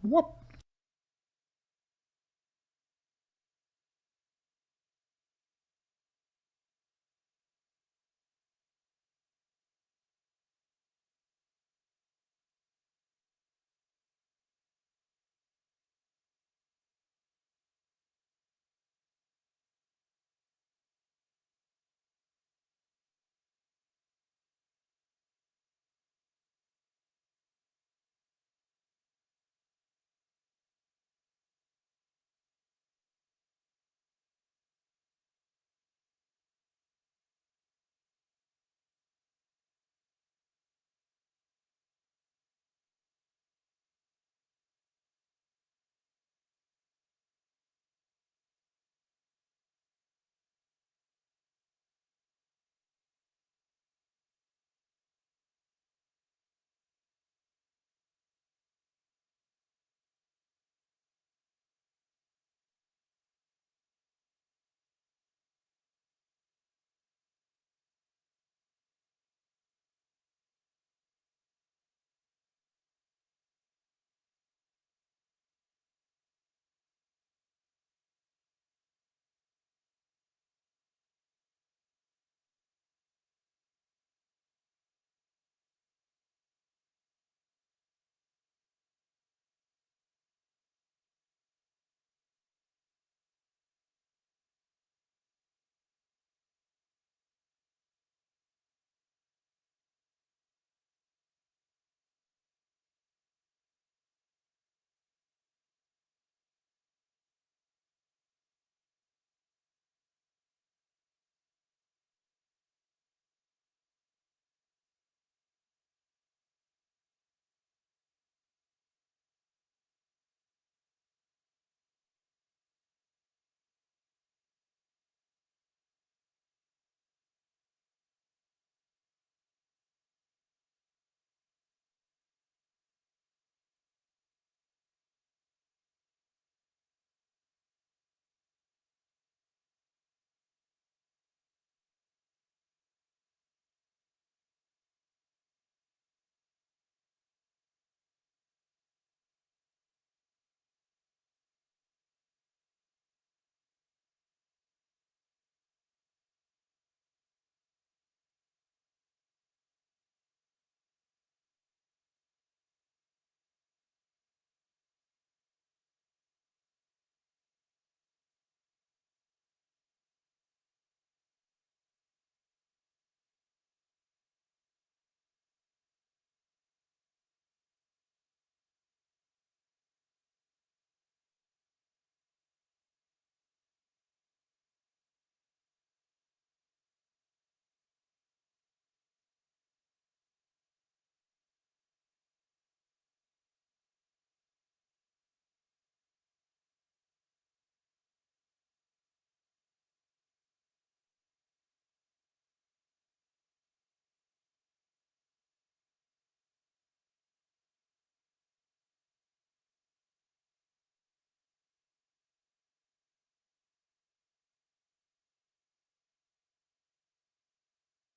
Whoop.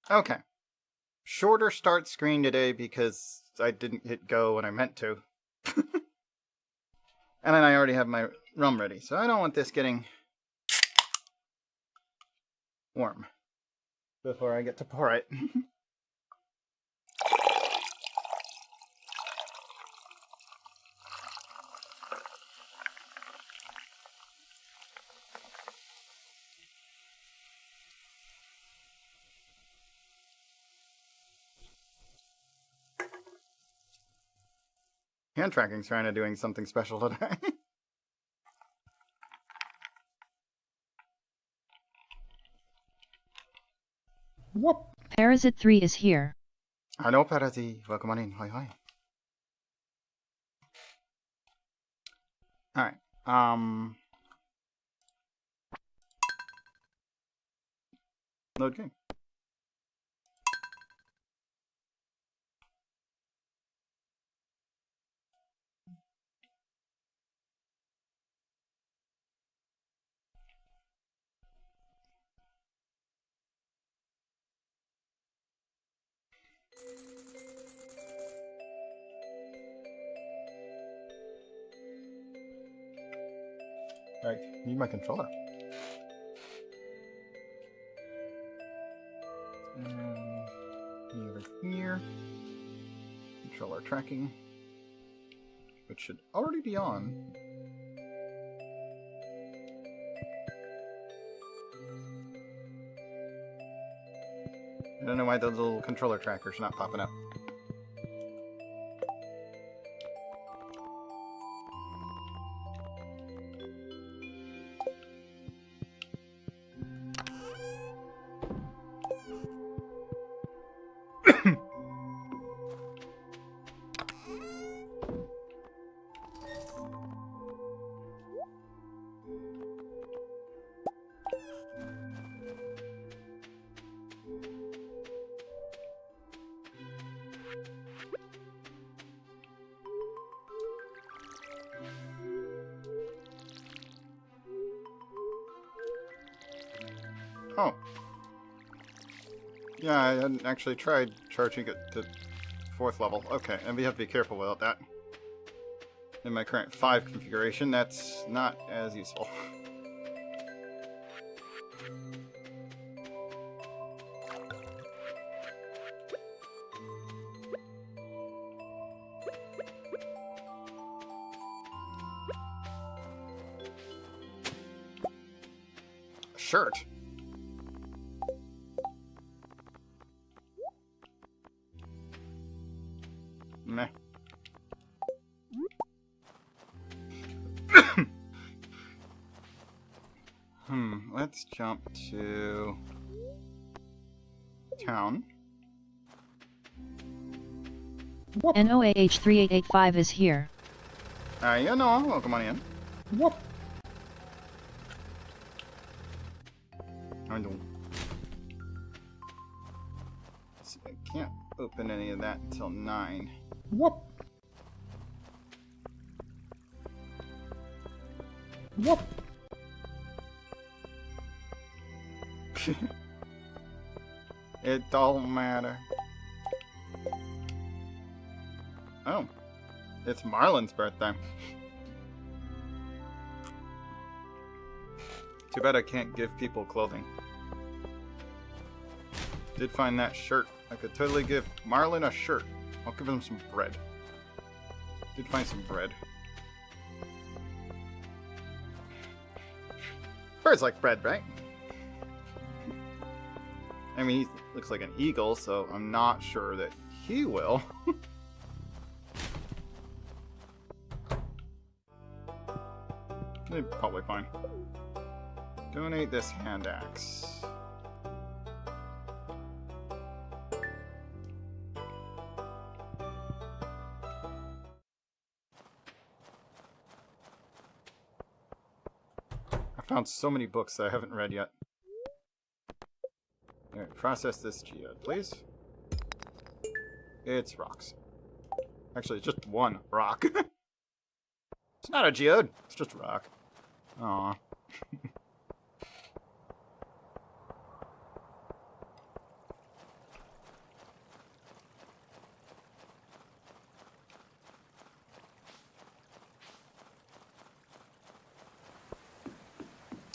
Okay. Shorter start screen today because I didn't hit go when I meant to. And then I already have my rum ready, so I don't want this getting warm before I get to pour it. Hand tracking's trying to doing something special today. Whoop. Parasite 3 is here. Hello, Parati. Welcome on in. Hi, hi. Alright. Load game. I need my controller. Over here. Controller tracking. Which should already be on. I don't know why the little controller tracker's not popping up. Oh. Yeah, I hadn't actually tried charging it to 4th level. Okay, and we have to be careful about that. In my current 5 configuration, that's not as useful. Shirt. Meh. Let's jump to town. NOAH3885 is here. Yeah, no, welcome on in. Whoop. I don't. See, I can't open any of that until 9. Whoop. Whoop. It don't matter. Oh, it's Marlin's birthday. Too bad I can't give people clothing. Did find that shirt. I could totally give Marlin a shirt. I'll give him some bread. Did find some bread. Birds like bread, right? I mean, he looks like an eagle, so I'm not sure that he will. Probably fine. Donate this hand axe. I found so many books that I haven't read yet. Alright, process this geode, please. It's rocks. Actually, it's just one rock. It's not a geode, it's just a rock. Aww.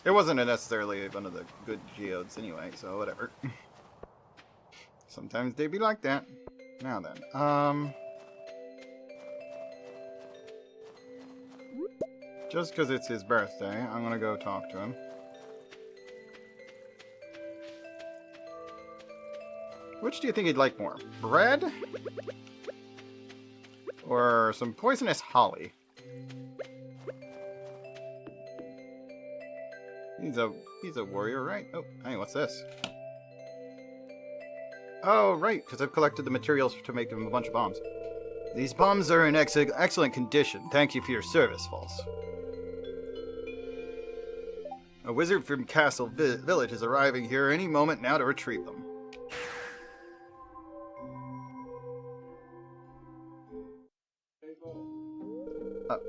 It wasn't necessarily one of the good geodes anyway, so whatever. Sometimes they be like that. Now then, just because it's his birthday, I'm gonna go talk to him. Which do you think he'd like more? Bread? Or some poisonous holly? He's a warrior, right? Oh, hey, what's this? Oh, right, because I've collected the materials to make him a bunch of bombs. These bombs are in excellent condition. Thank you for your service, Vulse. A wizard from Castle Village is arriving here any moment now to retrieve them.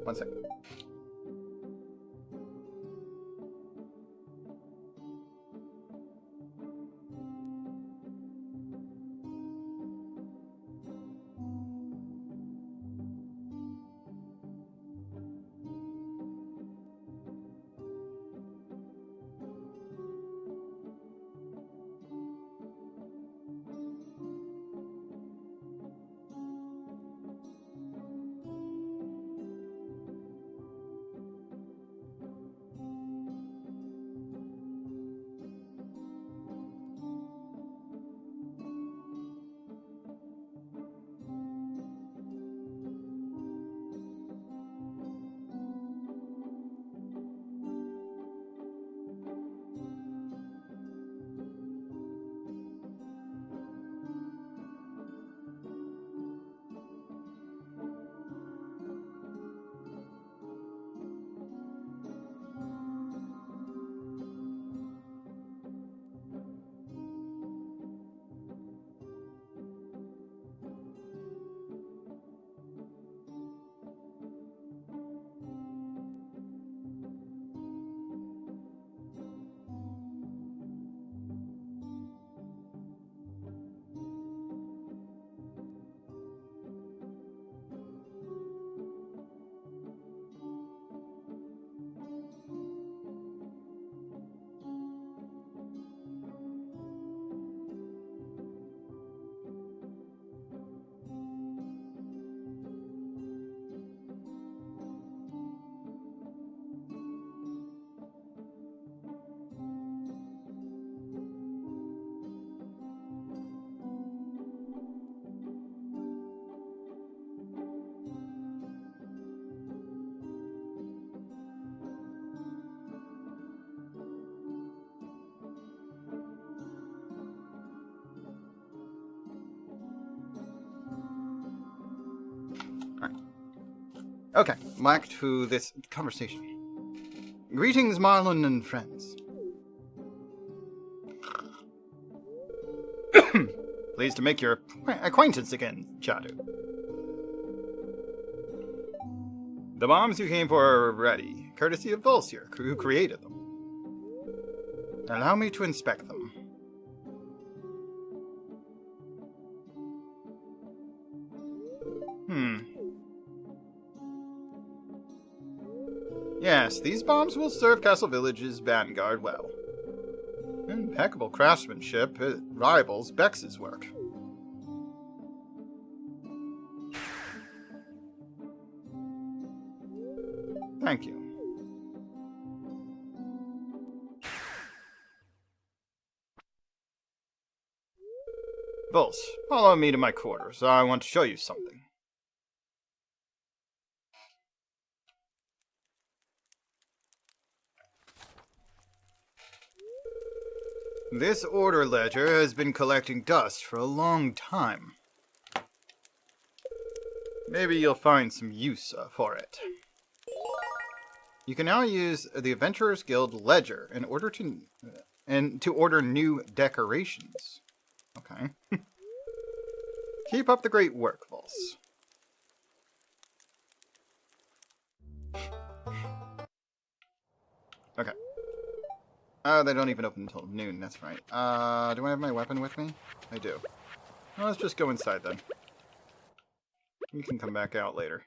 One second. Alright. Okay, back to this conversation. Greetings, Marlon and friends. Pleased to make your acquaintance again, Chadu. The bombs you came for are ready, courtesy of Vulse here, who created them. Allow me to inspect them. Yes, these bombs will serve Castle Village's vanguard well. Impeccable craftsmanship, it rivals Bex's work. Thank you. Vulse, follow me to my quarters. I want to show you something. This order ledger has been collecting dust for a long time. Maybe you'll find some use for it. You can now use the Adventurers Guild ledger in order to order new decorations. Okay. Keep up the great work, Vulse. Okay. Oh, they don't even open until noon, that's right. Do I have my weapon with me? I do. Well, let's just go inside then. We can come back out later.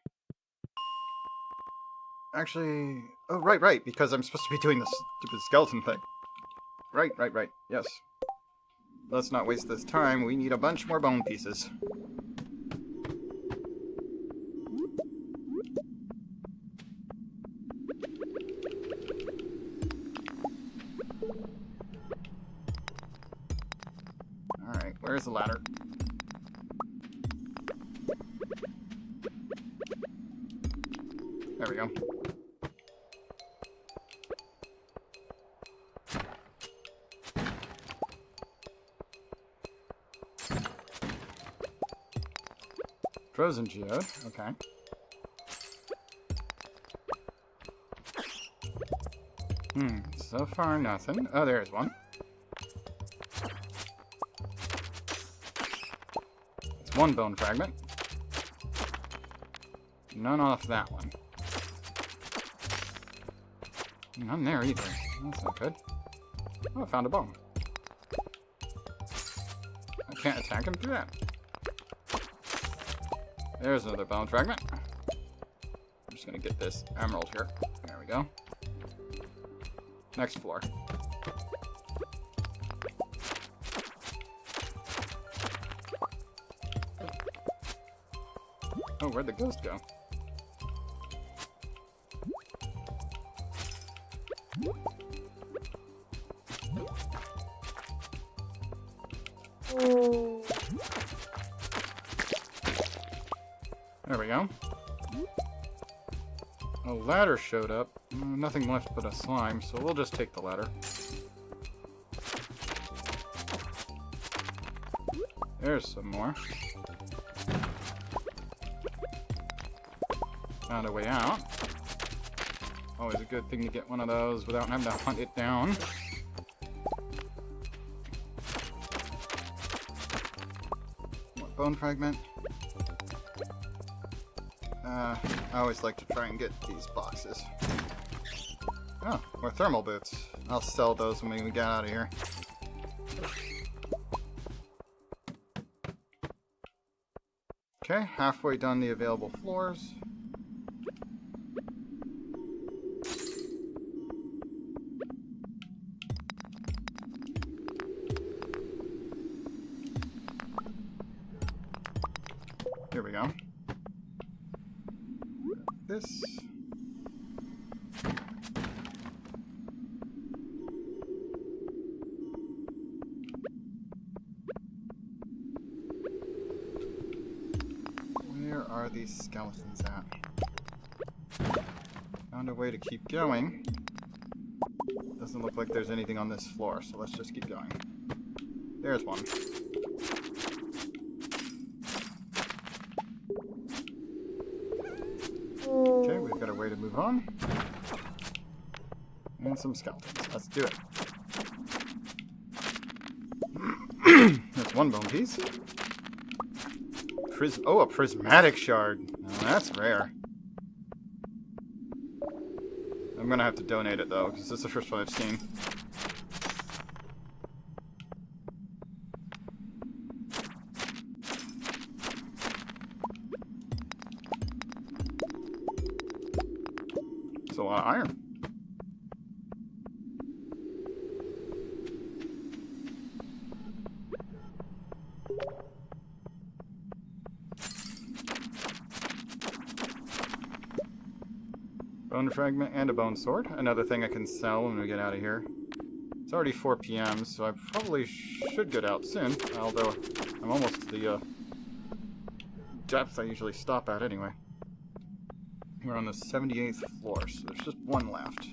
Actually... Oh, right, because I'm supposed to be doing this stupid skeleton thing. Right, yes. Let's not waste this time. We need a bunch more bone pieces. Alright, where's the ladder? There we go. Frozen geode, okay. So far nothing. Oh, there's one. It's one bone fragment. None off that one. None there either. That's not good. Oh, I found a bone. I can't attack him through that. There's another bone fragment. I'm just gonna get this emerald here. There we go. Next floor. Oh, where'd the ghost go? There we go. A ladder showed up. Nothing left but a slime, so we'll just take the ladder. There's some more. Found a way out. Always a good thing to get one of those without having to hunt it down. More bone fragment. I always like to try and get these boxes. Oh, more thermal boots. I'll sell those when we get out of here. Okay, halfway done the available floors. Here we go. This. Where are these skeletons at? Found a way to keep going. Doesn't look like there's anything on this floor, so let's just keep going. There's one. Okay, we've got a way to move on. And some skeletons. Let's do it. That's one bone piece. Oh, a prismatic shard. Oh, that's rare. I'm gonna have to donate it though, because this is the first one I've seen. It's a lot of iron. Bone fragment and a bone sword. Another thing I can sell when we get out of here. It's already 4 p.m., so I probably should get out soon. Although I'm almost to the depth I usually stop at anyway. We're on the 78th floor, so there's just one left.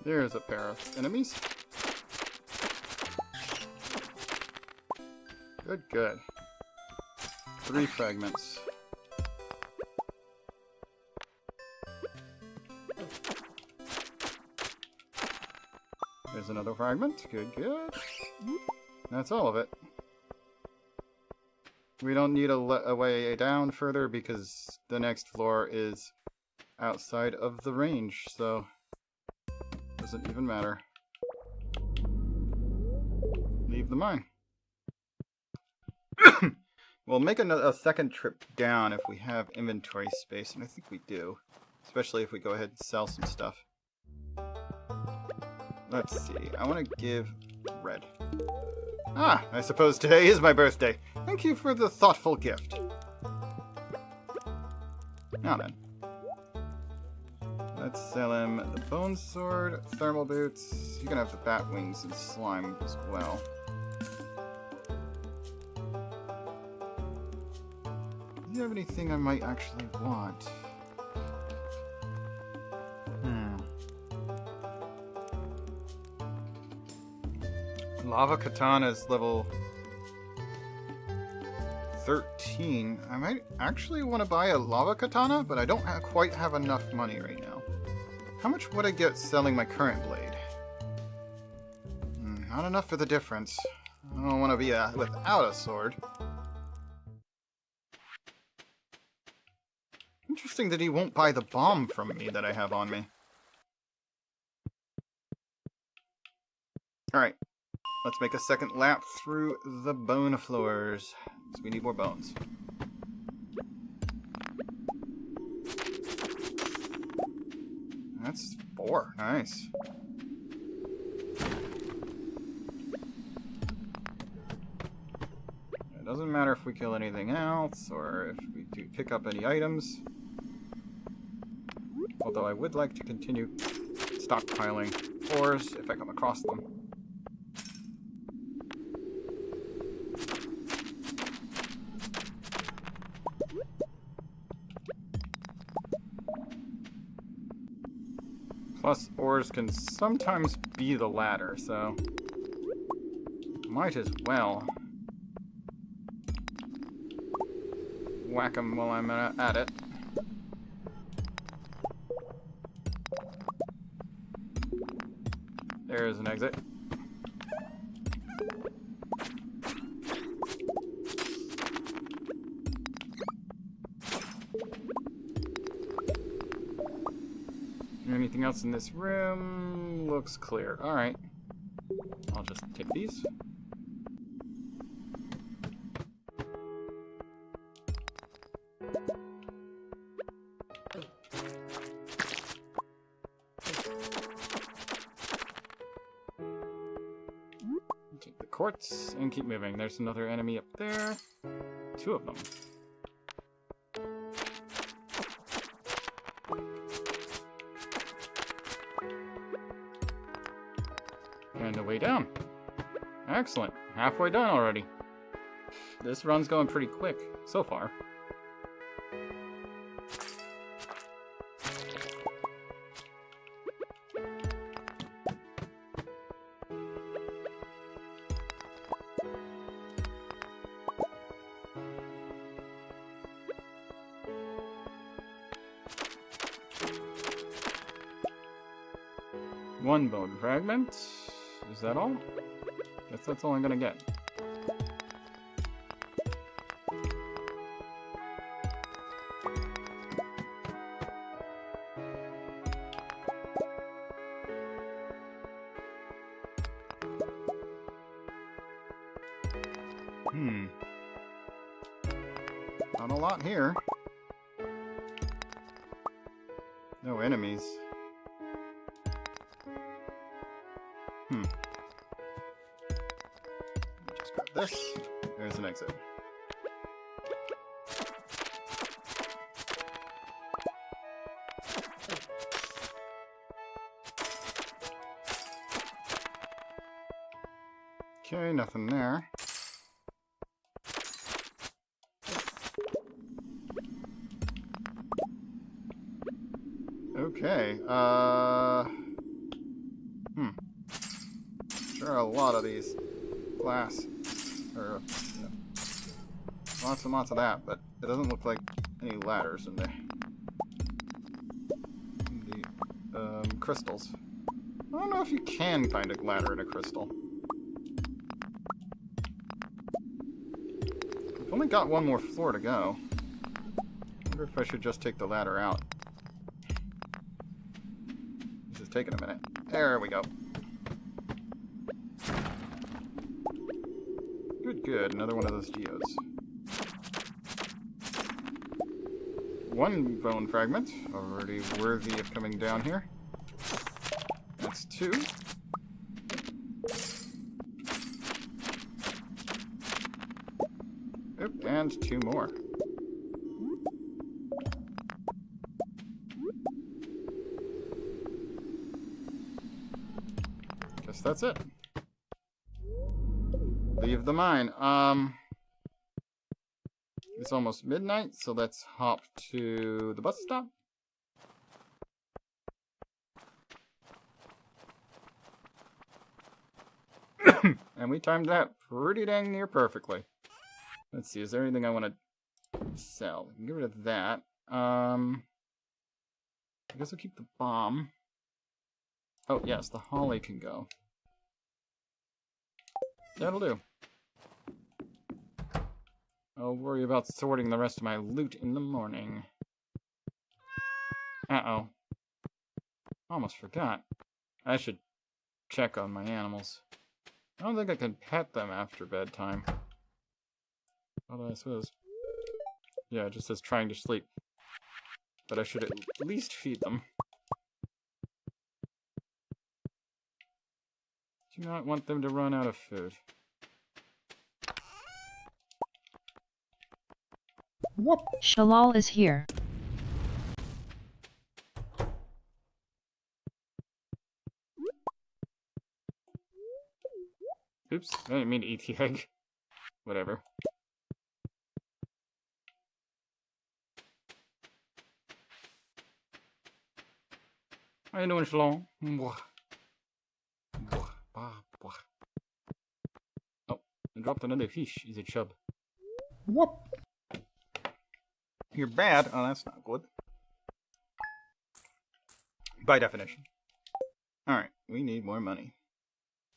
There's a pair of enemies. Good, good. 3 fragments. There's another fragment. Good, good. That's all of it. We don't need a way down further because the next floor is outside of the range, so doesn't even matter. Leave the mine. We'll make a second trip down if we have inventory space, and I think we do. Especially if we go ahead and sell some stuff. Let's see. I want to give red. Ah, I suppose today is my birthday. Thank you for the thoughtful gift. Now then. Let's sell him the bone sword, thermal boots. You can have the bat wings and slime as well. Do you have anything I might actually want? Lava Katana is level 13. I might actually want to buy a Lava Katana, but I don't quite have enough money right now. How much would I get selling my current blade? Not enough for the difference. I don't want to be without a sword. Interesting that he won't buy the bomb from me that I have on me. Alright. Let's make a second lap through the bone floors. Because we need more bones. That's 4. Nice. It doesn't matter if we kill anything else, or if we do pick up any items. Although I would like to continue stockpiling ores if I come across them. Plus, ores can sometimes be the ladder, so might as well whack them while I'm at it. There's an exit. Anything else in this room? Looks clear. Alright. I'll just take these. Take the quartz and keep moving. There's another enemy up there. 2 of them. And a way down. Excellent. Halfway done already. This run's going pretty quick so far. One bone fragment. Is that all? Guess that's all I'm gonna get. Not a lot here. No enemies. Just grab this. There's an exit. Okay, nothing there. Okay, Sure, a lot of these glass, or, you know, lots and lots of that, but it doesn't look like any ladders in there. The, crystals. I don't know if you can find a ladder in a crystal. I've only got one more floor to go. I wonder if I should just take the ladder out. This is taking a minute. There we go. Good, good. Another one of those geodes. One bone fragment. Already worthy of coming down here. That's two. Oop, and two more. Guess that's it. Leave the mine. It's almost midnight, so let's hop to the bus stop. And we timed that pretty dang near perfectly. Let's see, is there anything I want to sell? I can get rid of that. I guess I'll keep the bomb. Oh, yes, the holly can go. That'll do. I'll worry about sorting the rest of my loot in the morning. Uh-oh. Almost forgot. I should check on my animals. I don't think I can pet them after bedtime. Although I suppose... Yeah, it just says trying to sleep. But I should at least feed them. Do not want them to run out of food. Whoop! Shalal is here. Oops, I didn't mean to eat the egg. Whatever. How you doing, Shalom? Oh, I dropped another fish. He's a chub. Whoop! You're bad. Oh, that's not good. By definition. Alright, we need more money.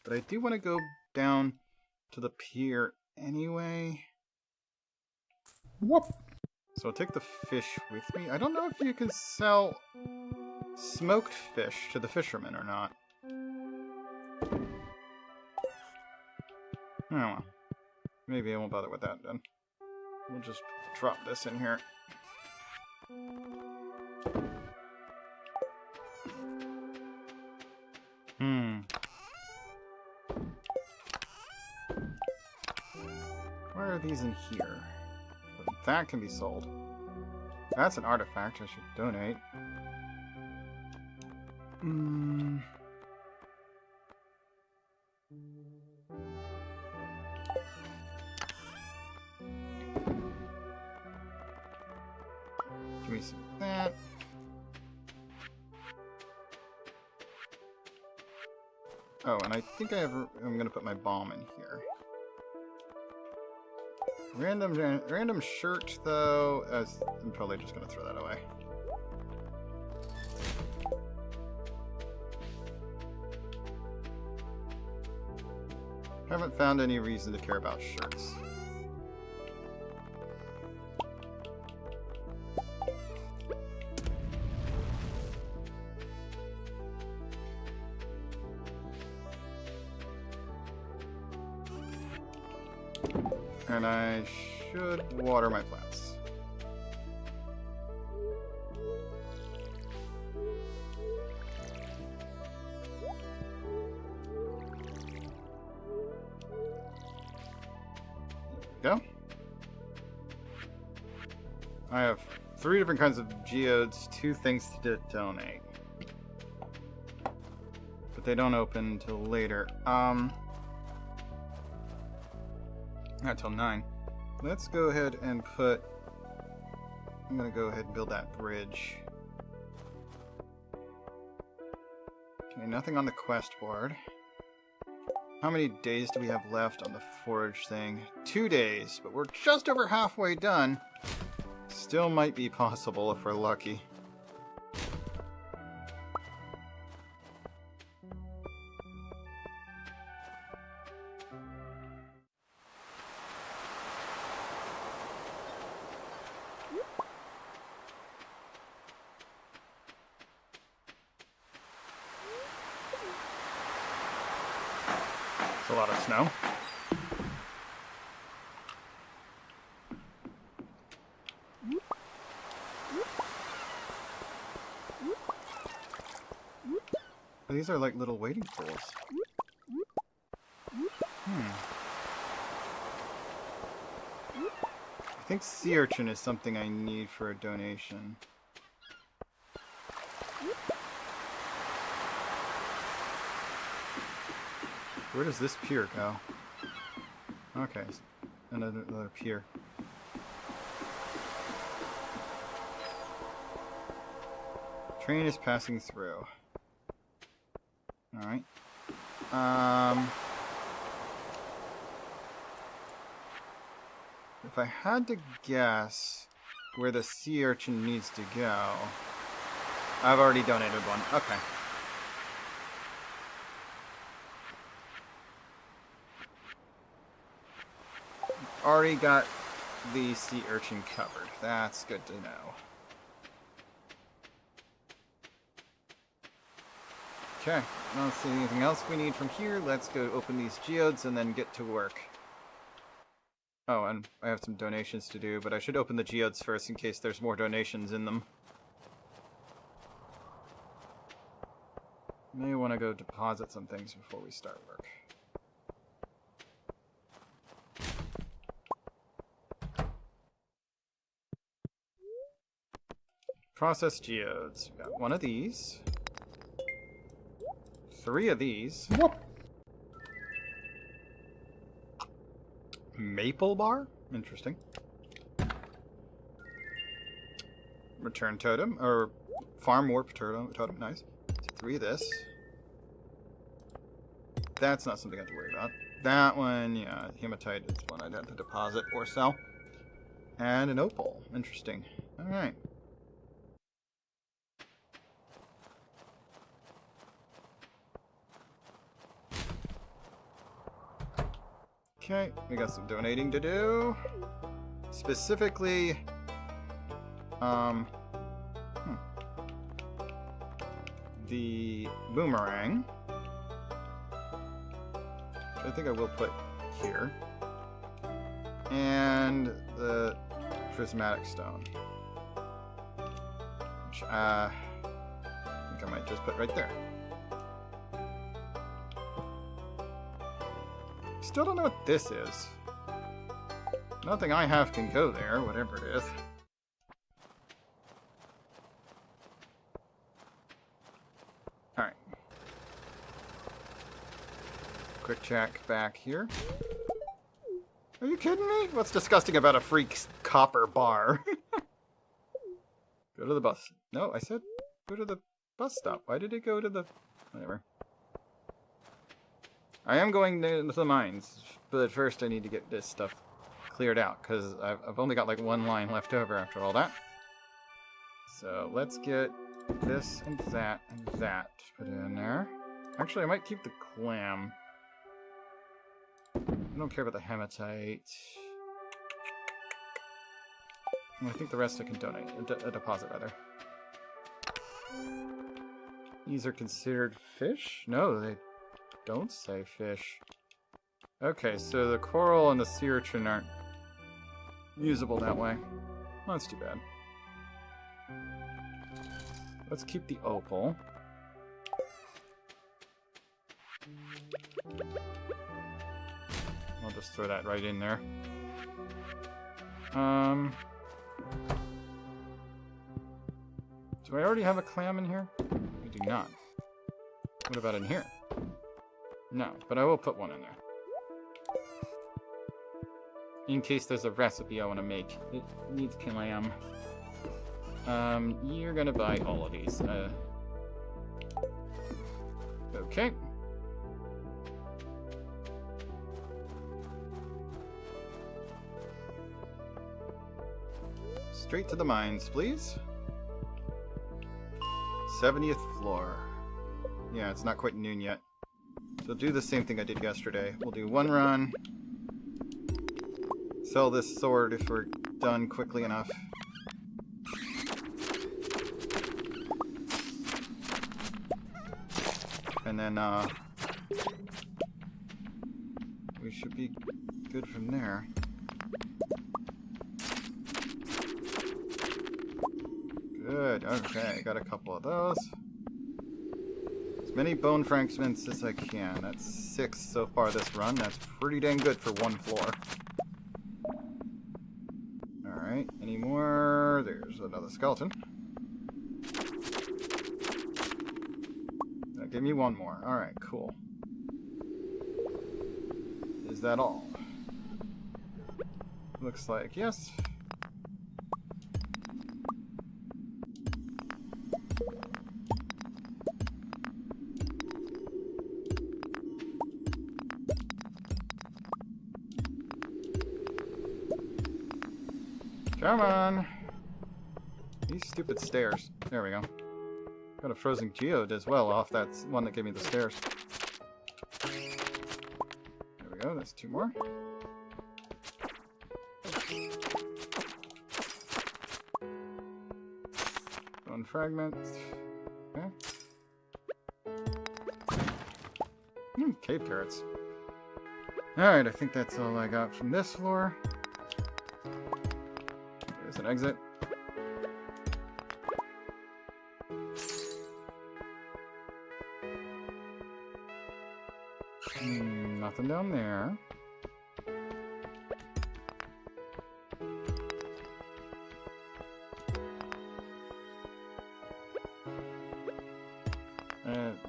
But I do want to go down to the pier anyway. Whoop! So I'll take the fish with me. I don't know if you can sell smoked fish to the fishermen or not. Oh well. Maybe I won't bother with that then. We'll just drop this in here. Where are these in here? That can be sold. That's an artifact I should donate. Oh, and I think I'm going to put my bomb in here. Random shirt, though. I'm probably just going to throw that away. Haven't found any reason to care about shirts. And I should water my plants. Go. I have 3 different kinds of geodes, 2 things to donate. But they don't open until later. Not till 9. Let's go ahead and put... I'm gonna go ahead and build that bridge. Okay, nothing on the quest board. How many days do we have left on the forage thing? 2 days, but we're just over halfway done. Still might be possible if we're lucky. It's a lot of snow. These are like little wading pools. I think sea urchin is something I need for a donation. Where does this pier go? Okay, another pier. Train is passing through. Alright. If I had to guess where the sea urchin needs to go... I've already donated one. Okay. Already got the sea urchin covered. That's good to know. Okay, I don't see anything else we need from here. Let's go open these geodes and then get to work. Oh, and I have some donations to do, but I should open the geodes first in case there's more donations in them. May want to go deposit some things before we start work. Process geodes. We got 1 of these. 3 of these. Whoop. Maple bar? Interesting. Return totem, or farm warp totem, nice. 3 of this. That's not something I have to worry about. That one, yeah, hematite is one I'd have to deposit or sell. And an opal. Interesting. Alright. Okay, we got some donating to do. Specifically, the boomerang, which I think I will put here, and the prismatic stone, which I think I might just put right there. Still don't know what this is. Nothing I have can go there, whatever it is. Alright. Quick check back here. Are you kidding me? What's disgusting about a freak copper bar? Go to the bus. No, I said go to the bus stop. Why did it go to the... Whatever. I am going to the mines, but first I need to get this stuff cleared out, because I've only got like one line left over after all that. So let's get this and that put in there. Actually, I might keep the clam. I don't care about the hematite. I think the rest I can donate, a deposit rather. These are considered fish? No, they don't say fish. Okay, so the coral and the sea urchin aren't usable that way. Well, that's too bad. Let's keep the opal. I'll just throw that right in there. Do I already have a clam in here? I do not. What about in here? No, but I will put one in there. In case there's a recipe I want to make. It needs clam. You're gonna buy all of these. Okay. Straight to the mines, please. 70th floor. Yeah, it's not quite noon yet. So do the same thing I did yesterday. We'll do one run. Sell this sword if we're done quickly enough. And then, we should be good from there. Good, okay, got a couple of those. As many bone fragments as I can. That's 6 so far this run. That's pretty dang good for one floor. Alright, any more? There's another skeleton. That gave me one more. Alright, cool. Is that all? Looks like yes. Come on! These stupid stairs. There we go. Got a frozen geode as well off that one that gave me the stairs. There we go, that's 2 more. Bone fragments. Okay. Cave carrots. Alright, I think that's all I got from this floor. There's an exit. Nothing down there.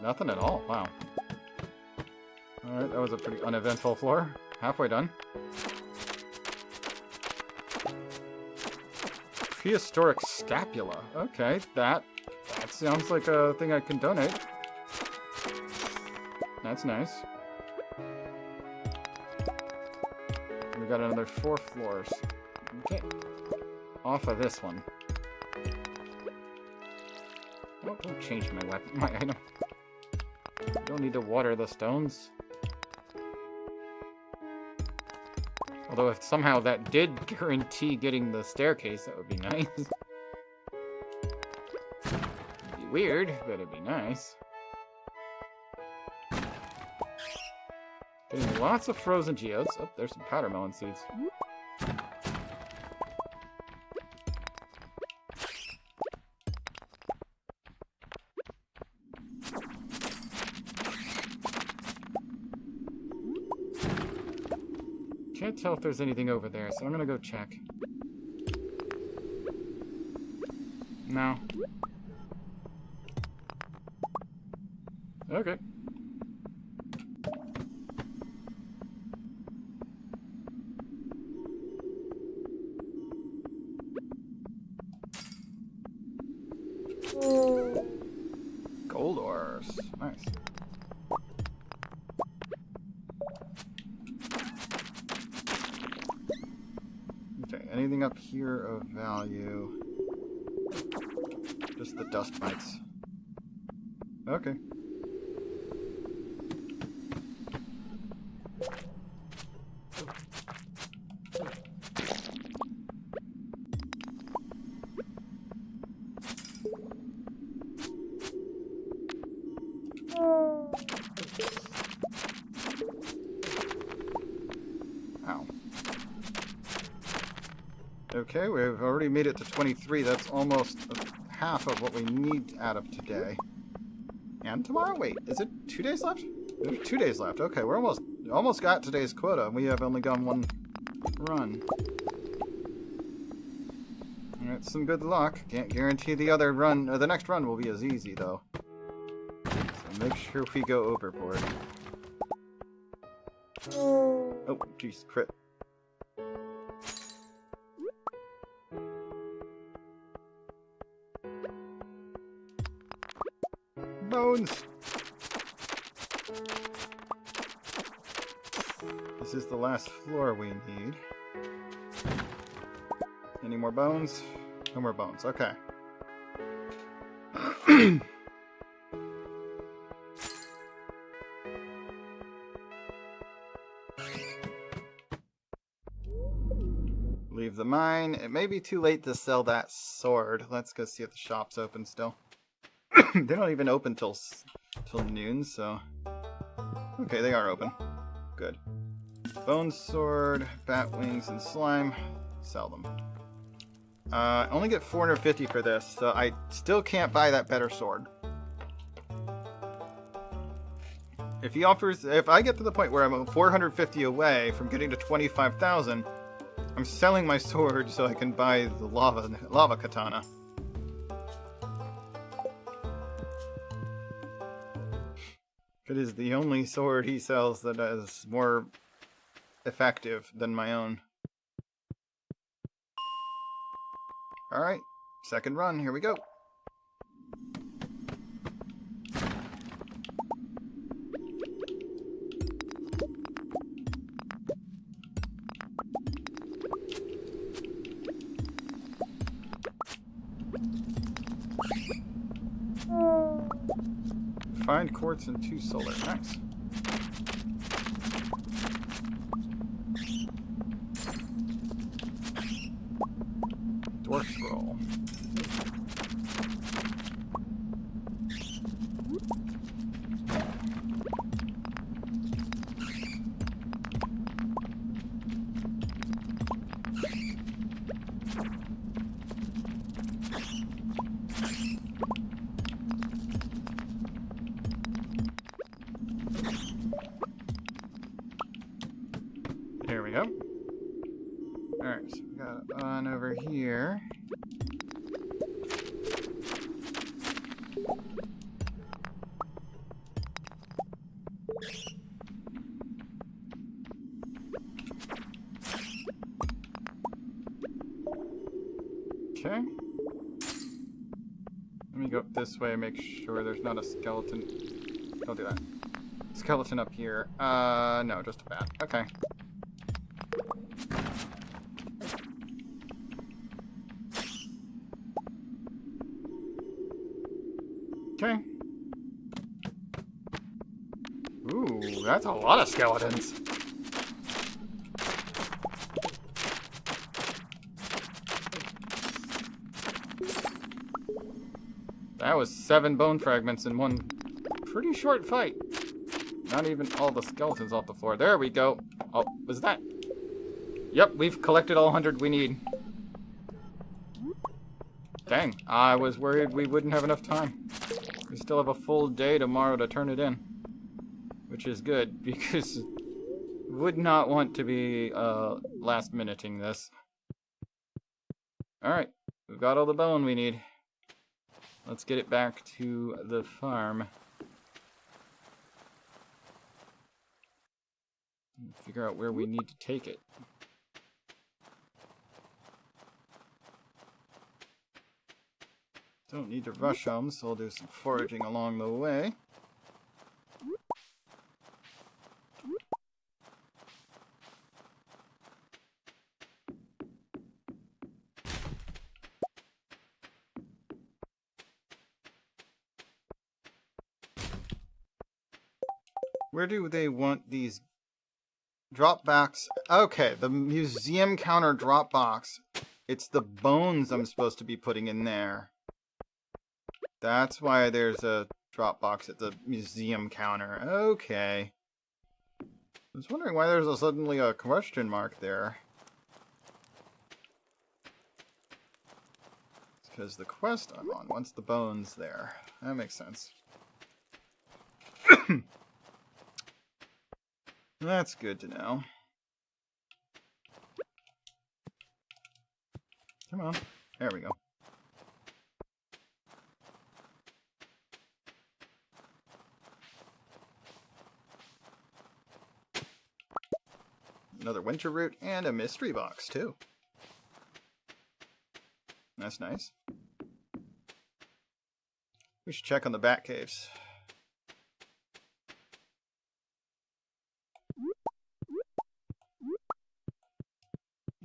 Nothing at all. Wow. Alright, that was a pretty uneventful floor. Halfway done. Prehistoric scapula. Okay, that sounds like a thing I can donate. That's nice. We got another 4 floors. Okay. Off of this one. Oh, don't change my weapon. My item. Don't need to water the stones. Although if somehow that did guarantee getting the staircase, that would be nice. It'd be weird, but it'd be nice. Getting lots of frozen geodes. Oh, there's some powder melon seeds. Can't tell if there's anything over there, so I'm gonna go check. No. Okay. Gold ores. Nice. anything up here of value? Just the dust mites. Okay. Ow. Okay, we've already made it to 23. That's almost half of what we need out of today. And tomorrow? Wait, is it 2 days left? There's 2 days left. Okay, we're almost got today's quota. We have only gone one run. Alright, some good luck. Can't guarantee the other run, or the next run will be as easy, though. So make sure we go overboard. Oh, jeez, crit. Bones! This is the last floor we need. Any more bones? No more bones, okay. Leave the mine. It may be too late to sell that sword. Let's go see if the shop's open still. They don't even open till noon, so... Okay, they are open. Good. Bone sword, bat wings, and slime. Sell them. I only get 450 for this, so I still can't buy that better sword. If I get to the point where I'm 450 away from getting to 25,000, I'm selling my sword so I can buy the lava katana. It is the only sword he sells that is more effective than my own. Alright, second run, here we go. Find quartz and 2 solar. Nice. Dwarf scroll. There we go. Alright, so we got it on over here. Okay. Let me go up this way and make sure there's not a skeleton. Don't do that. Skeleton up here. No, just a bat. Okay. Okay. Ooh, that's a lot of skeletons. That was 7 bone fragments in one pretty short fight. Not even all the skeletons off the floor. There we go. Oh, was that? Yep, we've collected all 100 we need. Dang, I was worried we wouldn't have enough time. We still have a full day tomorrow to turn it in. Which is good, because would not want to be last-minuting this. Alright, we've got all the bone we need. Let's get it back to the farm. Figure out where we need to take it. Don't need to rush home, so I'll do some foraging along the way. Where do they want these dropbacks? Okay, the museum counter drop box. It's the bones I'm supposed to be putting in there. That's why there's a drop box at the museum counter. Okay. I was wondering why there's suddenly a question mark there. It's because the quest I'm on wants the bones there. That makes sense. That's good to know. Come on. There we go. Another winter root and a mystery box, too. That's nice. We should check on the bat caves.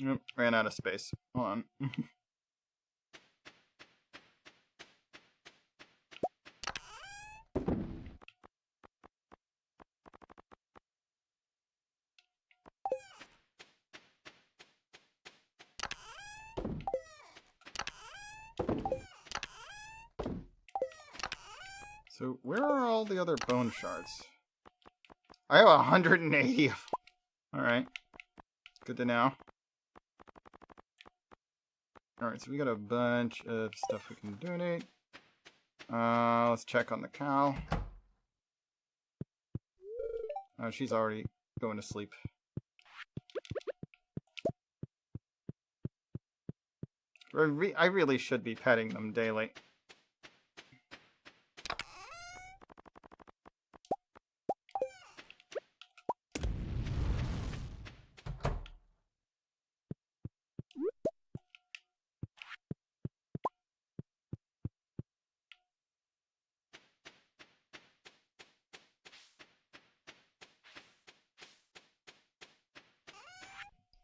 Nope, ran out of space. Hold on. So, where are all the other bone shards? I have 180 of them. Alright. Good to know. Alright, so we got a bunch of stuff we can donate. Let's check on the cow. Oh, she's already going to sleep. I really should be petting them daily.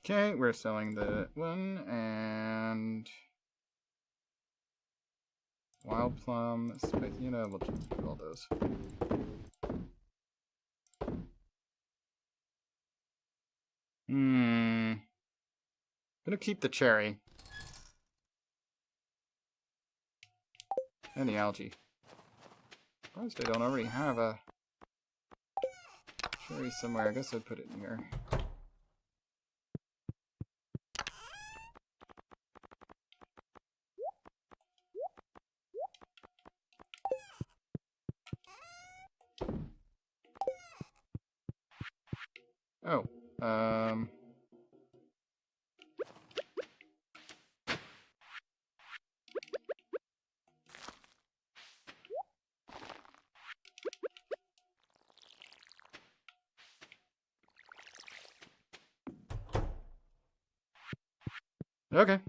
Okay, we're selling the one, and wild plum, spice, you know, we'll just do all those. Gonna keep the cherry. And the algae. Surprised I don't already have a cherry somewhere. I guess I'd put it in here. Oh, okay.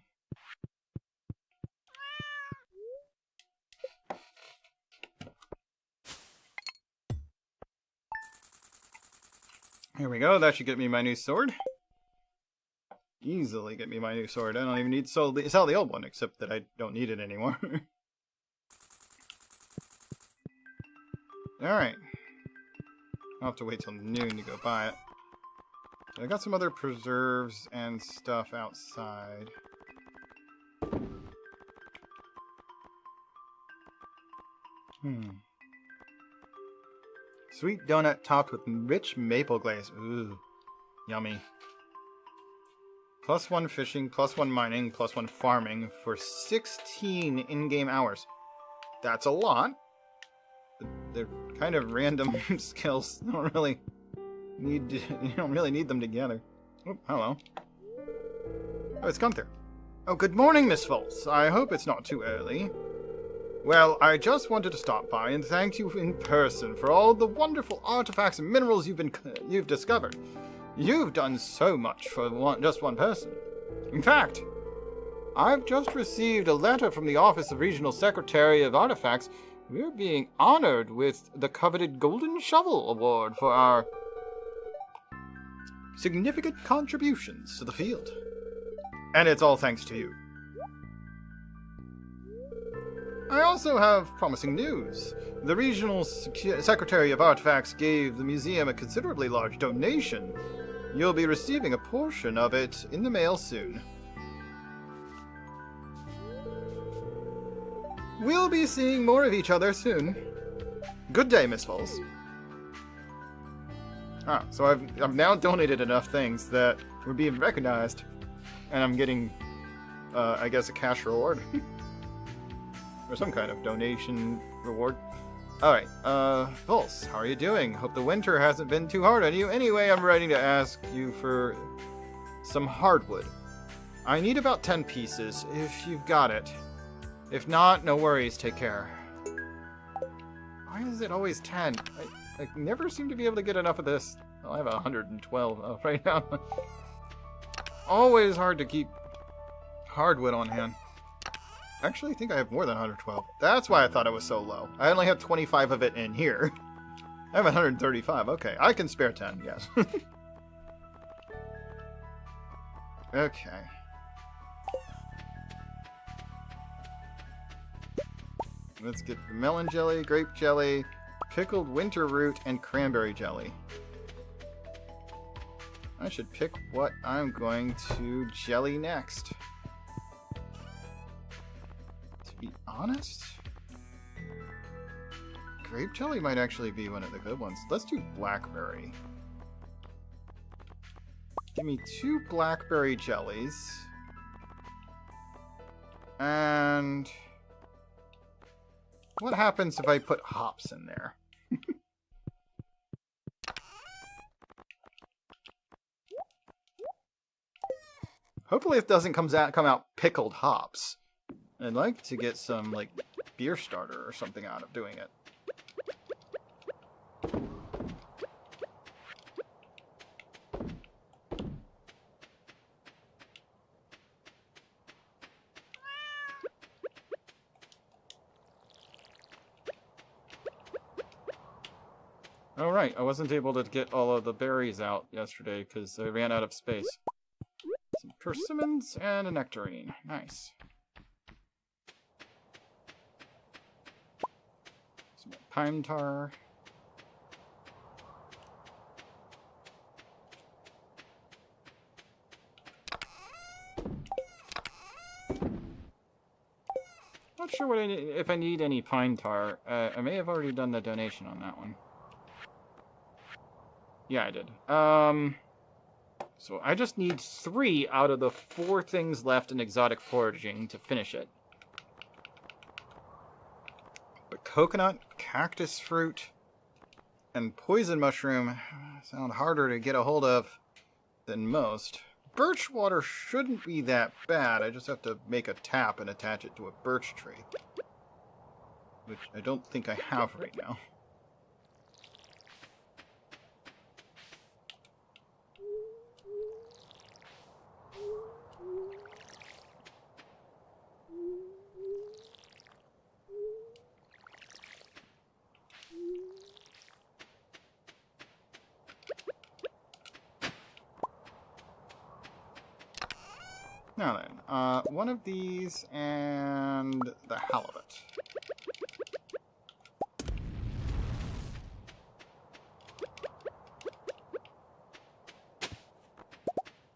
Here we go. That should get me my new sword. Easily get me my new sword. I don't even need to sell the old one, except that I don't need it anymore. Alright. I'll have to wait till noon to go buy it. I got some other preserves and stuff outside. Sweet donut topped with rich maple glaze. Ooh, yummy. +1 fishing, +1 mining, +1 farming for 16 in-game hours. That's a lot. They're kind of random skills. You don't really need them together. Oh, hello. Oh, it's Gunther. Oh, good morning, Miss Vulse. I hope it's not too early. Well, I just wanted to stop by and thank you in person for all the wonderful artifacts and minerals you've discovered. You've done so much for just one person. In fact, I've just received a letter from the Office of Regional Secretary of Artifacts. We're being honored with the coveted Golden Shovel Award for our significant contributions to the field. And it's all thanks to you. I also have promising news. The Regional Secretary of Artifacts gave the museum a considerably large donation. You'll be receiving a portion of it in the mail soon. We'll be seeing more of each other soon. Good day, Miss Vulse. Ah, so I've now donated enough things that we're being recognized, and I'm getting, I guess, a cash reward. Or some kind of donation reward. Alright, Vulse, how are you doing? Hope the winter hasn't been too hard on you. Anyway, I'm writing to ask you for some hardwood. I need about 10 pieces, if you've got it. If not, no worries, take care. Why is it always 10? I never seem to be able to get enough of this. Well, I have 112 right now. Always hard to keep hardwood on hand. Actually, I think I have more than 112. That's why I thought it was so low. I only have 25 of it in here. I have 135. Okay, I can spare 10, yes. Okay. Let's get melon jelly, grape jelly, pickled winter root, and cranberry jelly. I should pick what I'm going to jelly next. To be honest, grape jelly might actually be one of the good ones. Let's do blackberry. Give me 2 blackberry jellies. And what happens if I put hops in there? Hopefully it doesn't come out pickled hops. I'd like to get some, like, beer starter or something out of doing it. Alright, I wasn't able to get all of the berries out yesterday because I ran out of space. Some persimmons and a nectarine. Nice. Some pine tar. Not sure what if I need any pine tar. I may have already done the donation on that one. Yeah, I did. So I just need 3 out of the 4 things left in exotic foraging to finish it. But coconut, cactus fruit, and poison mushroom sound harder to get a hold of than most. Birch water shouldn't be that bad. I just have to make a tap and attach it to a birch tree. Which I don't think I have right now. Now then, one of these and the halibut.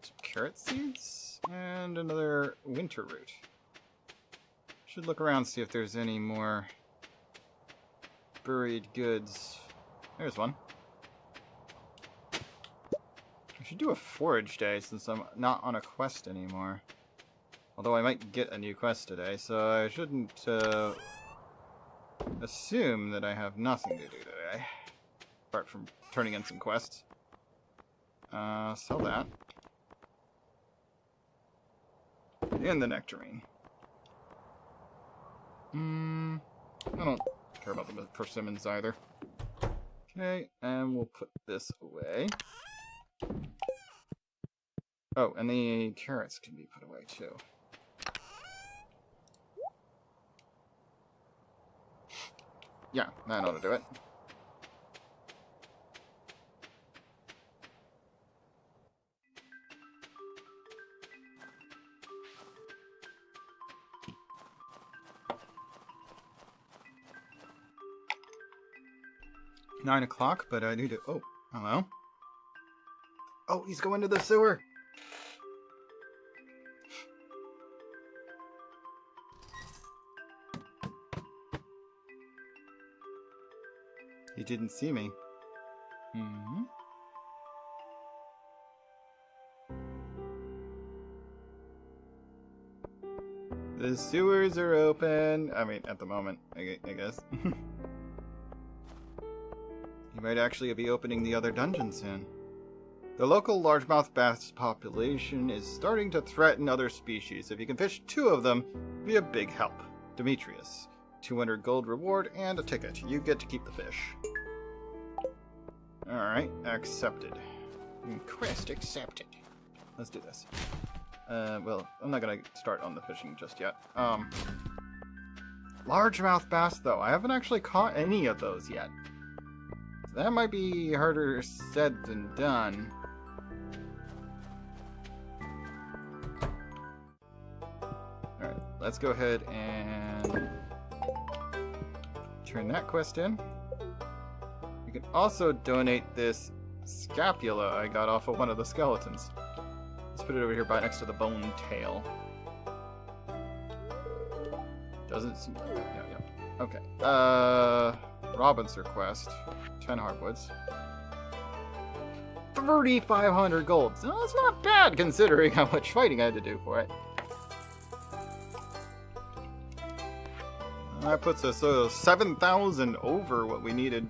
Some carrot seeds and another winter root. Should look around, see if there's any more buried goods. There's one. I should do a forage day since I'm not on a quest anymore. Although I might get a new quest today, so I shouldn't assume that I have nothing to do today. Apart from turning in some quests. Sell that. And the nectarine. I don't care about the persimmons either. Okay, and we'll put this away. Oh, and the carrots can be put away too. Yeah, that ought to do it. 9 o'clock, but I need to... Oh, hello. Oh, he's going to the sewer. He didn't see me. Mm-hmm. The sewers are open. I mean, at the moment, I guess. You might actually be opening the other dungeon soon. The local largemouth bass population is starting to threaten other species. If you can fish 2 of them, it'd be a big help. Demetrius. 200 gold reward and a ticket. You get to keep the fish. Alright, accepted. Quest accepted. Let's do this. Well, I'm not gonna start on the fishing just yet. Largemouth bass, though. I haven't actually caught any of those yet. So that might be harder said than done. Alright, let's go ahead and turn that quest in. You can also donate this scapula I got off of one of the skeletons. Let's put it over here by next to the bone tail. Doesn't seem like that. Yeah. Okay. Robin's request. 10 hardwoods. 3,500 gold. No, that's not bad considering how much fighting I had to do for it. That puts us 7,000 over what we needed.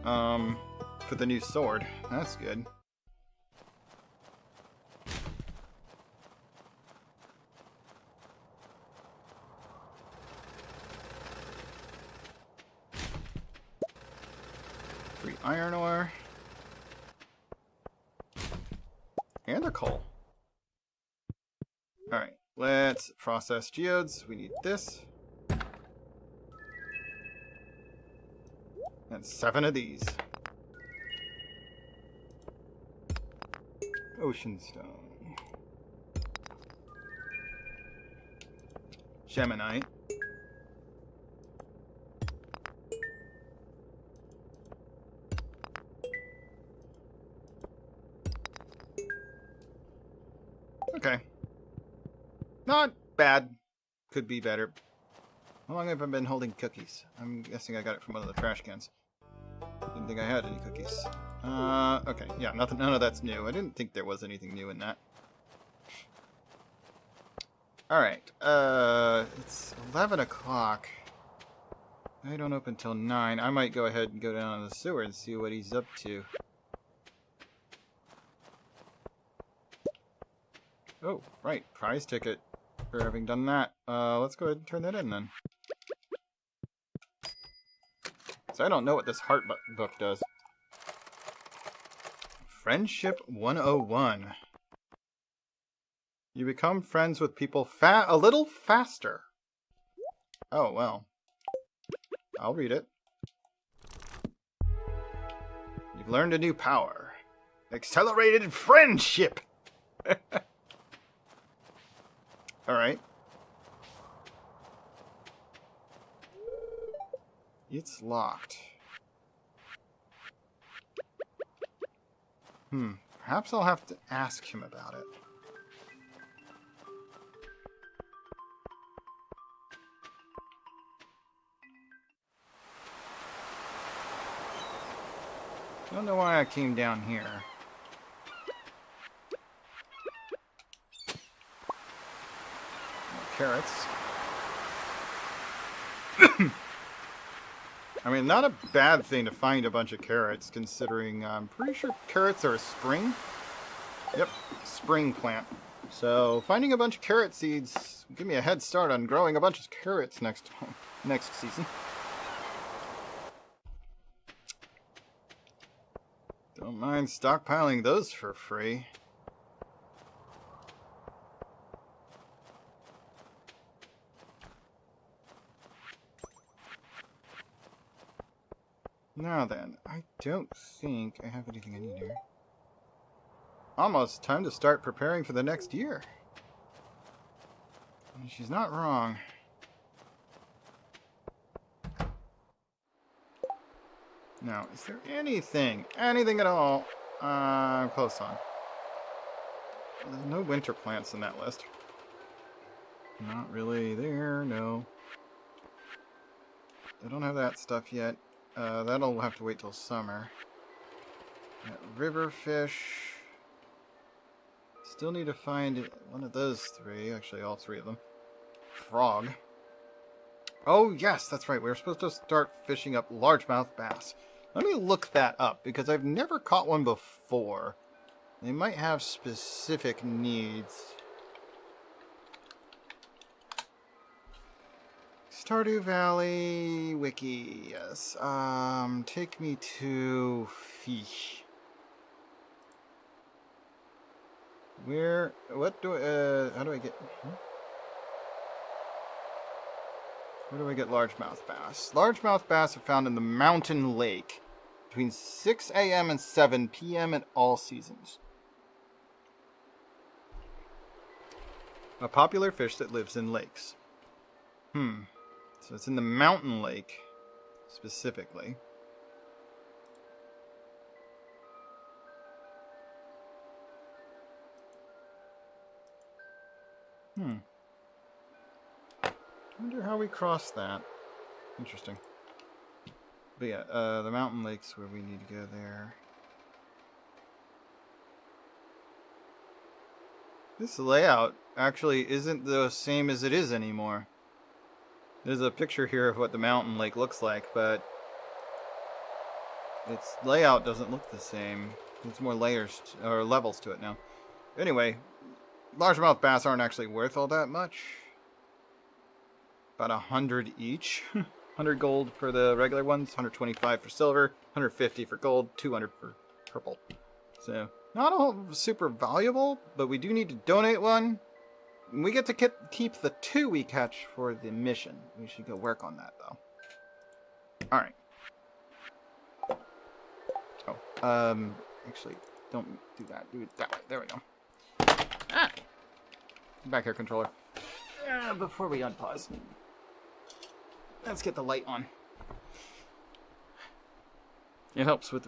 For the new sword. That's good. Iron ore. And a coal. Alright, let's process geodes. We need this. And 7 of these. Ocean stone. Geminite. Okay. Not bad. Could be better. How long have I been holding cookies? I'm guessing I got it from one of the trash cans. Didn't think I had any cookies. Okay. Yeah, none of that's new. I didn't think there was anything new in that. Alright. It's 11 o'clock. I don't open till 9. I might go ahead and go down to the sewer and see what he's up to. Oh, right. Prize ticket for having done that. Let's go ahead and turn that in then. So I don't know what this heart book does. Friendship 101. You become friends with people a little faster. Oh, well. I'll read it. You've learned a new power. Accelerated friendship! Alright. It's locked. Perhaps I'll have to ask him about it. Don't know why I came down here. Carrots. I mean, not a bad thing to find a bunch of carrots, considering I'm pretty sure carrots are a spring. Yep, spring plant. So finding a bunch of carrot seeds will give me a head start on growing a bunch of carrots next season. Don't mind stockpiling those for free. Now then, I don't think I have anything I need here. Almost time to start preparing for the next year. And she's not wrong. Now, is there anything at all I'm close on? There's no winter plants in that list. Not really there, no. I don't have that stuff yet. That'll have to wait till summer. Got river fish. Still need to find one of those three. Actually, all three of them. Frog. Oh, yes, that's right. We were supposed to start fishing up largemouth bass. Let me look that up, because I've never caught one before. They might have specific needs. Stardew Valley Wiki, yes. Take me to fish. What do how do I get, where do I get largemouth bass? Largemouth bass are found in the mountain lake between 6 a.m. and 7 p.m. at all seasons. A popular fish that lives in lakes. So it's in the mountain lake, specifically. Wonder how we cross that. Interesting. But yeah, the mountain lake's where we need to go there. This layout actually isn't the same as it is anymore. There's a picture here of what the mountain lake looks like, but its layout doesn't look the same. There's more layers or levels to it now. Anyway, largemouth bass aren't actually worth all that much. About 100 each. 100 gold for the regular ones, 125 for silver, 150 for gold, 200 for purple. So, not all super valuable, but we do need to donate one. We get to keep the 2 we catch for the mission. We should go work on that, though. Alright. Oh, actually, don't do that. Do it that way. There we go. Ah! Back here, controller. Before we unpause, let's get the light on. It helps with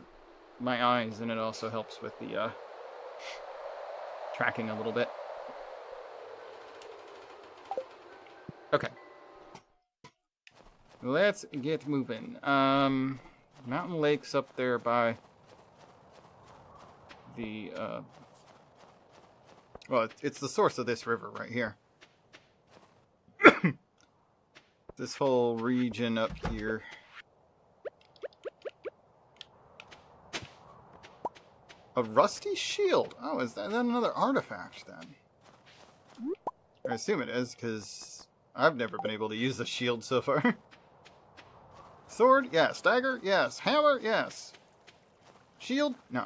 my eyes, and it also helps with the tracking a little bit. Okay. Let's get moving. Mountain Lake's up there by the, well, it's the source of this river right here. This whole region up here. A rusty shield. Oh, is that another artifact then? I assume it is, because I've never been able to use the shield so far. Sword? Yes. Dagger? Yes. Hammer? Yes. Shield? No.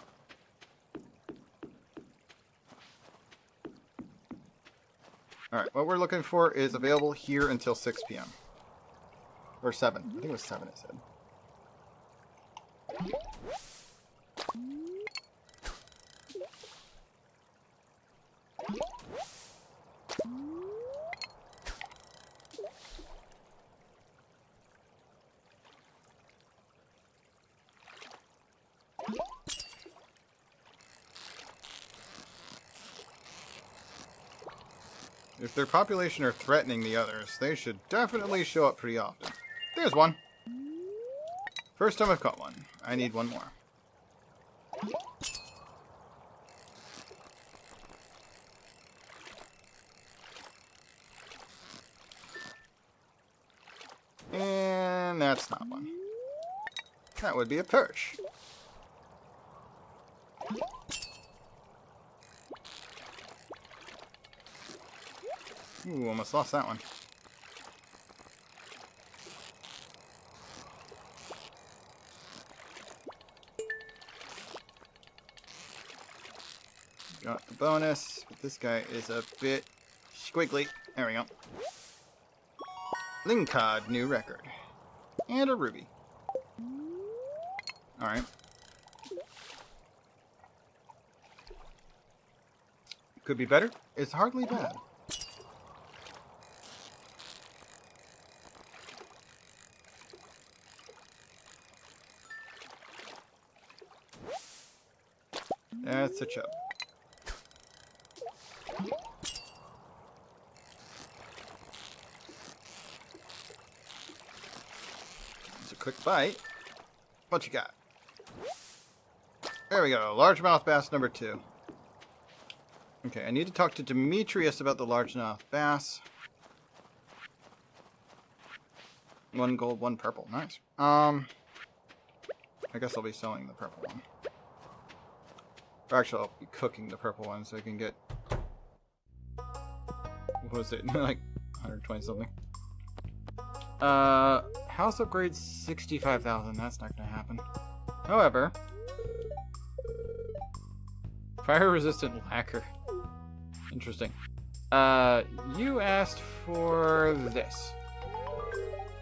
Alright, what we're looking for is available here until 6 p.m. Or 7. I think it was 7 it said. If their population are threatening the others, they should definitely show up pretty often. There's one. First time I've caught one. I need one more. And that's not one. That would be a perch. Ooh, almost lost that one. Got the bonus, but this guy is a bit squiggly. There we go. Lincod, new record. And a ruby. Alright. Could be better. It's hardly bad. That's a chub. It's a quick bite. What you got? There we go. Largemouth bass number 2. Okay, I need to talk to Demetrius about the largemouth bass. 1 gold, 1 purple. Nice. I guess I'll be selling the purple one. Or actually, I'll be cooking the purple one so I can get... What was it? Like 120 something. House upgrade 65,000. That's not gonna happen. However, fire resistant lacquer. Interesting. You asked for this.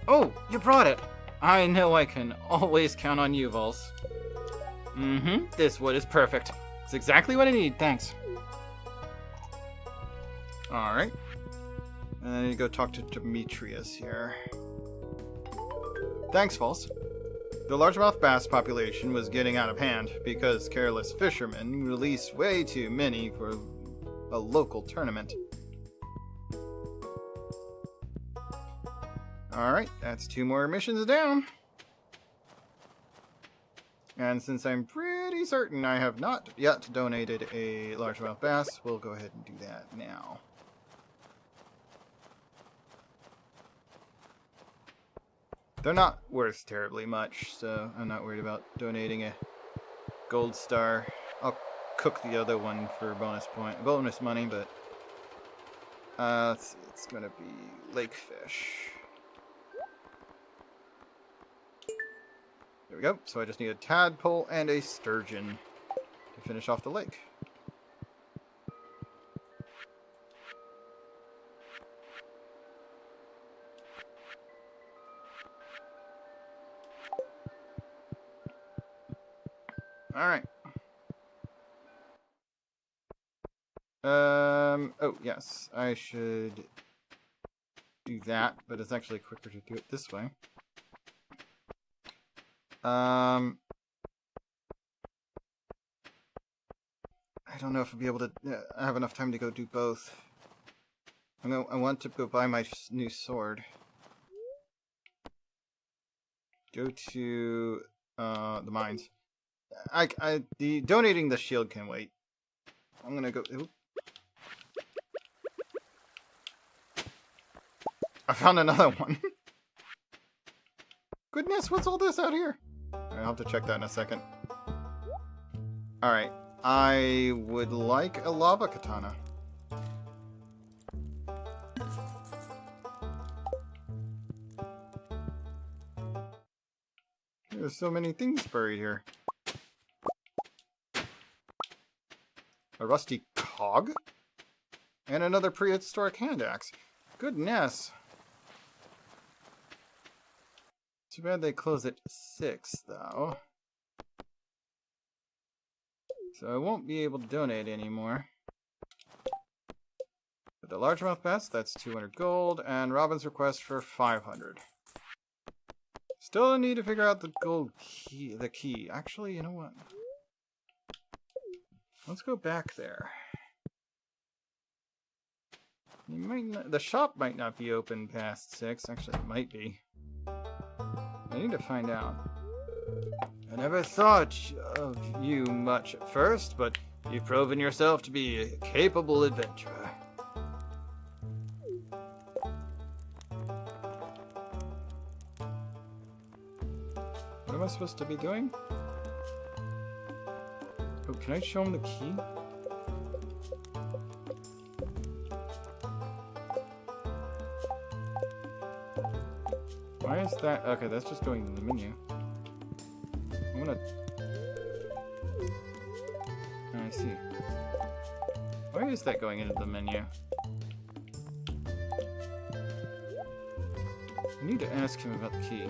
Oh, you brought it. I know I can always count on you, Vulse. This wood is perfect. It's exactly what I need. Thanks. All right. And I need to go talk to Demetrius here. Thanks, Vulse. The largemouth bass population was getting out of hand because careless fishermen released way too many for a local tournament. Alright, that's 2 more missions down. And since I'm pretty certain I have not yet donated a largemouth bass, we'll go ahead and do that now. They're not worth terribly much, so I'm not worried about donating a gold star. I'll cook the other one for bonus money, but let's see, it's gonna be lake fish. There we go. So I just need a tadpole and a sturgeon to finish off the lake. Alright. Oh, yes. I should do that, but it's actually quicker to do it this way. I don't know if I'll be able to have enough time to go do both. I want to go buy my new sword. Go to the mines. Donating the shield can wait. I'm gonna go. Oop. I found another one. Goodness, what's all this out here? I'll have to check that in a second. Alright, I would like a lava katana. There's so many things buried here. A rusty cog? And another prehistoric hand axe. Goodness. Too bad they close at 6, though. So I won't be able to donate anymore. But the largemouth bass, that's 200 gold, and Robin's request for 500. Still need to figure out the gold key, the key. Actually, you know what? Let's go back there. You might not, the shop might not be open past 6. Actually, it might be. I need to find out. I never thought of you much at first, but you've proven yourself to be a capable adventurer. What am I supposed to be doing? Oh, can I show him the key? Why is that? Okay, that's just going to the menu. I'm gonna... I see. Why is that going into the menu? I need to ask him about the key.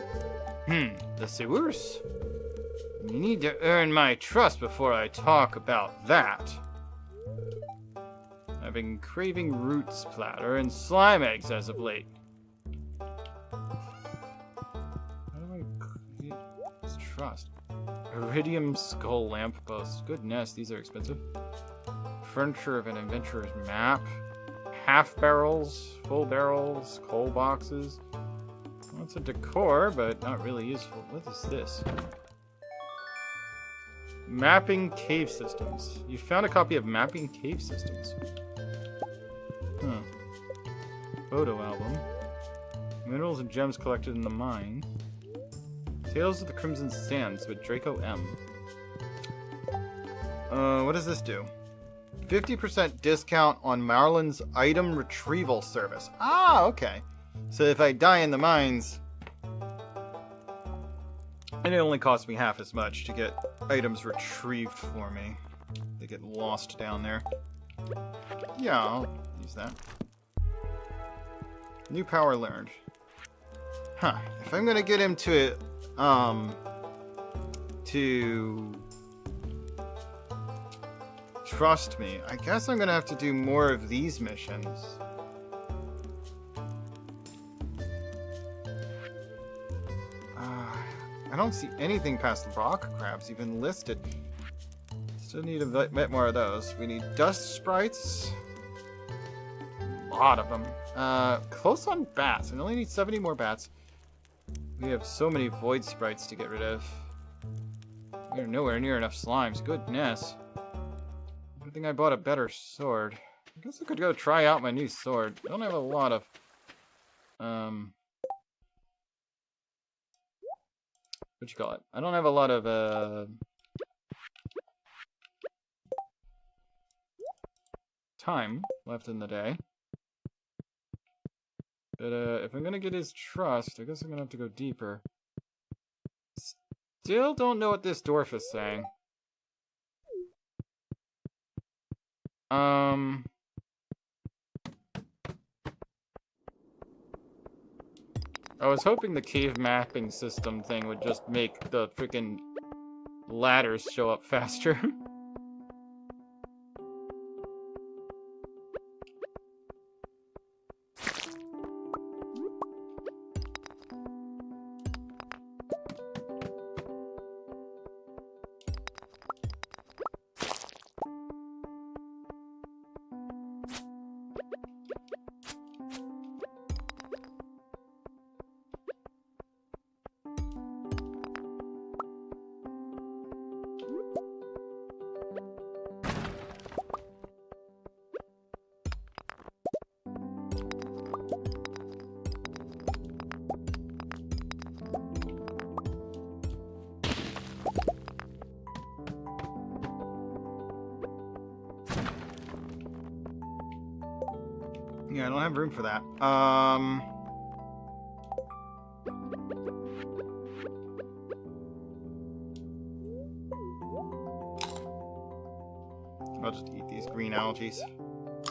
The sewers? You need to earn my trust before I talk about that. I've been craving root splatter and slime eggs as of late. How do I get his trust? Iridium skull lamp post. Goodness, these are expensive. Furniture of an adventurer's map. Half barrels, full barrels, coal boxes. Well, it's a decor, but not really useful. What is this? Mapping cave systems. You found a copy of Mapping Cave Systems. Huh. Photo album. Minerals and gems collected in the mine. Tales of the Crimson Sands with Draco M. What does this do? 50% discount on Marlin's item retrieval service. Ah, okay. So if I die in the mines, and it only costs me half as much to get items retrieved for me. They get lost down there. Yeah, I'll use that. New power learned. Huh. If I'm gonna get him to trust me, I guess I'm gonna have to do more of these missions. I don't see anything past rock crabs even listed. Still need a bit more of those. We need dust sprites. A lot of them. Close on bats. I only need 70 more bats. We have so many void sprites to get rid of. We're nowhere near enough slimes. Goodness. I think I bought a better sword. I guess I could go try out my new sword. I don't have a lot of... what you call it? I don't have a lot of, time left in the day. But, if I'm gonna get his trust, I guess I'm gonna have to go deeper. Still don't know what this dwarf is saying. I was hoping the cave mapping system thing would just make the freaking ladders show up faster. Yeah, I don't have room for that. I'll just eat these green algae.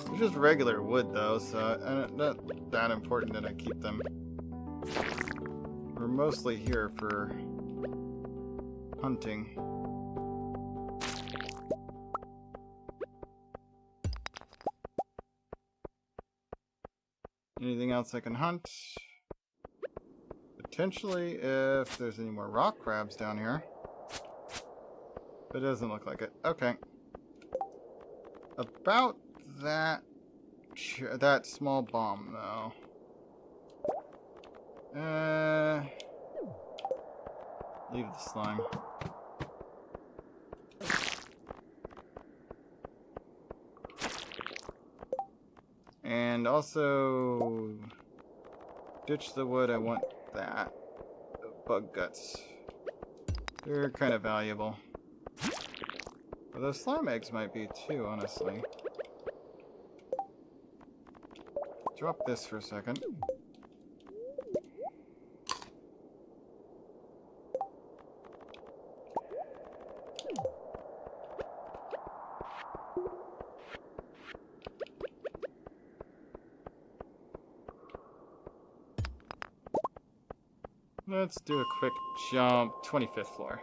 They're just regular wood, though, so not that important that I keep them. We're mostly here for hunting. Anything else I can hunt? Potentially, if there's any more rock crabs down here. But it doesn't look like it. Okay. About that small bomb, though. Leave the slime. And also ditch the wood. I want that. The bug guts. They're kind of valuable. But those slime eggs might be too, honestly. Drop this for a second. Let's do a quick jump. 25th floor.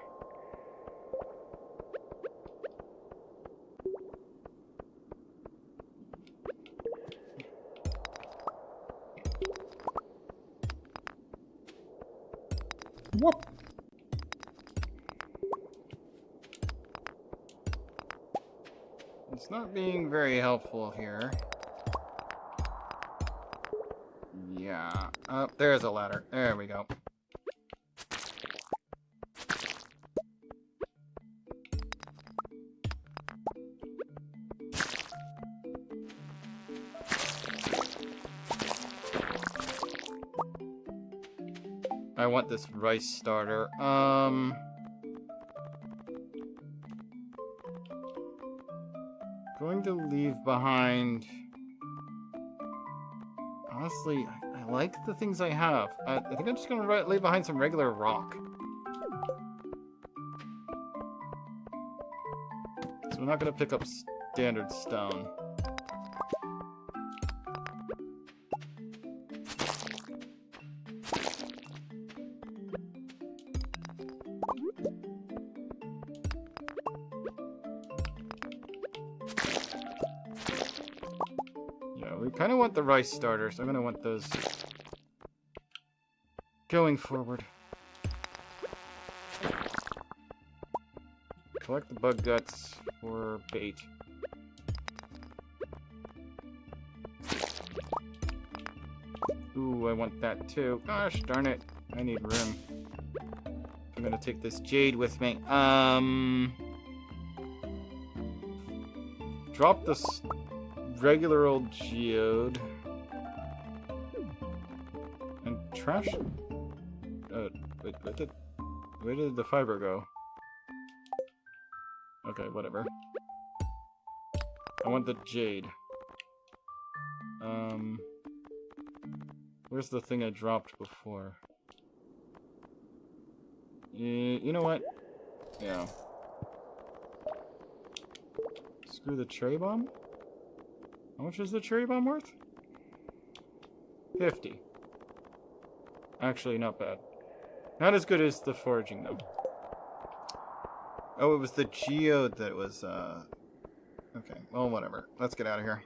Whoop. It's not being very helpful here. Yeah. Oh, there's a ladder. There we go. I want this rice starter. Going to leave behind... Honestly, I like the things I have. I think I'm just going to leave behind some regular rock. So we're not going to pick up standard stone. We kind of want the rice starters. I'm going to want those going forward. Collect the bug guts for bait. Ooh, I want that too. Gosh darn it. I need room. I'm going to take this jade with me. Drop this regular old geode and trash. Wait, where did the fiber go? Okay, whatever. I want the jade. Where's the thing I dropped before? You know what? Yeah. Screw the cherry bomb? How much is the cherry bomb worth? 50. Actually, not bad. Not as good as the foraging, though. Oh, it was the geode that was, Okay, well, whatever. Let's get out of here.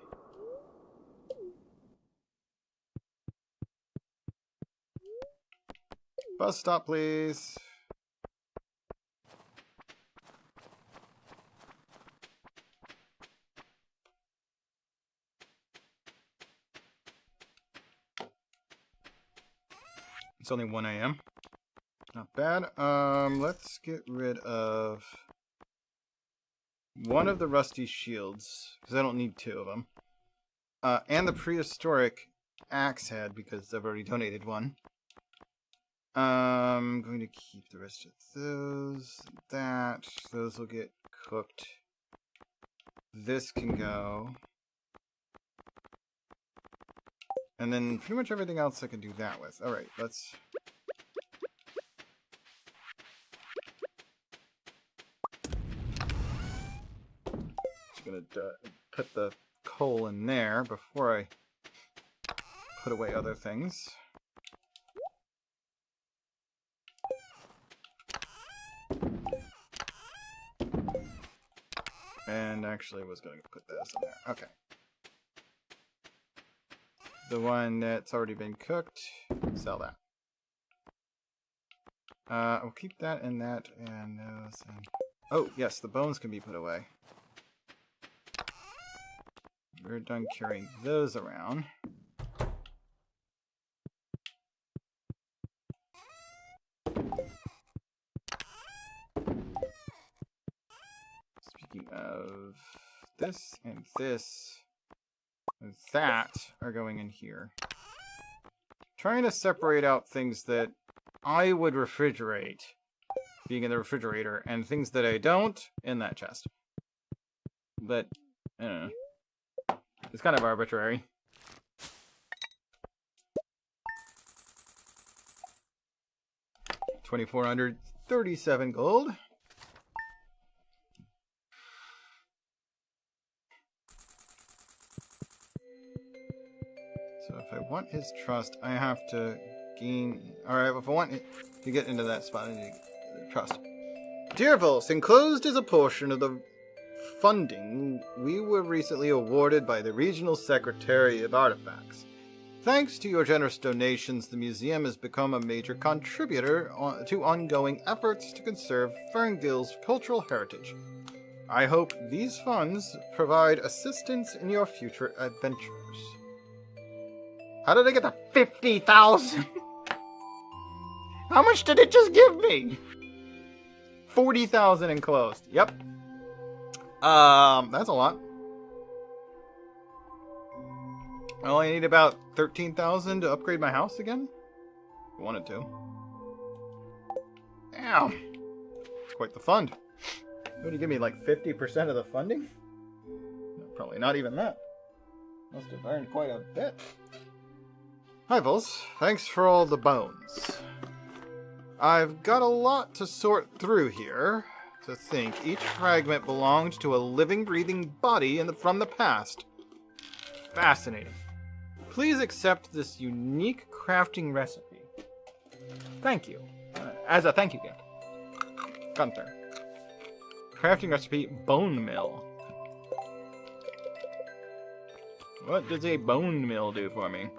Bus stop, please. It's only 1 a.m. Not bad. Let's get rid of one of the rusty shields, because I don't need 2 of them. And the prehistoric axe head, because I've already donated one. I'm going to keep the rest of those. Those will get cooked. This can go. And then pretty much everything else I can do that with. Alright, let's... Just gonna put the coal in there before I put away other things. And actually was going to put this in there. Okay. The one that's already been cooked, sell that. I'll keep that and that and those. And... Oh, yes, the bones can be put away. We're done carrying those around. Speaking of this and this. That are going in here. Trying to separate out things that I would refrigerate, being in the refrigerator, and things that I don't in that chest. But, I don't know. It's kind of arbitrary. $2,437 gold. So if I want his trust, I have to gain... Alright, if I want to get into that spot, I need to trust. Dear Vulse, enclosed is a portion of the funding we were recently awarded by the Regional Secretary of Artifacts. Thanks to your generous donations, the museum has become a major contributor to ongoing efforts to conserve Ferngill's cultural heritage. I hope these funds provide assistance in your future adventures. How did I get to 50,000? How much did it just give me? 40,000 enclosed. Yep. That's a lot. I only need about 13,000 to upgrade my house again. If I wanted to. Damn. It's quite the fund. Would you give me like 50% of the funding? No, probably not even that. Must have earned quite a bit. Hi, Vulse. Thanks for all the bones. I've got a lot to sort through here. To think each fragment belonged to a living, breathing body from the past. Fascinating. Please accept this unique crafting recipe. Thank you. As a thank you gift. Gunther. Crafting recipe, bone mill. What does a bone mill do for me?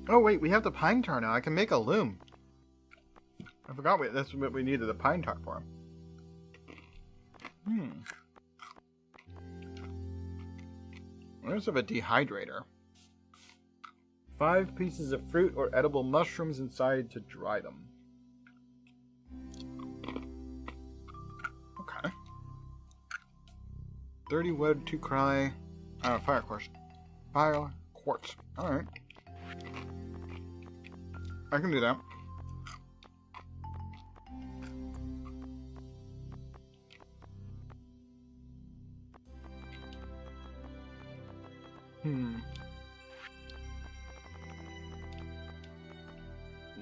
Oh wait, we have the pine tar now. I can make a loom. I forgot that's what we needed the pine tar for. Where's a dehydrator? 5 pieces of fruit or edible mushrooms inside to dry them. Okay. 30 wood, 2 cry. Fire quartz. Fire quartz. Alright. I can do that.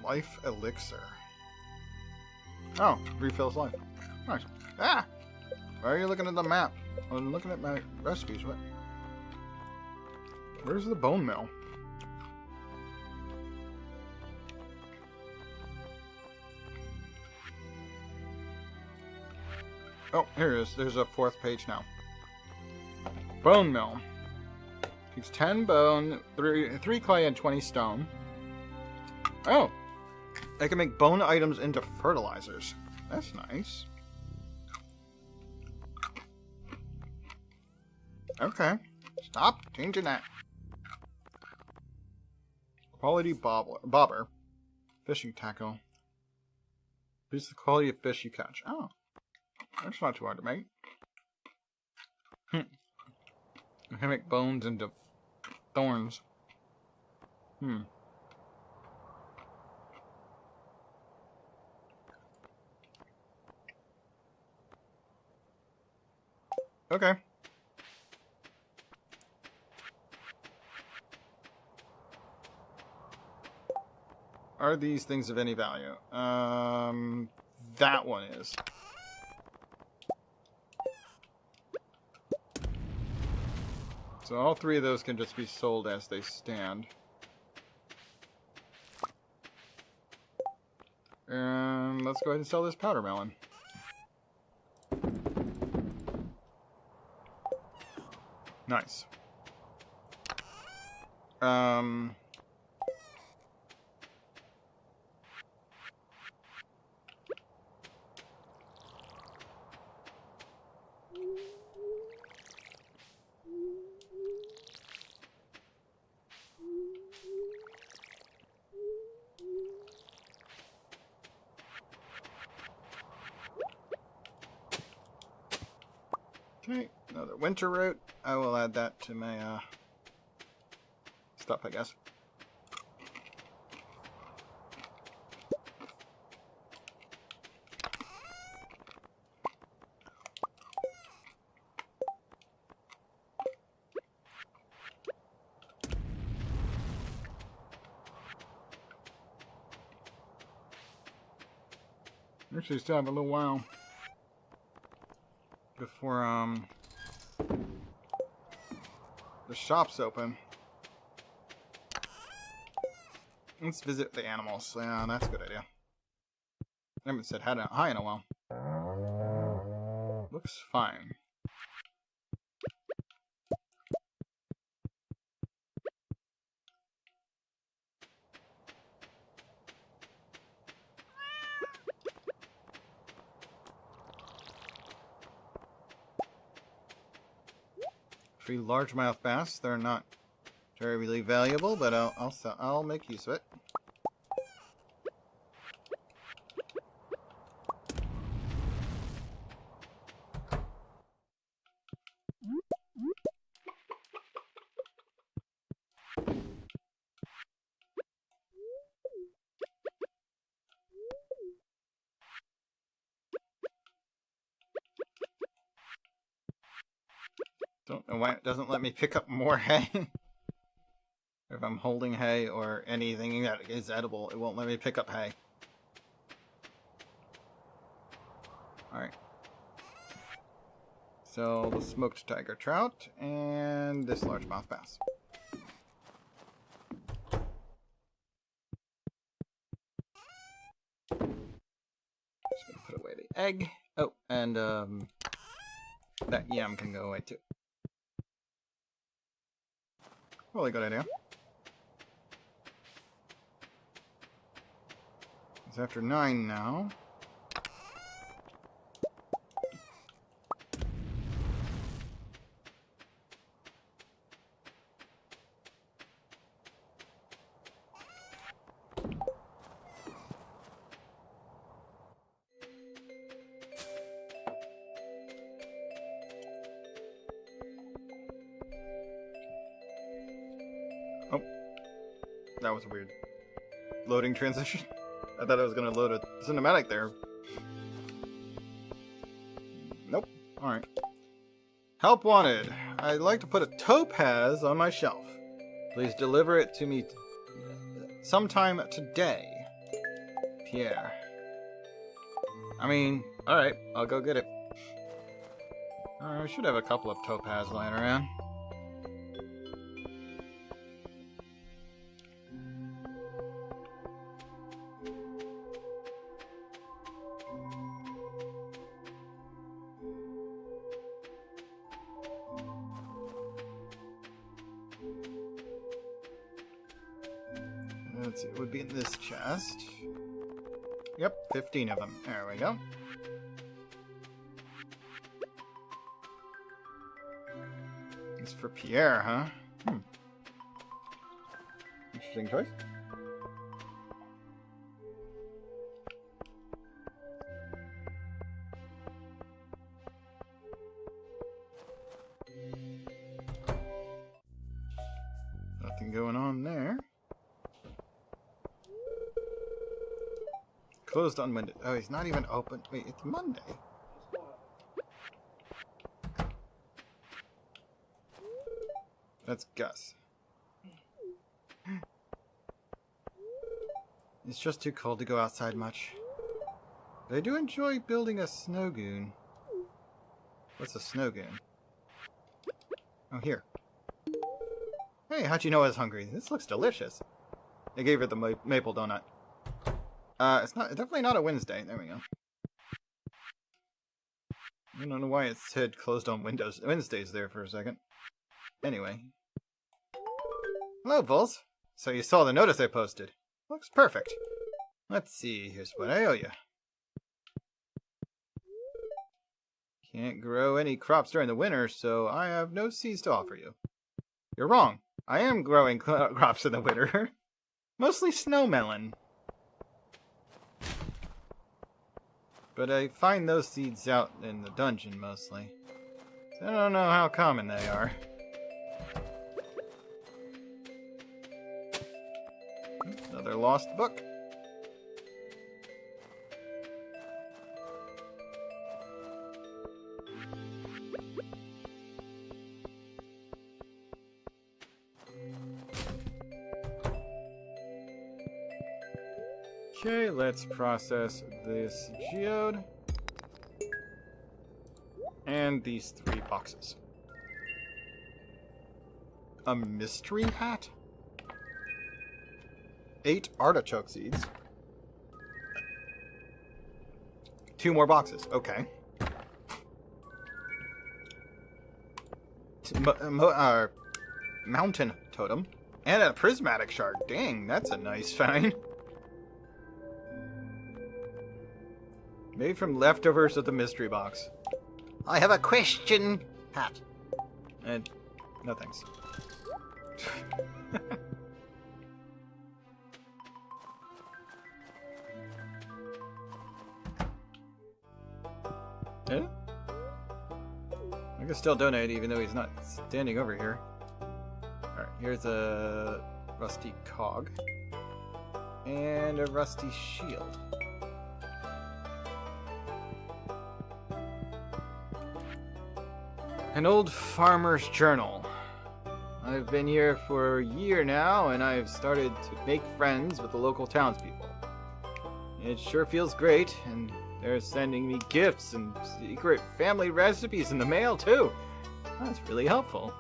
Life elixir. Oh, refills life. Nice. Ah! Why are you looking at the map? I'm looking at my recipes. What? Where's the bone mill? Oh, here it is. There's a 4th page now. Bone mill. Takes 10 bone, 3 clay, and 20 stone. Oh! I can make bone items into fertilizers. That's nice. Okay. Stop changing that. Quality bobber. Fishing tackle. Boost the quality of fish you catch. Oh. That's not too hard to make. I can make bones into thorns. Okay. Are these things of any value? That one is. So all 3 of those can just be sold as they stand. And let's go ahead and sell this powder melon. Nice. Okay, another winter root. I will add that to my stuff, I guess. Actually, still have a little while before the shop's open. Let's visit the animals. Yeah, that's a good idea. I haven't said hi in a while. Looks fine. 3 largemouth bass. They're not terribly valuable, but I'll make use of it. Don't know why it doesn't let me pick up more hay. If I'm holding hay or anything that is edible, it won't let me pick up hay. Alright. So, the smoked tiger trout and this largemouth bass. Just gonna put away the egg. Oh, and that yam can go away too. Really good idea. It's after 9 now. Oh, that was a weird loading transition. I thought I was going to load a cinematic there. Nope. Alright. Help wanted. I'd like to put a topaz on my shelf. Please deliver it to me sometime today. Pierre. I mean, alright, I'll go get it. I should have a couple of topaz lying around. Let's see, it would be in this chest. Yep, 15 of them. There we go. It's for Pierre, huh? Interesting choice. Nothing going on there. Closed on Monday. Oh, he's not even open. Wait, it's Monday. That's Gus. It's just too cold to go outside much. But I do enjoy building a snow goon. What's a snow goon? Oh, here. Hey, how'd you know I was hungry? This looks delicious. I gave her the maple donut. It's definitely not a Wednesday. There we go. I don't know why it said closed on Wednesdays there for a second. Anyway. Hello, Vulse. So you saw the notice I posted. Looks perfect. Let's see, here's what I owe you. Can't grow any crops during the winter, so I have no seeds to offer you. You're wrong. I am growing crops in the winter. Mostly snowmelon. But I find those seeds out in the dungeon, mostly. So I don't know how common they are. Another lost book. Okay, let's process this geode. And these 3 boxes. A mystery hat? 8 artichoke seeds. 2 more boxes. Okay. Mountain totem. And a prismatic shard. Dang, that's a nice find. Made from leftovers of the mystery box. I have a question. Hat. And No thanks. Yeah? I can still donate even though he's not standing over here. Alright, here's a rusty cog. And a rusty shield. An old farmer's journal. I've been here for a year now, and I've started to make friends with the local townspeople. It sure feels great, and they're sending me gifts and secret family recipes in the mail, too. That's really helpful.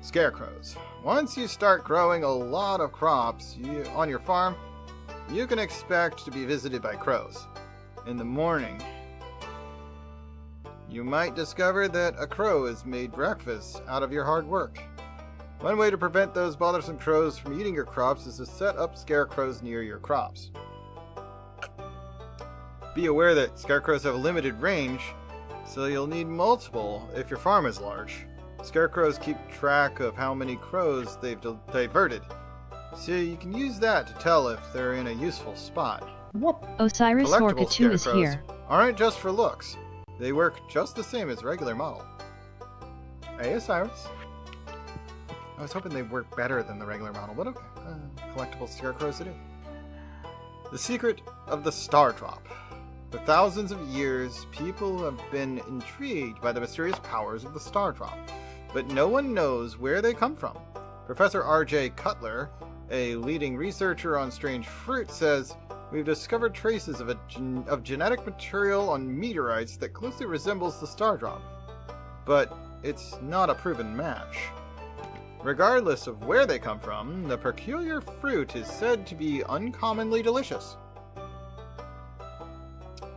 Scarecrows. Once you start growing a lot of crops on your farm, you can expect to be visited by crows. In the morning, you might discover that a crow has made breakfast out of your hard work. One way to prevent those bothersome crows from eating your crops is to set up scarecrows near your crops. Be aware that scarecrows have a limited range, so you'll need multiple if your farm is large. Scarecrows keep track of how many crows they've diverted, so you can use that to tell if they're in a useful spot. Osiris Collectible Orca 2 is scarecrows here. aren't just for looks. They work just the same as regular model. Hey, Osiris. I was hoping they'd work better than the regular model, but okay. Collectible scarecrows it is. The secret of the Star Drop. For thousands of years, people have been intrigued by the mysterious powers of the Star Drop, but no one knows where they come from. Professor R.J. Cutler, a leading researcher on strange fruit, says, "We've discovered traces of genetic material on meteorites that closely resembles the Star Drop, but it's not a proven match. Regardless of where they come from, the peculiar fruit is said to be uncommonly delicious.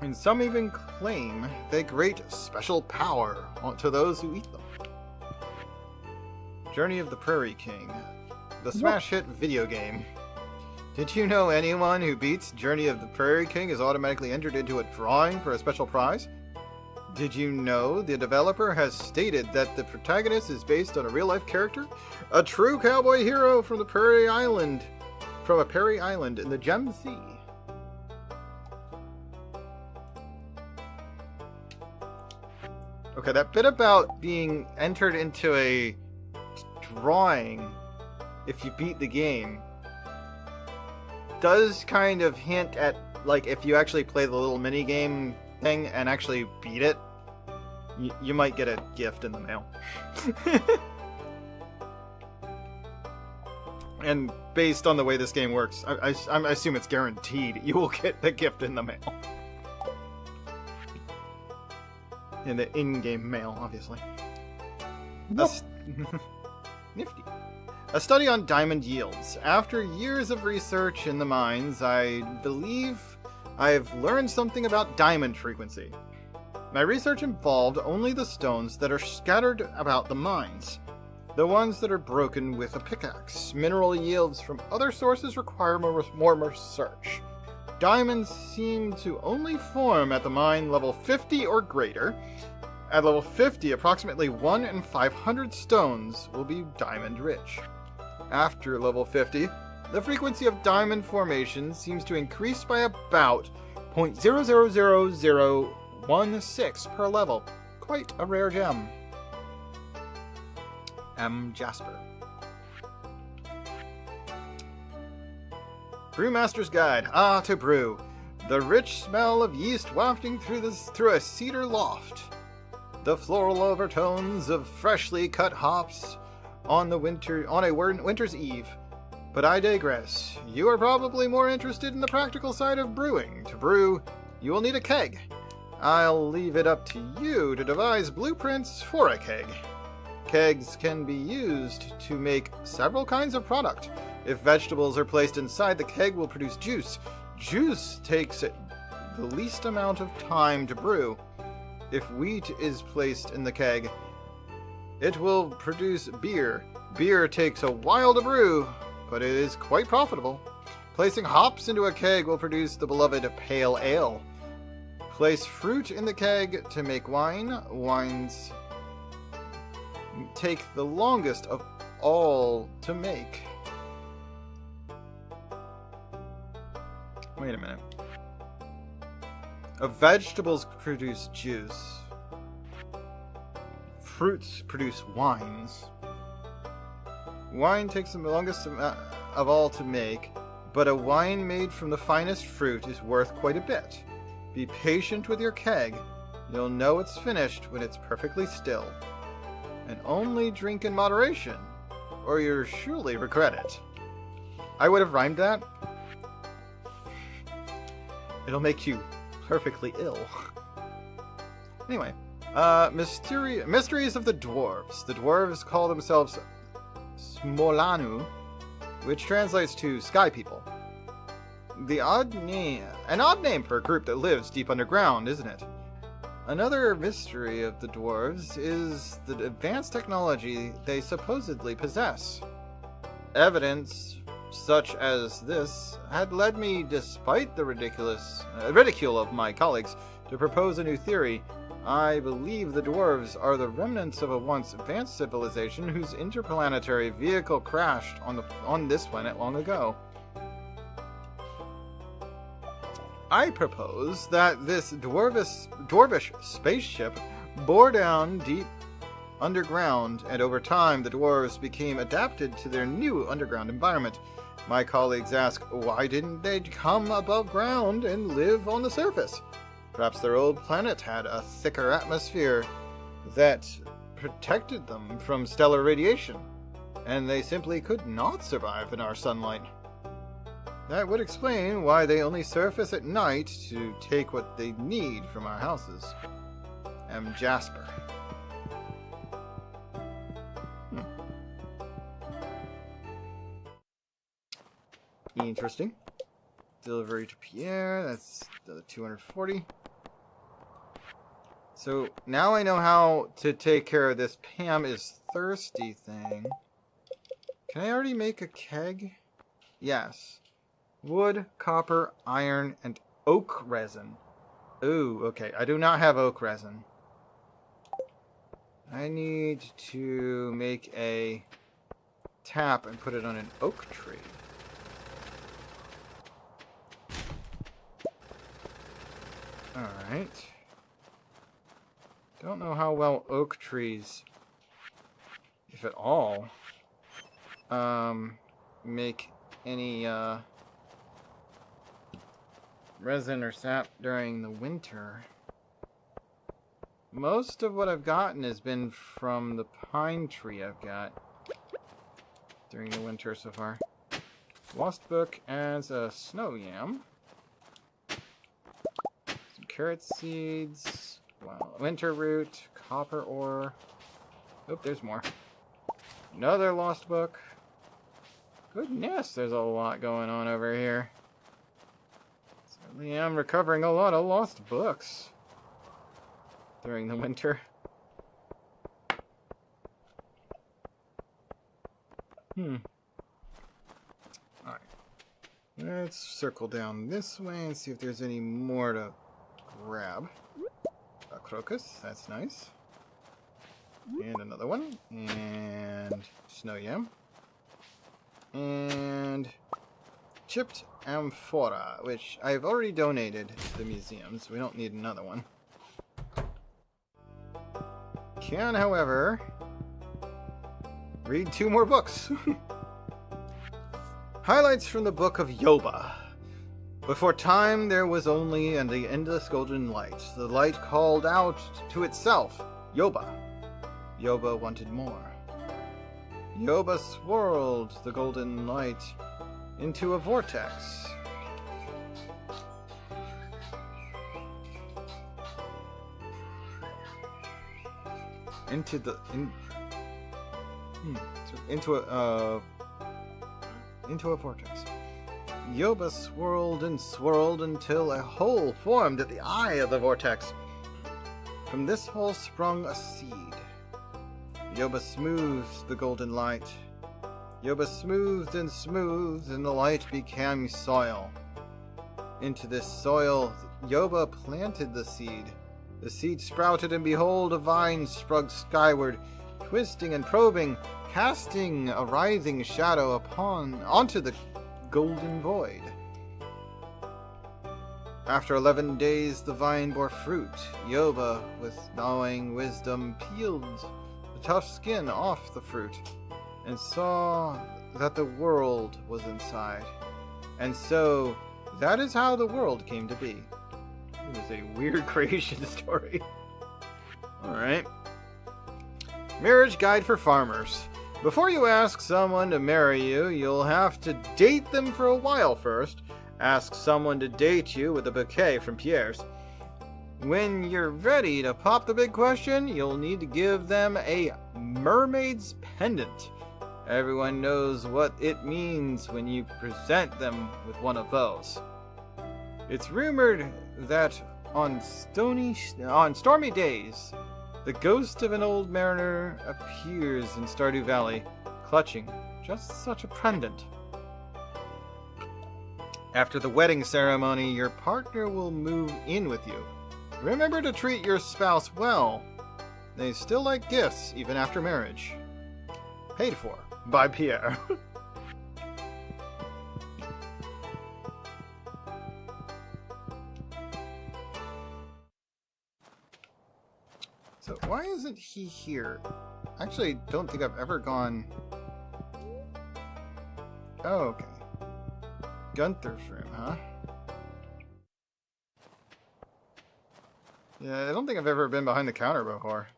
And some even claim they grant special power to those who eat them." Journey of the Prairie King, the smash hit video game. Did you know anyone who beats Journey of the Prairie King is automatically entered into a drawing for a special prize? Did you know the developer has stated that the protagonist is based on a real-life character? A true cowboy hero from a Prairie Island in the Gem Sea. Okay, that bit about being entered into a drawing if you beat the game does kind of hint at, like, if you actually play the little mini-game thing and actually beat it, you might get a gift in the mail. And based on the way this game works, I assume it's guaranteed you will get the gift in the mail. In the in-game mail, obviously. That's nifty. A study on diamond yields. After years of research in the mines, I believe I've learned something about diamond frequency. My research involved only the stones that are scattered about the mines. The ones that are broken with a pickaxe. Mineral yields from other sources require more research. Diamonds seem to only form at the mine level 50 or greater. At level 50, approximately 1 in 500 stones will be diamond rich. After level 50, the frequency of diamond formation seems to increase by about 0.000016 per level. Quite a rare gem. M. Jasper. Brewmaster's Guide. Ah, to brew. The rich smell of yeast wafting through a cedar loft. The floral overtones of freshly cut hops on a winter's eve. But I digress. You are probably more interested in the practical side of brewing. To brew, you will need a keg. I'll leave it up to you to devise blueprints for a keg. Kegs can be used to make several kinds of product. If vegetables are placed inside, the keg will produce juice. Juice takes the least amount of time to brew. If wheat is placed in the keg, it will produce beer. Beer takes a while to brew, but it is quite profitable. Placing hops into a keg will produce the beloved pale ale. Place fruit in the keg to make wine. Wines take the longest of all to make. Wait a minute. Vegetables produce juice. Fruits produce wines. Wine takes the longest of all to make, but a wine made from the finest fruit is worth quite a bit. Be patient with your keg. You'll know it's finished when it's perfectly still. And only drink in moderation, or you'll surely regret it. I would have rhymed that. It'll make you perfectly ill. Anyway, mysteries of the dwarves. The dwarves call themselves Smolanu, which translates to sky people. An odd name for a group that lives deep underground, isn't it? Another mystery of the dwarves is the advanced technology they supposedly possess. Evidence such as this had led me, despite the ridicule of my colleagues, to propose a new theory. I believe the dwarves are the remnants of a once advanced civilization whose interplanetary vehicle crashed on this planet long ago. I propose that this dwarvish spaceship bore down deep underground, and over time the dwarves became adapted to their new underground environment. My colleagues ask, why didn't they come above ground and live on the surface? Perhaps their old planet had a thicker atmosphere that protected them from stellar radiation, and they simply could not survive in our sunlight. That would explain why they only surface at night to take what they need from our houses. M. Jasper. Interesting. Delivery to Pierre, that's the 240. So now I know how to take care of this Pam is thirsty thing. Can I already make a keg? Yes. Wood, copper, iron, and oak resin. Ooh, okay. I do not have oak resin. I need to make a tap and put it on an oak tree. Alright. Don't know how well oak trees, if at all, make any, resin or sap during the winter. Most of what I've gotten has been from the pine tree I've got during the winter so far. Lost Book as a snow yam. Some carrot seeds. Wow. Winter root. Copper ore. Oh, there's more. Another Lost Book. Goodness, there's a lot going on over here. Certainly am recovering a lot of lost books during the winter. Alright. Let's circle down this way and see if there's any more to grab. A crocus, that's nice. And another one. And snow yam. And chipped amphora, which I've already donated to the museum, so we don't need another one. Can, however, read 2 more books. Highlights from the Book of Yoba. Before time there was only and the endless golden light. The light called out to itself, Yoba. Yoba wanted more. Yoba swirled the golden light into a vortex. Into a vortex. Yoba swirled and swirled until a hole formed at the eye of the vortex. From this hole sprung a seed. Yoba smoothed the golden light. Yoba smoothed, and the light became soil. Into this soil, Yoba planted the seed. The seed sprouted, and behold, a vine sprung skyward, twisting and probing, casting a writhing shadow onto the golden void. After 11 days, the vine bore fruit. Yoba, with knowing wisdom, peeled the tough skin off the fruit, and saw that the world was inside. And so, that is how the world came to be. It was a weird creation story. Alright. Marriage Guide for Farmers. Before you ask someone to marry you, you'll have to date them for a while first. Ask someone to date you with a bouquet from Pierre's. When you're ready to pop the big question, you'll need to give them a mermaid's pendant. Everyone knows what it means when you present them with one of those. It's rumored that on stormy days, the ghost of an old mariner appears in Stardew Valley, clutching just such a pendant. After the wedding ceremony, your partner will move in with you. Remember to treat your spouse well. They still like gifts even after marriage. Paid for by Pierre. So why isn't he here? I actually don't think I've ever gone... Oh, okay. Gunther's room, huh? Yeah, I don't think I've ever been behind the counter before,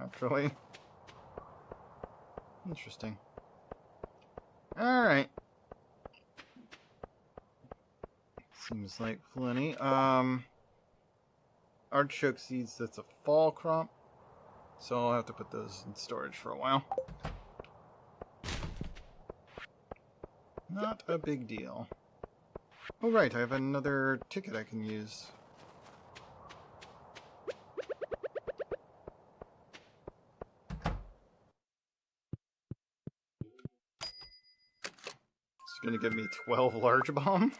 actually. Interesting. Alright. Seems like plenty. Artichoke seeds, that's a fall crop. So I'll have to put those in storage for a while. Not a big deal. Oh right, I have another ticket I can use. It's gonna give me 12 large bomb?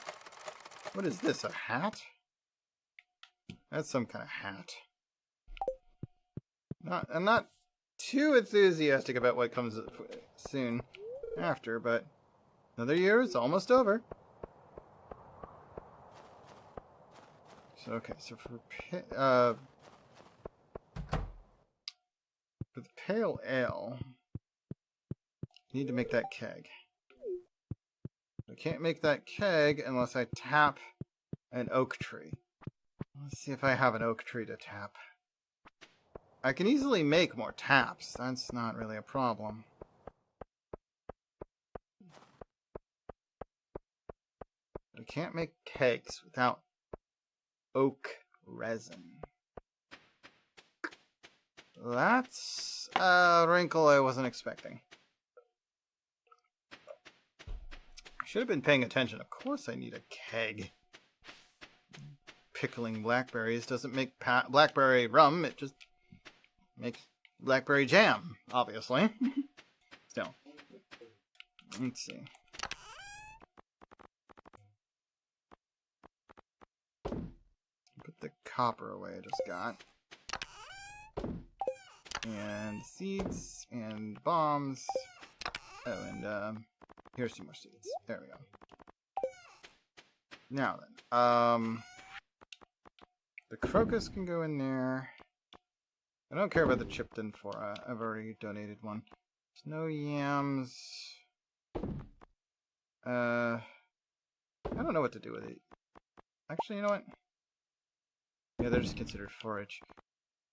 What is this, a hat? That's some kind of hat. I'm not too enthusiastic about what comes soon after, but another year is almost over. So, okay, so for the pale ale, I need to make that keg. I can't make that keg unless I tap an oak tree. Let's see if I have an oak tree to tap. I can easily make more taps. That's not really a problem. I can't make kegs without oak resin. That's a wrinkle I wasn't expecting. I should have been paying attention. Of course I need a keg. Pickling blackberries doesn't make blackberry rum, it just makes blackberry jam, obviously. Still. Let's see. Put the copper away I just got. And seeds and bombs. Oh, and here's some more seeds. There we go. Now then, the crocus can go in there. I don't care about the chipped in flora. I've already donated one. Snow yams. I don't know what to do with it. Actually, you know what? Yeah, they're just considered forage.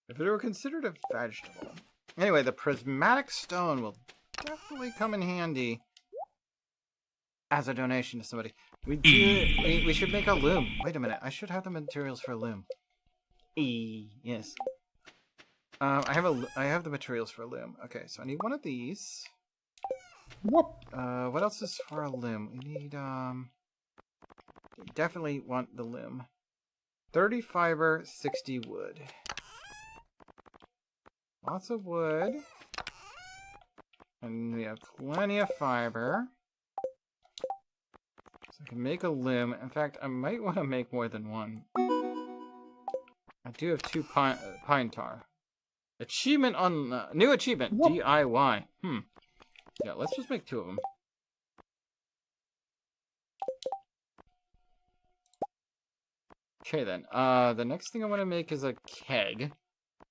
If they were considered a vegetable. Anyway, the prismatic stone will definitely come in handy as a donation to somebody. We should make a loom. Wait a minute, I should have the materials for a loom. Yes. I have the materials for a loom. Okay, so I need one of these. What else is for a loom? We need definitely want the loom. 30 fiber, 60 wood. Lots of wood. And we have plenty of fiber. So I can make a loom. In fact, I might want to make more than one. I do have 2 pine tar. Achievement on new achievement DIY. Yeah, let's just make 2 of them. Okay then. The next thing I want to make is a keg.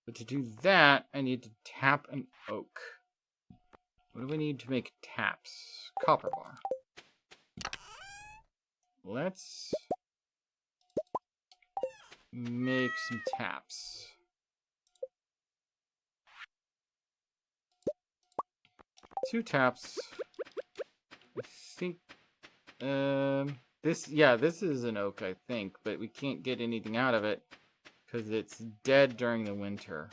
But to do that, I need to tap an oak. What do we need to make taps? Copper bar. Let's make some taps. Two taps. I think this is an oak, I think, but we can't get anything out of it because it's dead during the winter.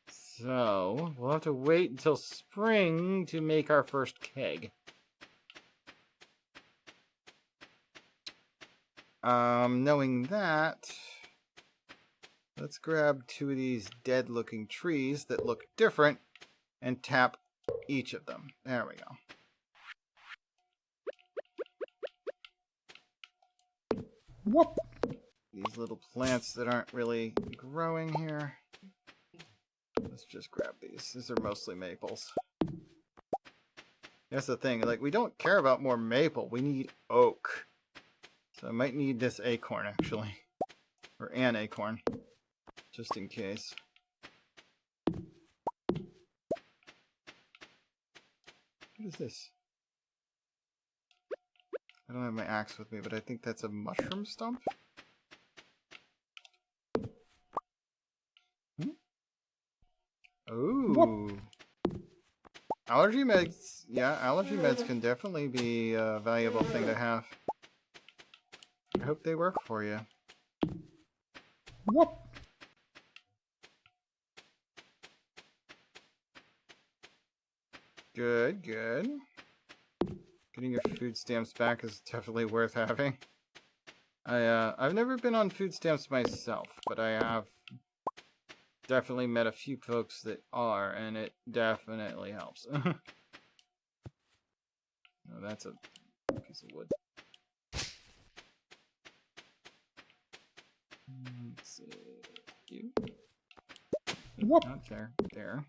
So we'll have to wait until spring to make our first keg. Knowing that, let's grab 2 of these dead looking trees that look different and tap each of them. There we go. Whoop! These little plants that aren't really growing here. Let's just grab these. These are mostly maples. That's the thing. Like, we don't care about more maple. We need oak. So I might need this acorn, actually. Or an acorn. Just in case. What is this? I don't have my axe with me, but I think that's a mushroom stump? Ooh. Allergy meds. Yeah, allergy meds can definitely be a valuable thing to have. I hope they work for you. Whoop. Good, good. Getting your food stamps back is definitely worth having. I've never been on food stamps myself, but I have definitely met a few folks that are, and it definitely helps. Oh, that's a piece of wood. Let's see. You. Whoop. Not there. There.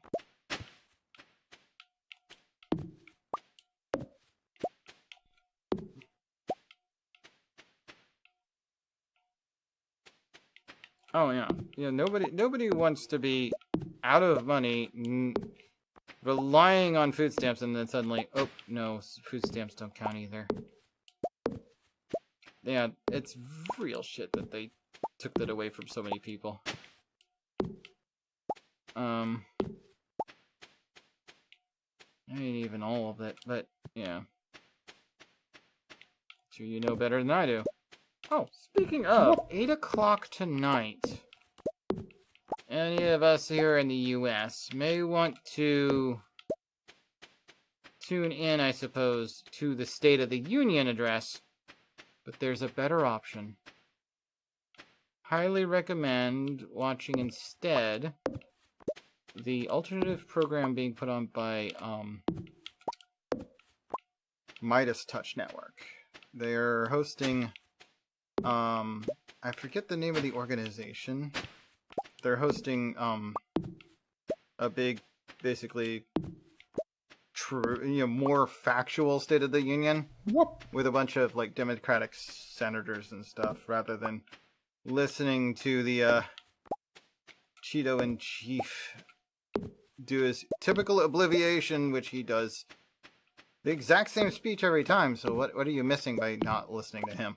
Oh yeah, nobody wants to be out of money, relying on food stamps, and then suddenly, oh no, food stamps don't count either. Yeah, it's real shit that they took that away from so many people. I mean, even all of it, but yeah. Sure, you know better than I do. Oh, speaking of, 8 o'clock tonight. Any of us here in the US may want to tune in, I suppose, to the State of the Union address, but there's a better option. Highly recommend watching instead the alternative program being put on by Midas Touch Network. They're hosting, I forget the name of the organization. They're hosting a big, basically, more factual State of the Union with a bunch of like Democratic senators and stuff, rather than listening to the Cheeto in Chief do his typical obliviation, which he does the exact same speech every time. So what are you missing by not listening to him?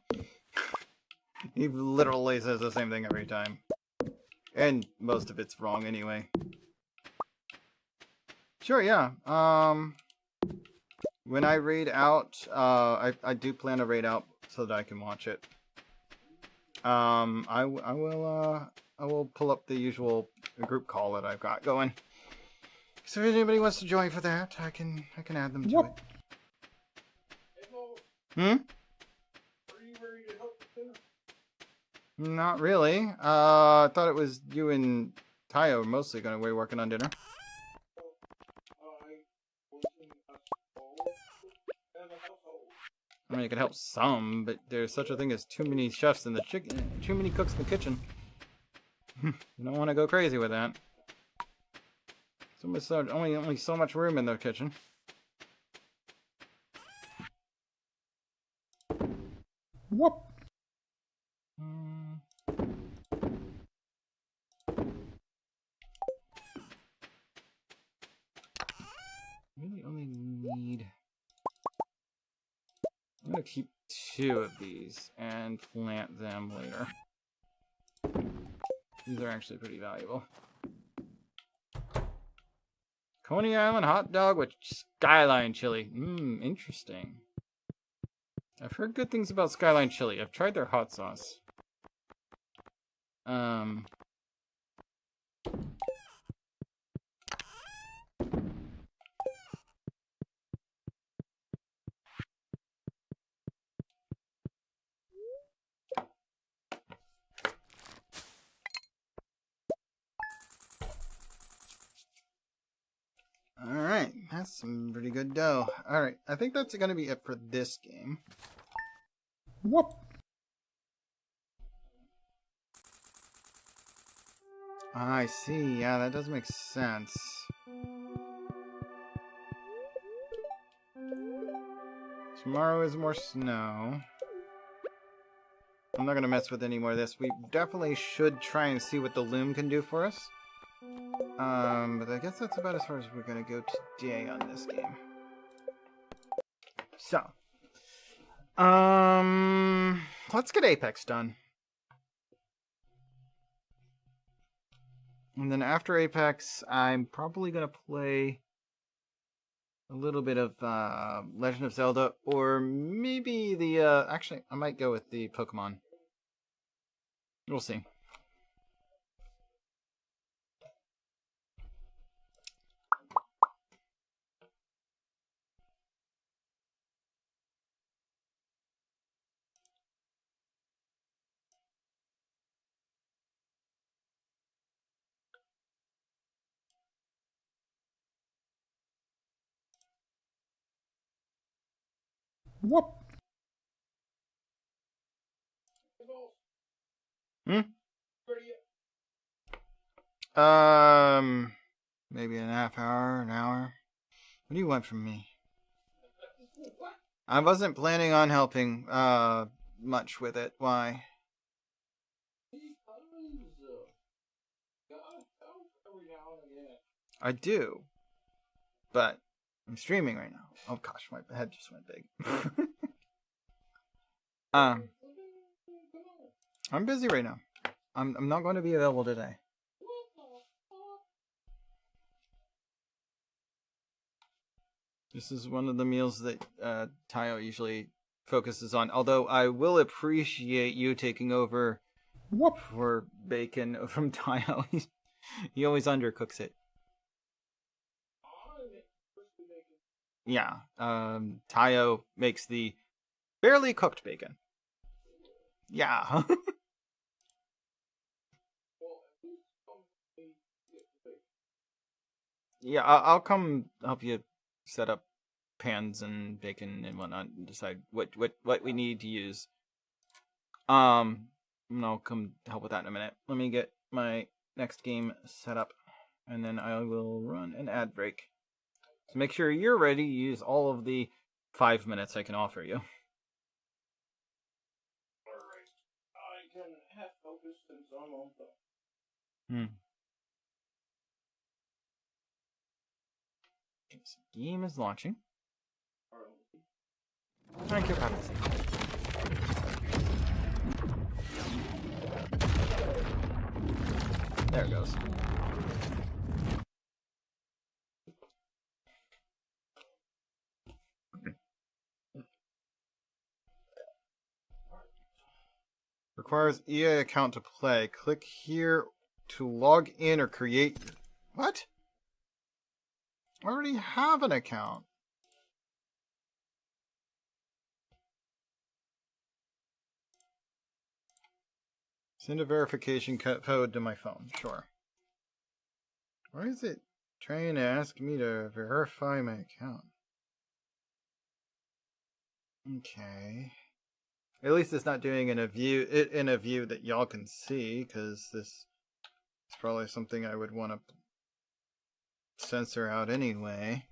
He literally says the same thing every time. And most of it's wrong anyway. Sure, yeah. When I raid out, I do plan to raid out so that I can watch it. I will pull up the usual group call that I've got going. So if anybody wants to join for that, I can add them to it. Hmm? Not really. I thought it was you and Tayo mostly going to be working on dinner. I mean, it could help some, but there's such a thing as too many chefs in the too many cooks in the kitchen. You don't want to go crazy with that. Only so much room in the kitchen. Whoop. Really only need... I'm gonna keep 2 of these and plant them later. These are actually pretty valuable. Coney Island hot dog with skyline chili. Interesting. I've heard good things about skyline chili. I've tried their hot sauce. Alright, that's some pretty good dough. Alright, I think that's going to be it for this game. Whoop. I see, yeah, that does make sense. Tomorrow is more snow. I'm not going to mess with any more of this. We definitely should try and see what the loom can do for us. But I guess that's about as far as we're going to go today on this game. So, let's get Apex done. And then after Apex, I'm probably going to play a little bit of Legend of Zelda, or maybe the, actually, I might go with the Pokemon. We'll see. Whoop. Maybe an half hour, an hour. What do you want from me? I wasn't planning on helping, much with it. Why? I do. But I'm streaming right now. Oh gosh, my head just went big. I'm busy right now. I'm not going to be available today. This is one of the meals that Tayo usually focuses on. Although I will appreciate you taking over for bacon from Tayo. He always undercooks it. Yeah, Tayo makes the barely cooked bacon. Yeah. Yeah, I'll come help you set up pans and bacon and whatnot and decide what we need to use. And I'll come help with that in a minute. Let me get my next game set up, and then I will run an ad break. So make sure you're ready to use all of the 5 minutes I can offer you. I can have focus since I'm on phone. This game is launching. Thank you, Alex. There it goes. Requires EA account to play. Click here to log in or create. What? I already have an account. Send a verification code to my phone. Sure. Why is it trying to ask me to verify my account? Okay. At least it's not doing it in a view that y'all can see, because this It's probably something I would want to censor out anyway.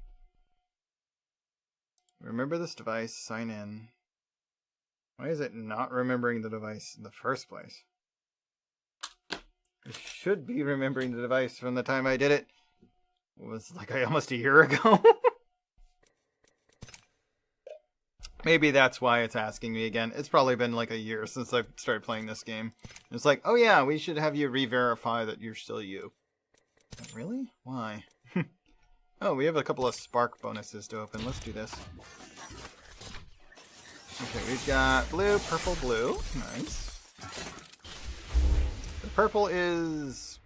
Remember this device, sign in. Why is it not remembering the device in the first place? It should be remembering the device from the time I did it. It was like almost a year ago. Maybe that's why it's asking me again. It's probably been like a year since I started playing this game. It's like, oh yeah, we should have you re-verify that you're still you. Really? Why? Oh, we have a couple of spark bonuses to open. Let's do this. Okay, we've got blue, purple, blue. Nice. The purple is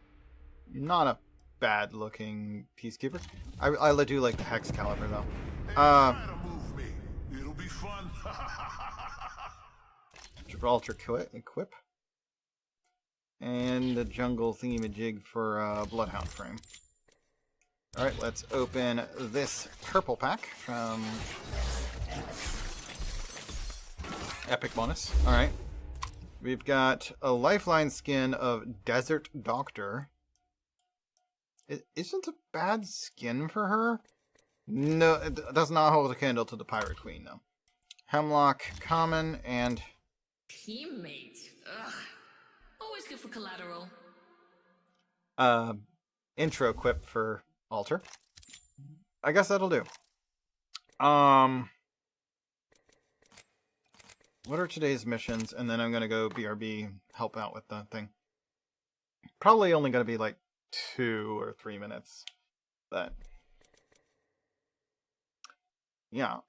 not a bad looking Peacekeeper. I do like the Hex Caliber though. It'll be fun. Gibraltar equip. And the jungle thingy-majig for Bloodhound frame. Alright, let's open this purple pack from Epic Bonus. Alright. We've got a Lifeline skin of Desert Doctor. It isn't a bad skin for her. No, it does not hold a candle to the Pirate Queen, though. Hemlock Common and... Teammate. Ugh. Always good for collateral. Intro equip for Alter. I guess that'll do. What are today's missions? And then I'm gonna go BRB, help out with the thing. Probably only gonna be like 2 or 3 minutes. But yeah.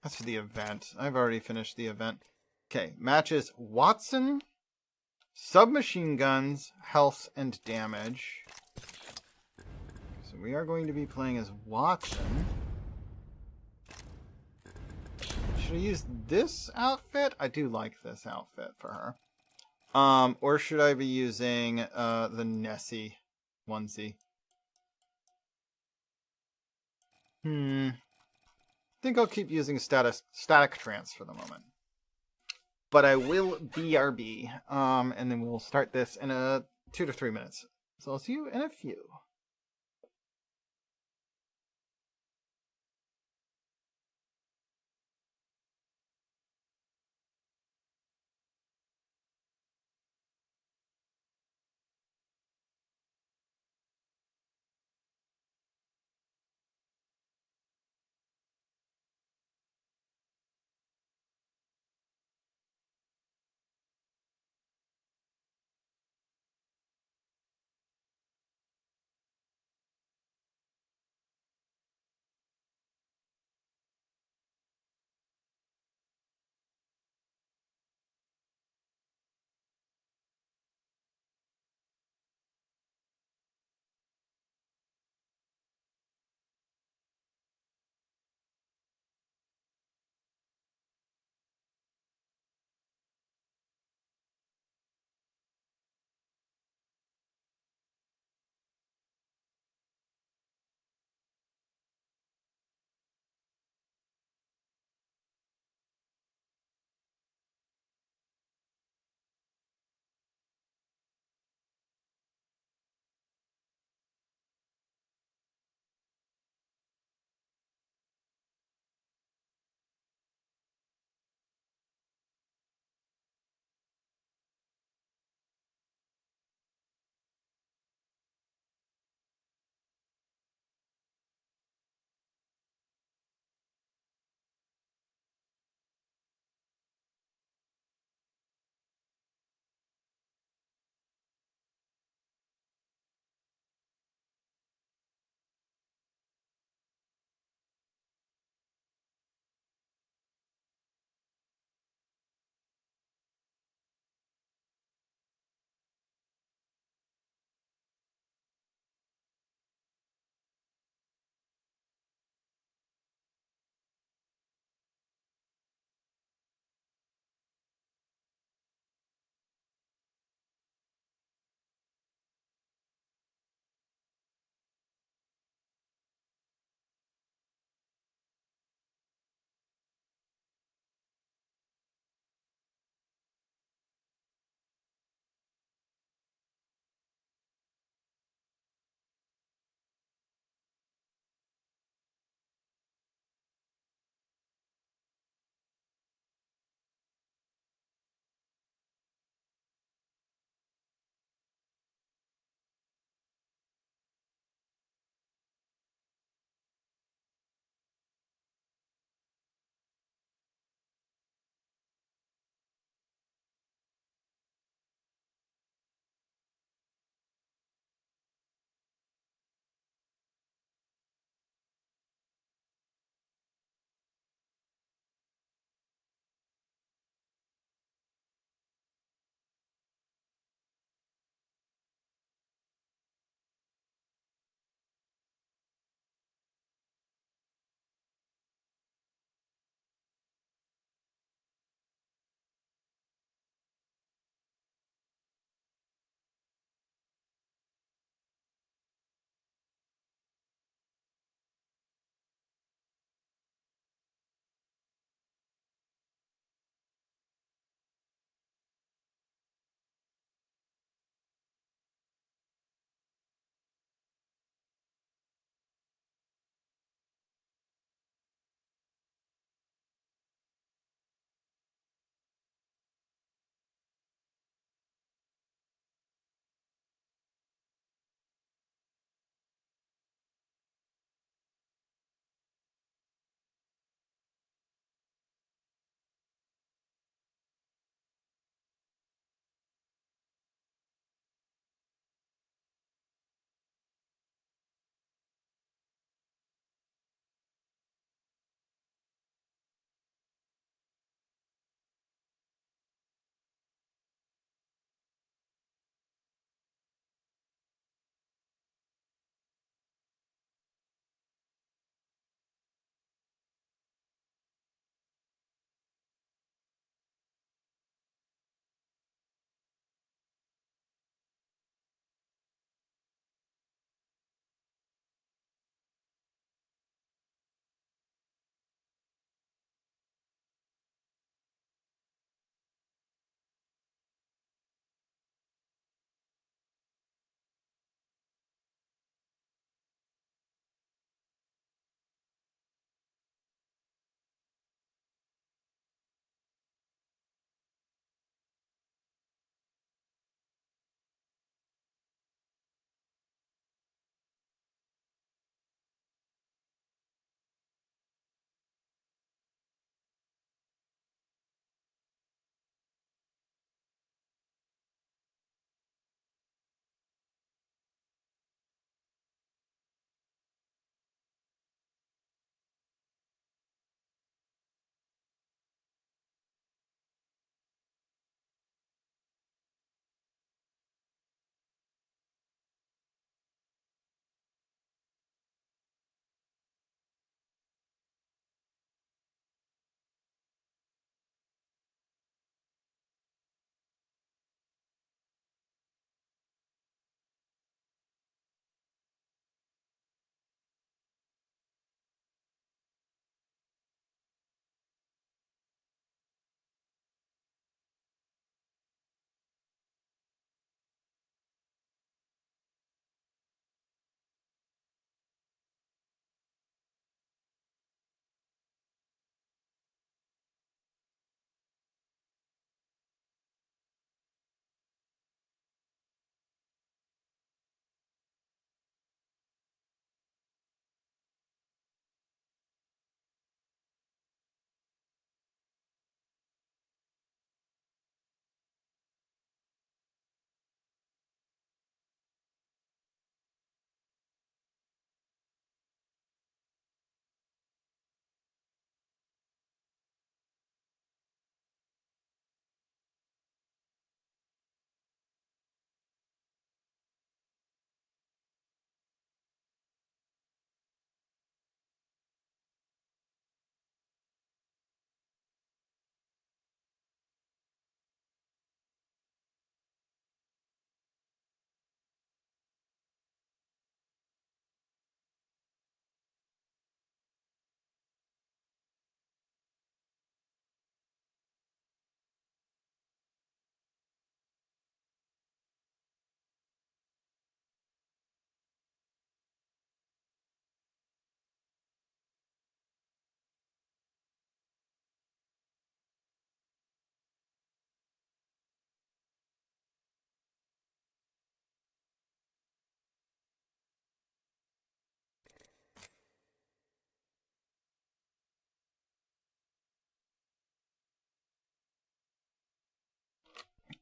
That's for the event. I've already finished the event. Okay, matches Watson, submachine guns, health, and damage. So we are going to be playing as Watson. Should I use this outfit? I do like this outfit for her. Or should I be using the Nessie onesie? I think I'll keep using static trance for the moment. But I will BRB, and then we'll start this in 2 to 3 minutes. So I'll see you in a few.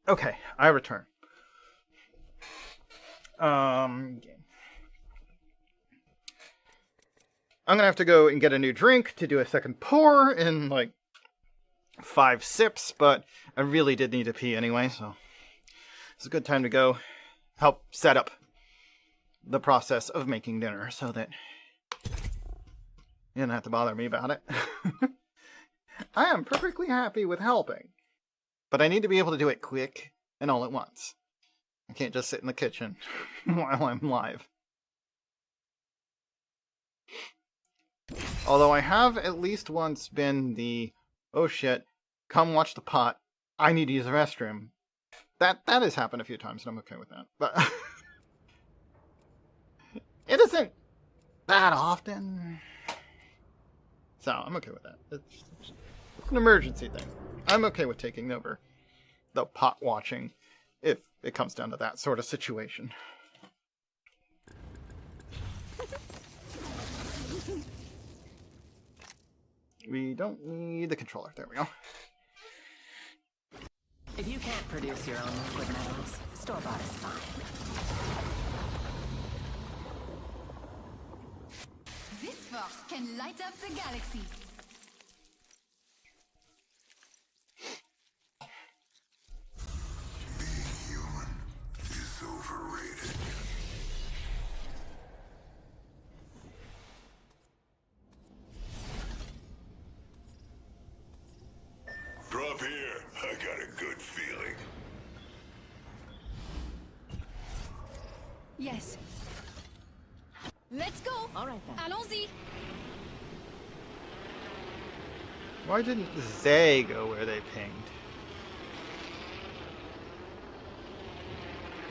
Okay, I return. I'm gonna have to go and get a new drink to do a second pour in like 5 sips, but I really did need to pee anyway, so it's a good time to go help set up the process of making dinner so that you don't have to bother me about it. I am perfectly happy with helping, but I need to be able to do it quick and all at once. I can't just sit in the kitchen while I'm live. Although I have at least once been the, oh shit, come watch the pot, I need to use the restroom. That has happened a few times and I'm okay with that. But it isn't that often. So I'm okay with that. It's an emergency thing. I'm okay with taking over the pot watching if it comes down to that sort of situation. We don't need the controller. There we go. If you can't produce your own liquid metals, store-bought is fine. This force can light up the galaxy. Being human is overrated. Drop here. I got a good feeling. Yes. Let's go. All right then. Allons-y. Why didn't they go where they pinged?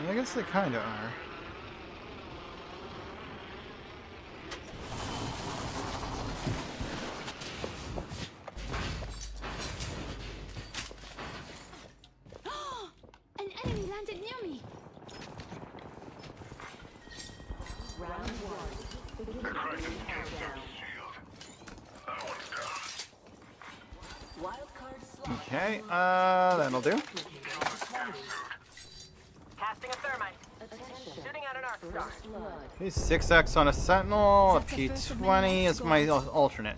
I guess they kind of are. An enemy landed near me. Okay, that'll do. Casting a thermite. Shooting at an arc star. Okay, 6x on a Sentinel, a P20 is my alternate.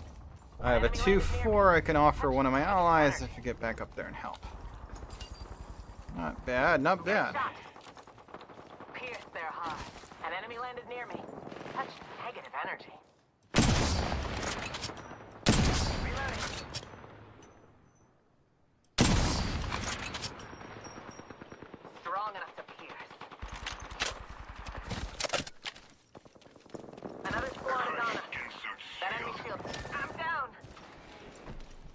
I have a 2-4 I can offer one of my allies if you get back up there and help. Not bad, not bad. Shot. Pierced their heart. An enemy landed near me. Such negative energy. Reloading. Strong enough to pierce. Another squad is on us. That enemy shield. I'm down.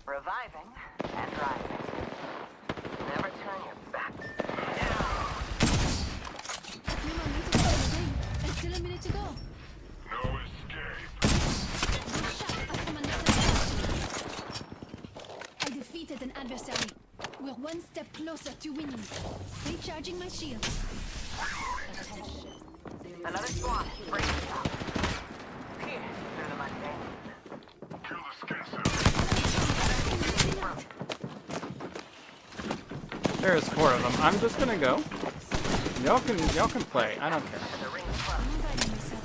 Reviving and rising. Never turn your back. And still a minute to go. No escape. I defeated an adversary. We're one step closer to winning. Recharging my shield. Another squad. Break it up. Here, through the mundane. Kill the skin cell. There's 4 of them. I'm just gonna go. Y'all can play. I don't care. The ring's close. I'm guiding myself.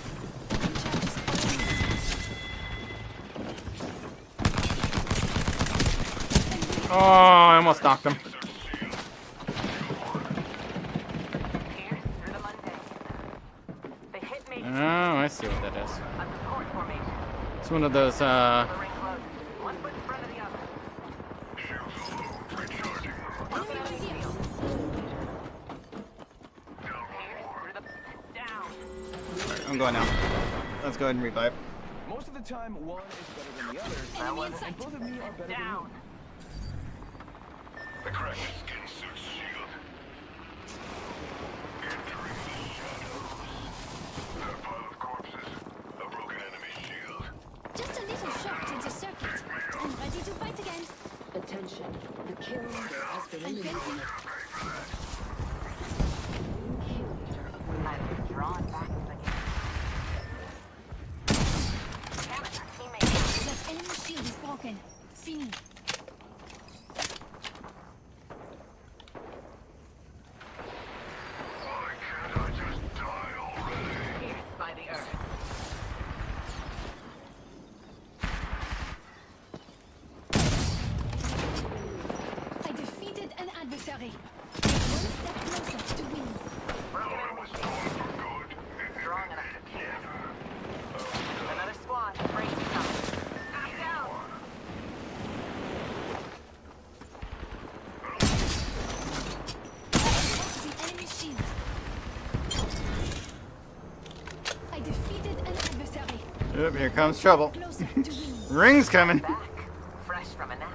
Oh, I almost knocked him. Here, through the mundane. They hit me. Oh, I see what that is. A support formation. It's one of those, The ring closes. One foot in front of the other. Shields low. Recharging. Broken enemy here. shield. Down Here, more. through the... Down. I'm going now. Let's go ahead and revive. Most of the time, one is better than the other, Enemy in sight. both of me are better Down. I cracked the skin suit shield. Entering the shadows. That pile of corpses. A broken enemy shield. Just a little shocked into circuit. I'm ready to fight again. Attention, the kill leader has been I'm eliminated. fencing. Kill leader I've been drawn back to the game. Damn it, our teammate. That enemy shield is broken. Fini. adversary. One step closer to winning. Broken enemy shield. Strong enough to kill. Another squad. Breaking something. Knock down. The enemy shield. I defeated an adversary. Yep, here comes trouble. Closer to winning. Ring's coming. Back. Fresh from a nap.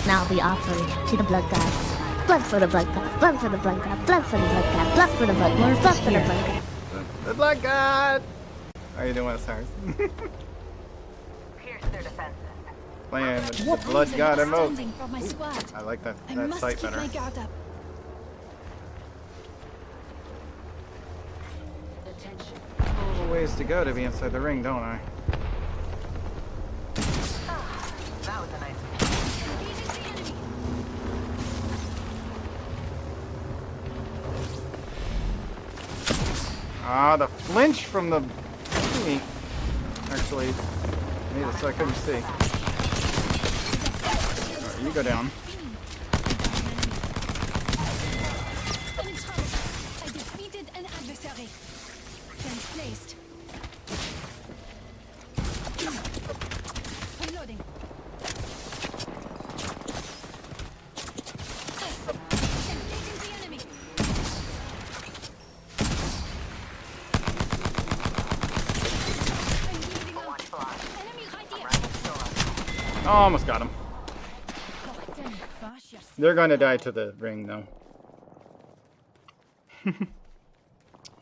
Now the offering to the blood god. Blood for the blood god. Blood for the blood god. Blood for the blood god. Blood for the blood god. Blood for the blood god. The blood god. How you doing, stars? Pierce their defenses. Playing with the What blood reason god is emote. standing for my squad. I like that I that must sight keep better. my guard up. Attention. A ways to go to be inside the ring, don't I? That was a nice one. Engaging the enemy. Ah, the flinch from the thingy actually made it so I couldn't see. Alright, you go down. I'm in trouble. I defeated an adversary. Transplaced. Reloading. Engaging the enemy. I'm leaving out. Watch block. Enemy right here. Right next door. Oh, almost got him. Captain Fascist. They're going to die to the ring, though.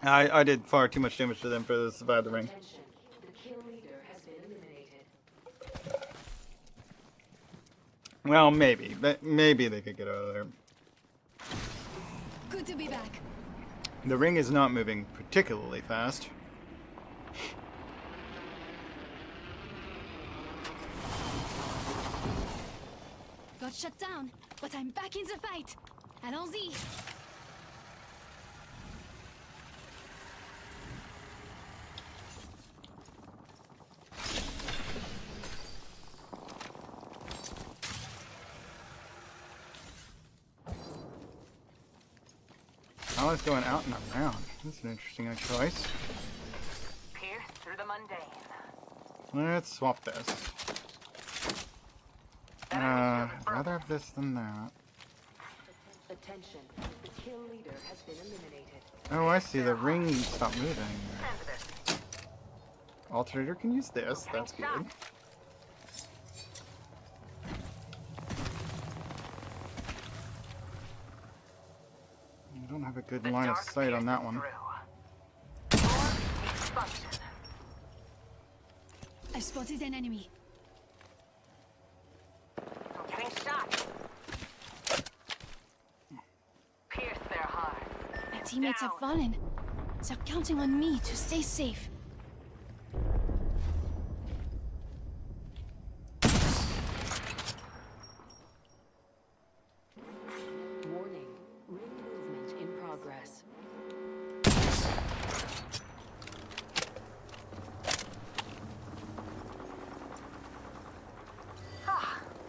I did far too much damage to them for them to survive the ring. Attention. The kill leader has been eliminated. Well, maybe. Maybe they could get out of there. Good to be back. The ring is not moving particularly fast. Got shut down, but I'm back in the fight. Allons-y. Always going out and around. That's an interesting choice. Pierce through the mundane. Let's swap this. I'd rather have this than that. Attention. The kill leader has been eliminated. Oh, I see. The ring stopped moving. Transitive. Alternator can use this. That's good. I don't have a good line of sight on that one. I spotted an enemy. I'm getting shot. Pierce their hearts. My teammates have fallen. They're counting on me to stay safe. Warning. Ring movement in progress.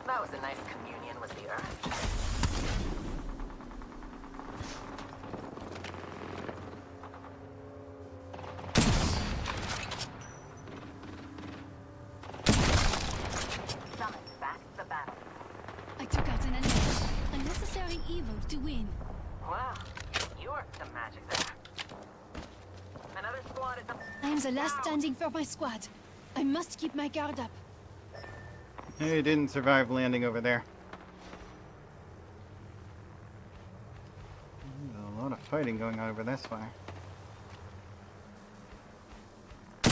That was a nice communion with the earth. Summon back the battle. I took out an enemy. Unnecessary evil to win. Wow, you worked some magic there. Another squad is up. I am the last standing for my squad. I must keep my guard up. He didn't survive landing over there. There's a lot of fighting going on over this way. I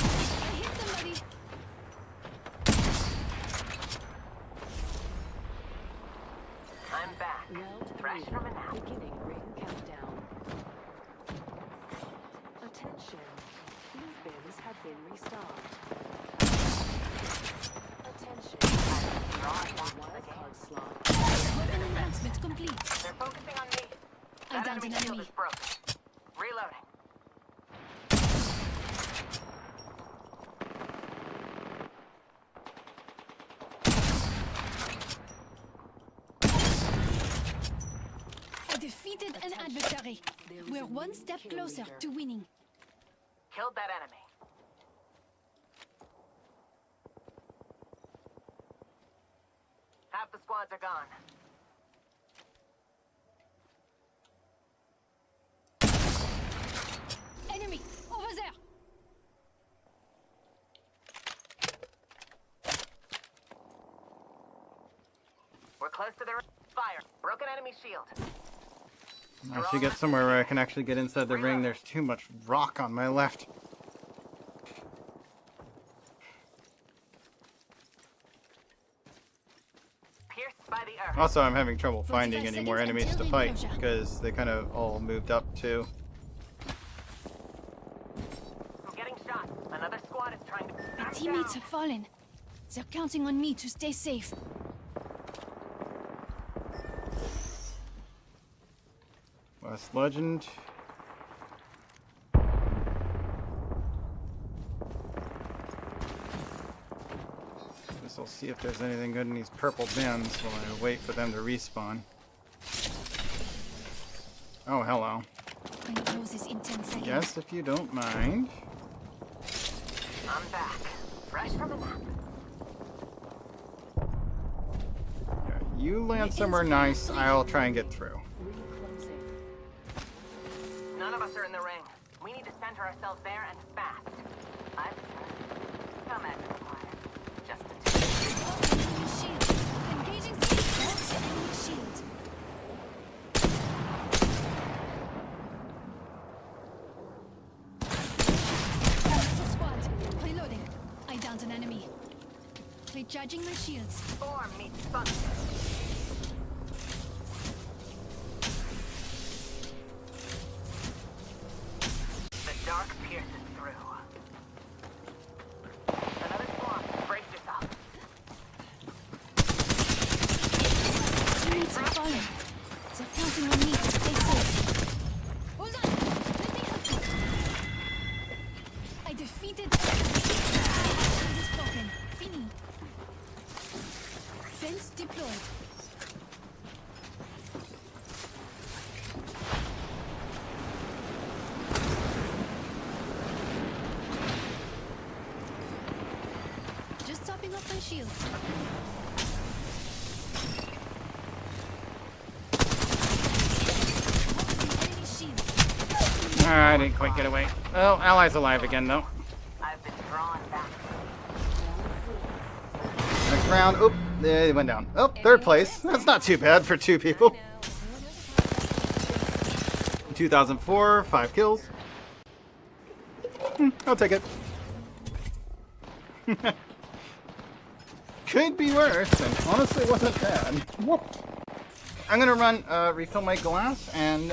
hit somebody. I'm back. Round Fresh three. from a nap. Beginning ring countdown. Attention. Blue bins have been restocked. Attention. Drawing back to the Wild game. card slot. Weapon enhancement complete. They're focusing on me. I That downed an shield enemy. is broken. Reloading. victory. We're one step closer to winning. Killed that enemy. Half the squads are gone. Enemy, over there. We're close to the fire. Broken enemy shield. I should get somewhere where I can actually get inside the ring. There's too much rock on my left. Pierced by the earth. Also, I'm having trouble finding 45 any more seconds enemies to until fight enclosure. because they kind of all moved up too. I'm getting shot. Another squad is trying to. My teammates have fallen. They're counting on me to stay safe. West Legend. Guess I'll see if there's anything good in these purple bins while I wait for them to respawn. Oh, hello. I'm closes in 10 seconds. Yes, if you don't mind. I'm back. Fresh from a nap. Yeah, you land somewhere nice, I'll try and get through. None of us are in the ring. We need to center ourselves there and fast. I've come at it quiet. Just the two. Enemy shield. Engaging shield. Enemy shield. Squad. Reloading. I downed an enemy. Recharging my shields. Form meets function. The dark pierces through. Another squad. Brace yourself. Teammates have fallen. They're counting on me to stay safe. Hold on. Let me help you. I defeated. Shield is broken. Fini. Fence deployed. Just topping off my shields. Enemy shield. I didn't quite get away. Oh, Allies alive again though. I've been drawn back. Next round. Oop, they went down. Oh, third place. That's not too bad for two people. 2004, 5 kills. I'll take it. Could be worse, and honestly wasn't bad. Whoop. I'm gonna run, refill my glass, and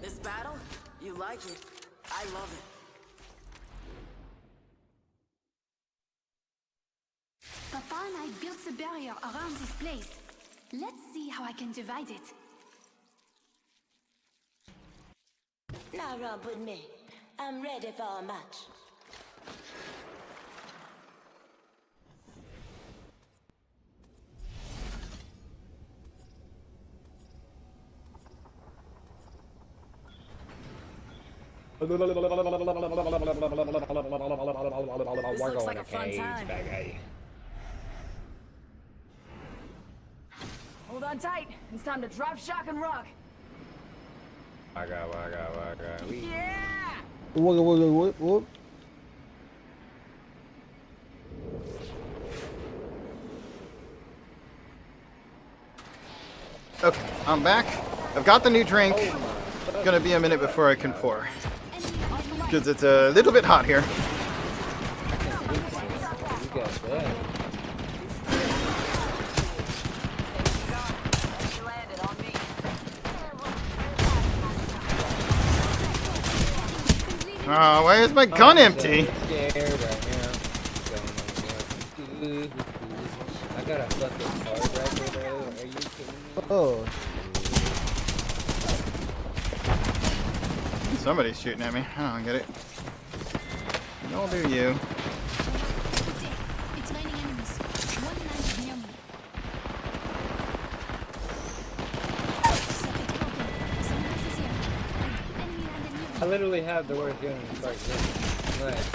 This battle? You like it. I love it. Papa and I built the barrier around this place. Let's see how I can divide it. Now romp with me. I'm ready for a match. This looks like a fun time. Hold on tight. It's time to drop, shock, and rock. Yeah! okay, I'm back. I've got the new drink. Gonna be a minute before I can pour. Enemy Because it's a little bit hot here. You got that. You landed on me. Oh, why is my gun empty? Scared right now. I got a fucking card right there. Are you kidding me? Oh, Somebody's shooting at me. I don't get it. Don't do you. It's raining enemies. One landed near me. Circuit broken. Someone else is here. Enemy landed near me. I literally have the worst gun in the park. Right.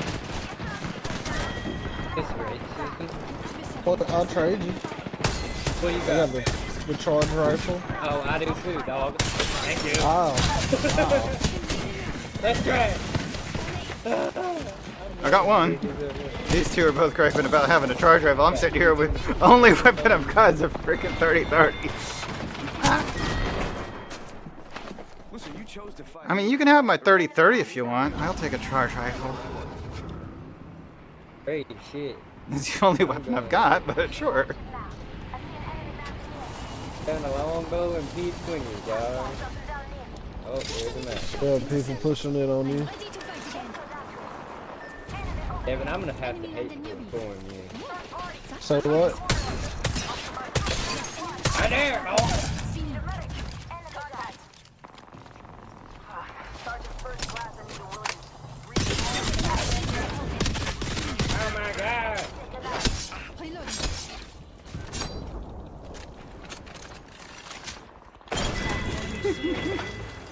It's right, Susan. well, I'll trade you. What you I got? got the charge rifle. Oh, I do too, dog. Thank you. Oh, Let's try it. I got one. These two are both griping about having a charge rifle. I'm sitting here with only weapon I've got is a freaking 30-30. Listen, you chose to fight. I mean, you can have my 30-30 if you want. I'll take a charge rifle. Great shit. It's the only weapon I've got, but sure. Got a longbow and P20, dog. Oh, there's a map. yeah, people pushing it on you. Ready to fight again. Devin, I'm gonna have to hate you for you. Say what? Right there, dog. Sergeant First Class Anita Williams. Oh my god. Reloading.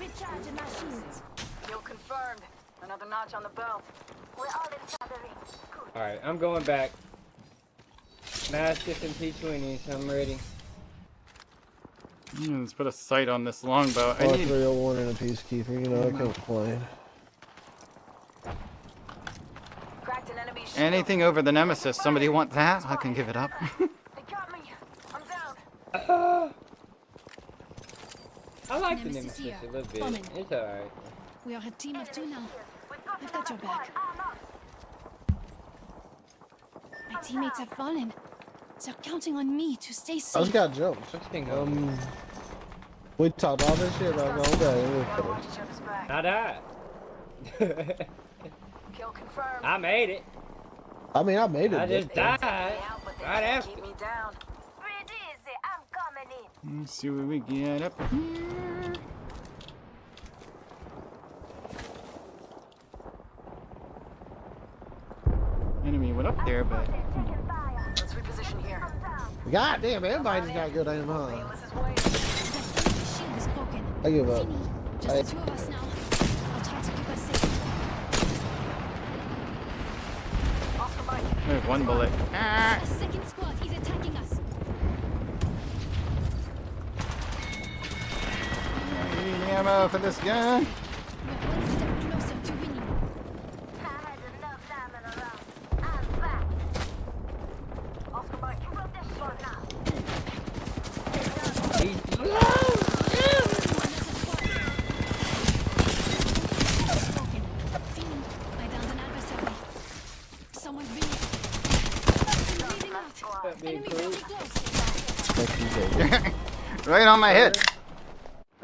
Recharging my shields. Kill confirmed. Another notch on the belt. We're all in gathering. Alright, I'm going back. Mastiff and P20s, I'm ready. Let's put a sight on this longbow. I need 301 and a peacekeeper. You know, I can't complain. Cracked an enemy shield. anything over the Nemesis. Somebody want that? I can give it up. They got me. I'm down. I like the Nemesis Nemesis here. a little bit. Coming. It's alright. We are a team of two now. I've got your back. My teammates have fallen. They're counting on me to stay I safe. just got jumped. Let's think We talked all this shit like all day. Watch Jeff's back. I died. Kill confirmed. I made it. I mean, I made it. I just but- died. Out, but they Right can't after. keep me down. Pretty easy. I'm coming in. Let's see what we get up here. Enemy went up there, but Let's reposition here. God damn, everybody's got good aim, huh? This is way. The shield is broken. I give up. Fini. Just the two of us now. I'll try to keep us safe. Oscar Mike. there's one bullet. Ah! A second squad is attacking us. I need ammo for this gun. We're one step closer to winning. I had enough diamond around. I'm back. Oscar Mike. You wrote this one now. Broken. Fini. I downed an adversary. Someone bring it. Bleeding out. That being Enemy cool. very close. Right on my head.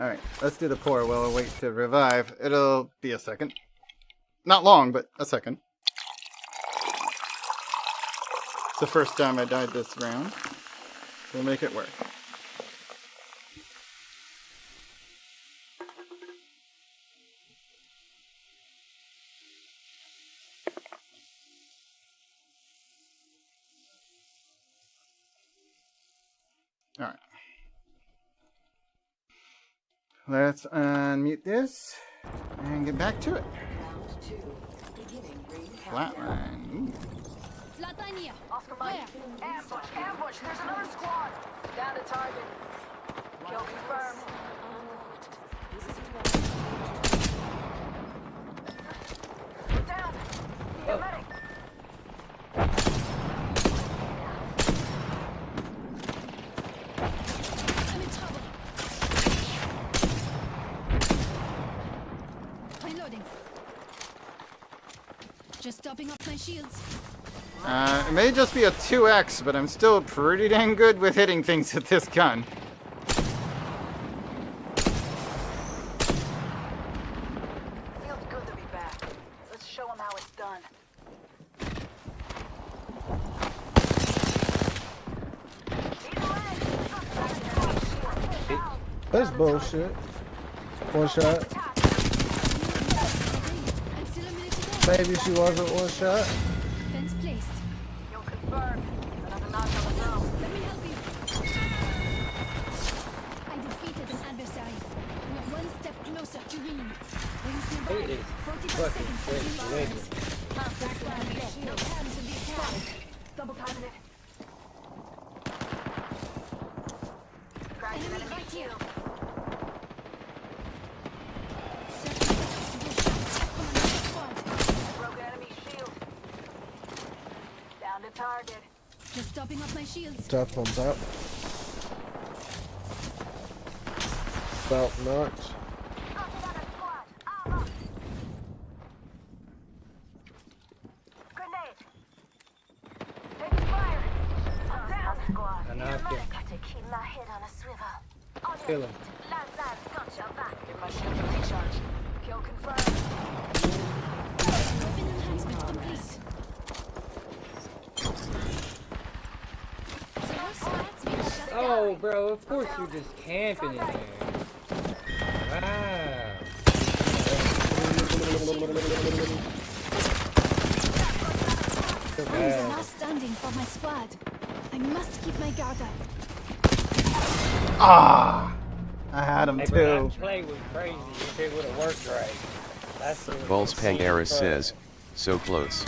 Alright, let's do the pour while I wait to revive. It'll be a second. Not long, but a second. It's the first time I died this round. We'll make it work. Alright. Let's unmute this and get back to it. Flatline. Ooh. Flatline here. Oscar Mike. Where? Ambush. Ambush. There's another squad. Down to target. Kill confirmed. We're down. Need a medic. I'm in trouble. Reloading. Just topping up my shields. It may just be a 2x, but I'm still pretty dang good with hitting things with this gun. Feels good to be back. Let's show them how it's done. That's bullshit. One shot. And still a minute to go. Maybe she wasn't one shot. Fence placed. You'll confirm. Another notch on the belt. Let me help you. I defeated an adversary. We're one step closer to winning. Rings nearby. It is 45 fucking seconds straight until wicked. ends. No time to be found. Double timing it. Enemy right here. Broke enemy shield. Down to target. Just topping up my shields. Top on top. Belt notch. Grenade. Taking fire. Down squad. I knocked him. Got to keep my head on a swivel. Kill him. Got your back. Give my shield a recharge. Kill confirmed. Weapon enhancement complete. So your squad's been shut down. Oh, bro, of course you're just camping in there. Wow. I'm the last standing for my squad. I must keep my guard up. Ah! I had him Hey, too. bro, that play was crazy if it would have worked right. That's the Vulse Pangaris says, so close.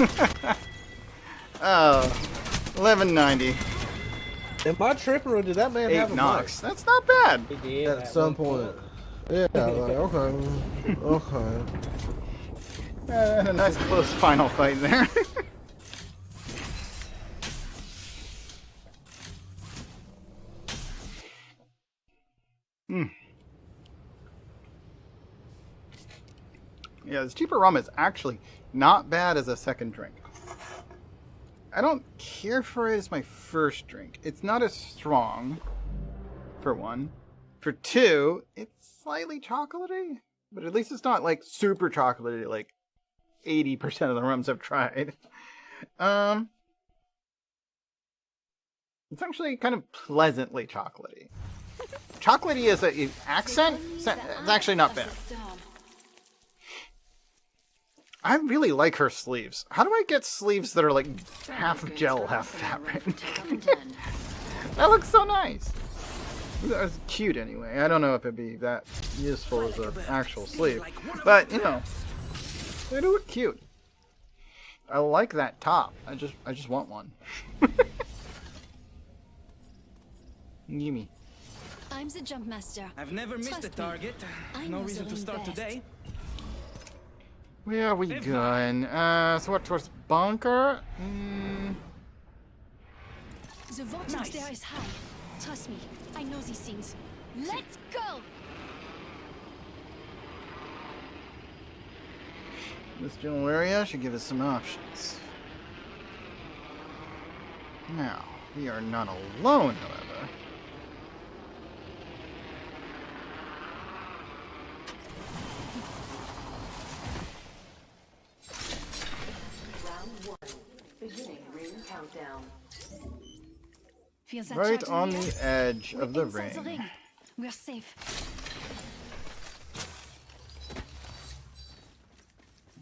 Oh, 1190. Am I tripping or did that man 8 have a knocks. That's not bad. He did mic? At some point. Yeah, like, okay. Okay. A nice close final fight there. Yeah, this cheaper rum is actually not bad as a second drink. I don't care for it as my first drink. It's not as strong, for one. For two, it's slightly chocolatey, but at least it's not like super chocolatey like 80% of the rums I've tried. It's actually kind of pleasantly chocolatey. Chocolatey as an accent, it's actually not bad. I really like her sleeves. How do I get sleeves that are like half gel, half fabric? That looks so nice. That's cute anyway. I don't know if it'd be that useful as an actual sleeve. But, you know, they do look cute. I like that top. I just want one. Gimme. I'm the jump master. I've never missed a Trust me, target. I No know reason the to ring start best. today. Where are we going? So what, towards bunker? The voltage there is high. Trust me, I know these things. Let's go! This general area should give us some options. Now, we are not alone, however. Round 1. Beginning ring countdown. Feel that Right charge in on the the air? edge We're of the inside ring. We're safe.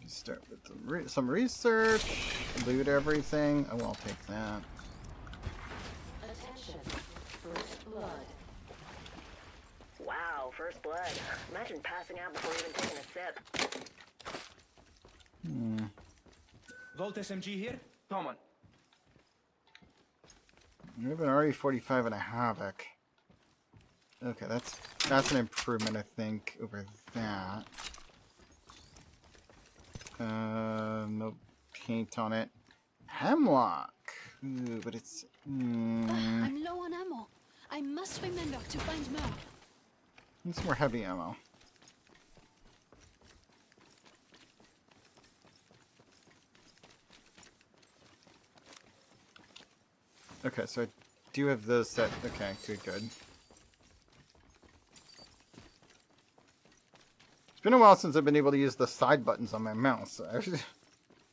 Start with some research, loot everything. Oh, I'll take that. Attention. First blood. Wow, first blood. Imagine passing out before even taking a sip. Volt SMG here. Come on. We have an RE45 and a Havoc. Okay, that's an improvement, I think, over that. No paint on it. Hemlock. Ooh, but it's. I'm low on ammo. I must remember to find more. Need some more heavy ammo. Okay, so I do have those set. Okay, good. It's been a while since I've been able to use the side buttons on my mouse. I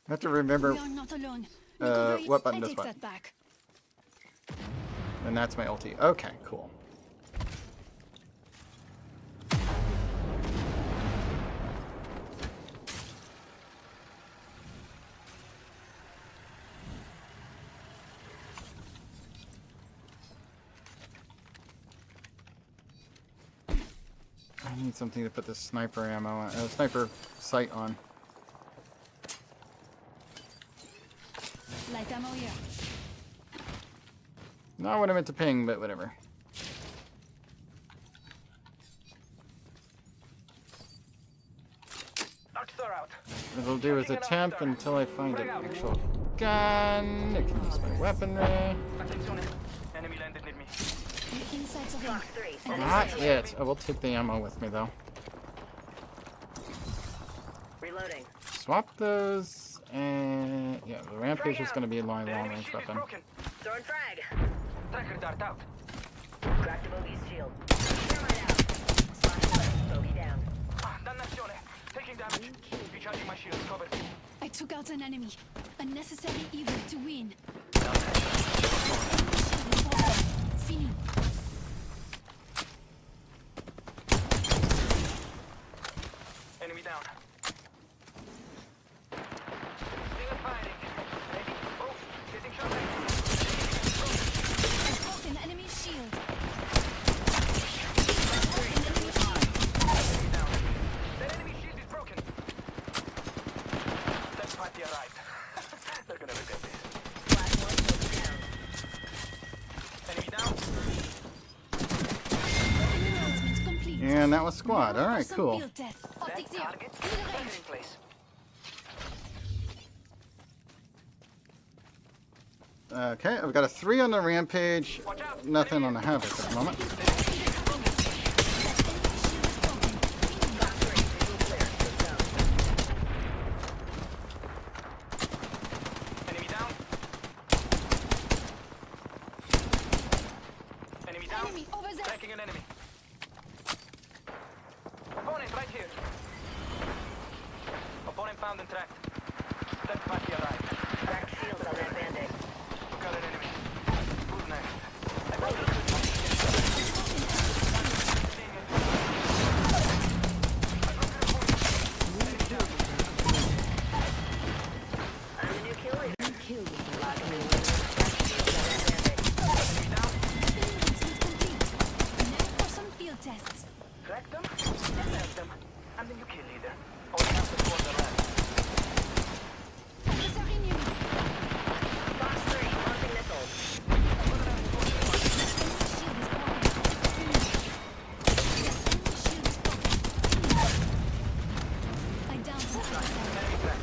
have to remember We are not alone. what button I does take what. that back. And that's my ulti. Okay, cool. I need something to put the sniper ammo on, sniper sight on. Light ammo here. Not what I meant to ping, but whatever. What I'll do is attempt until I find an actual gun. I can use my weaponry. Inside the ring. Not yet. I will take the ammo with me though. Reloading. Swap those, and yeah, the rampage is going to be my long-range weapon. Throwing frag. Tracker dart out. Crack the bogey's shield. Thermite out. Spot away. Bogey down. Dannazione. Taking damage. Recharging my shield. Cover. I took out an enemy. Unnecessary evil to win. Fini. Enemy down. Still fighting. Ready? Oh, getting shot at. I broke an enemy shield. An enemy shield. Enemy down. That enemy shield is broken. That party arrived. They're gonna regret this. Flash one, down. Enemy down. Announcement complete. And that was squad. All right, Some cool. field test. Optics here. Target. In the range. Target in place. Okay, I've got a 3 on the rampage. Nothing on the havoc at the moment. Enemy down. Enemy down. Enemy over there. Tracking an enemy. Opponent right here. Opponent found and tracked. That party arrived. Cracked shields on that band-aid. Got an enemy. Who's next? I broke it. I'm the new kill leader. Locking in. Cracked shields on that band-aid. Enemy down. Announcement complete. Now for some field tests. Track them, and melt them. I'm the new kill leader. Only have to score the rest. Adversary near me. Fox 3, launching missiles. Shield is broken. Finish. Enemy shield is broken. I downed the adversary. Enemy track.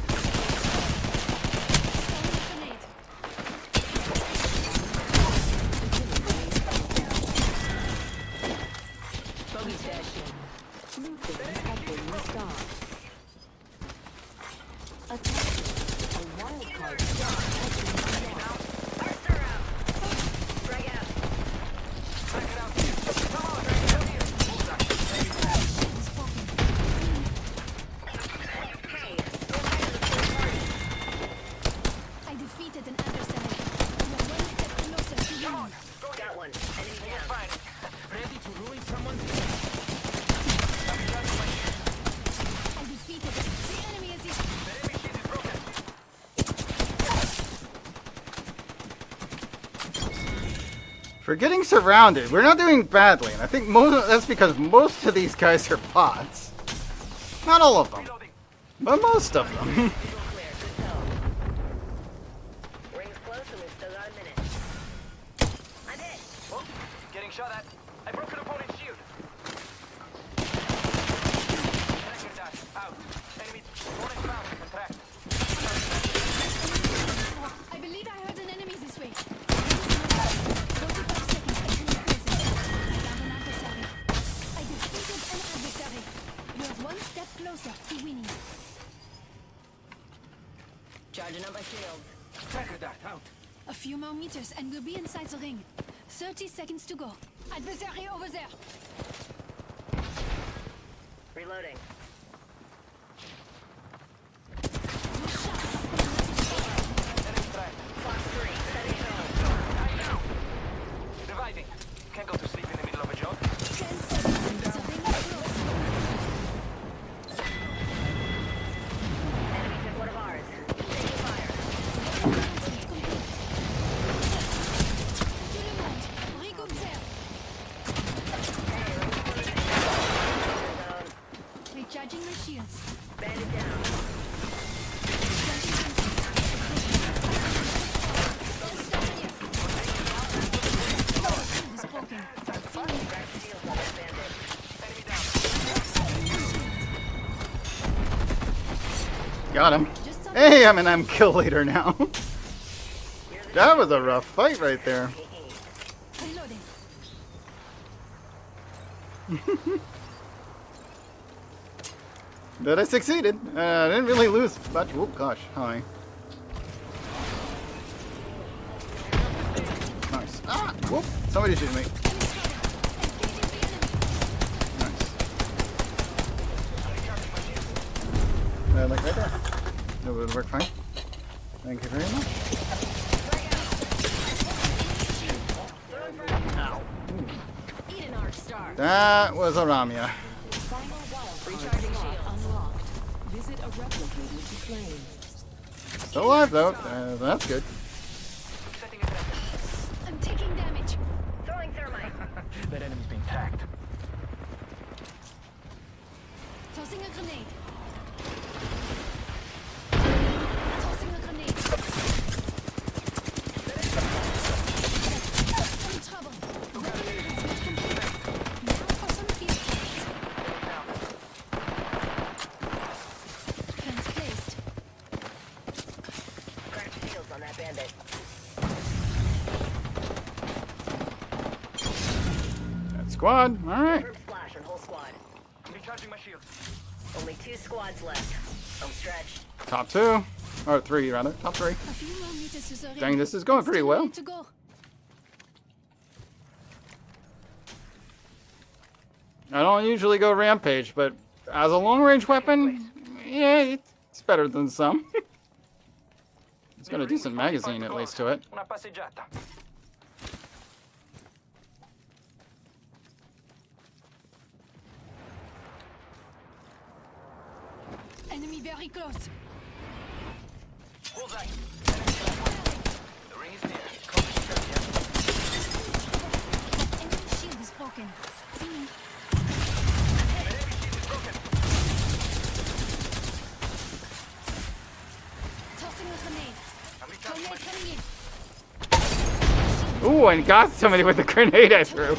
Throwing grenade. Bogey stash. Looters have been restored. Attack. A wild card shot has been unlocked. Arthur out. Drag out. Drag it out here. Come on, drag it out here. Enemy track. Shield is broken. Hey, go ahead of the third party. I defeated an adversary. We are one step closer to winning. Go got one. Enemy down. Fighting. Ready to ruin someone? I defeated it. The enemy is here. The enemy shield is broken. For getting surrounded, we're not doing badly, and I think that's because most of these guys are bots. Not all of them, Reloading. but most of them. Eagle clear. Good tell. Ring's close and we've still got a minute. I'm hit. Oh, getting shot at. I broke an opponent's shield. Tracker dash. Out. Enemy. Opponent found. Contract. I believe I heard an enemy this way. 45 seconds. I can replace it. I found an adversary. I defeated an adversary. You are one step closer to winning. Charging up my shield. Tracker dart. Out. A few more meters and we'll be inside the ring. 30 seconds to go. Adversary over there. Reloading. Fox 3, setting home. Reviving. Can't go to sleep in the middle of a job. 10 seconds. The ring is close. Enemy took one of ours. Taking fire. To the left. Regroup there. Recharging my shields. Bandit down. Is broken. Cracked shields on that bandit. Got him. Hey, I'm an M kill leader now. That was a rough fight right there. Reloading. But I succeeded. I didn't really lose much. Oh gosh, hi. Nice. Ah, whoop! Somebody shoot me. Nice. Like right there. That would work fine. Thank you very much. Eat an arc star. That was a Ramya. Recharging shields. Visit a replicator to claim. Still alive though. That's good. I'm taking damage. Throwing thermite. That enemy's being tagged. Tossing a grenade. Tossing a grenade. Some trouble. Weapon enhancement complete. Now for some field tests. Plans placed. Cracked shields on that bandit. That squad. All right. Herb splash on whole squad. Recharging my shields. Only 2 squads left. Home stretch. Top 2, or 3 rather. Top 3. A few more meters to the ring. Dang, this is going pretty Still well. need to go. I don't usually go rampage, but as a long-range weapon, yeah, it's better than some. It's got a decent magazine at least to it. Una passeggiata. Enemy very close. Bullseye. The ring is near. Close to Enemy shield is broken. Enemy shield is broken. tossing a grenade. I'm recharging my Grenade coming in. Ooh, and got somebody with the grenade I threw. Enemy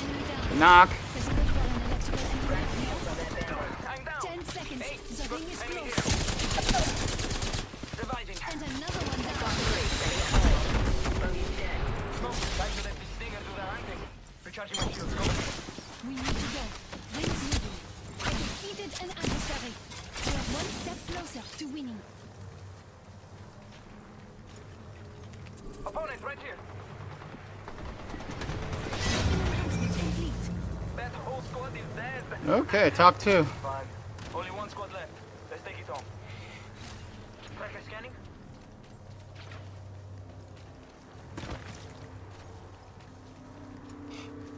down. Knock. There's a good one on electrical engineering. I'm down. 10 seconds. The ring is Enemy close. here. Reviving. And another one down. Bogey's dead. Smoke. Time to let this stinger do the hunting. Recharging my shields. Go. We need to go. Ring's moving. I defeated an adversary. We are one step closer to winning. Opponent right here. Enhancement complete. That whole squad is dead. Okay, top 2. Fine. Only 1 squad left. Let's take it home. Tracker scanning.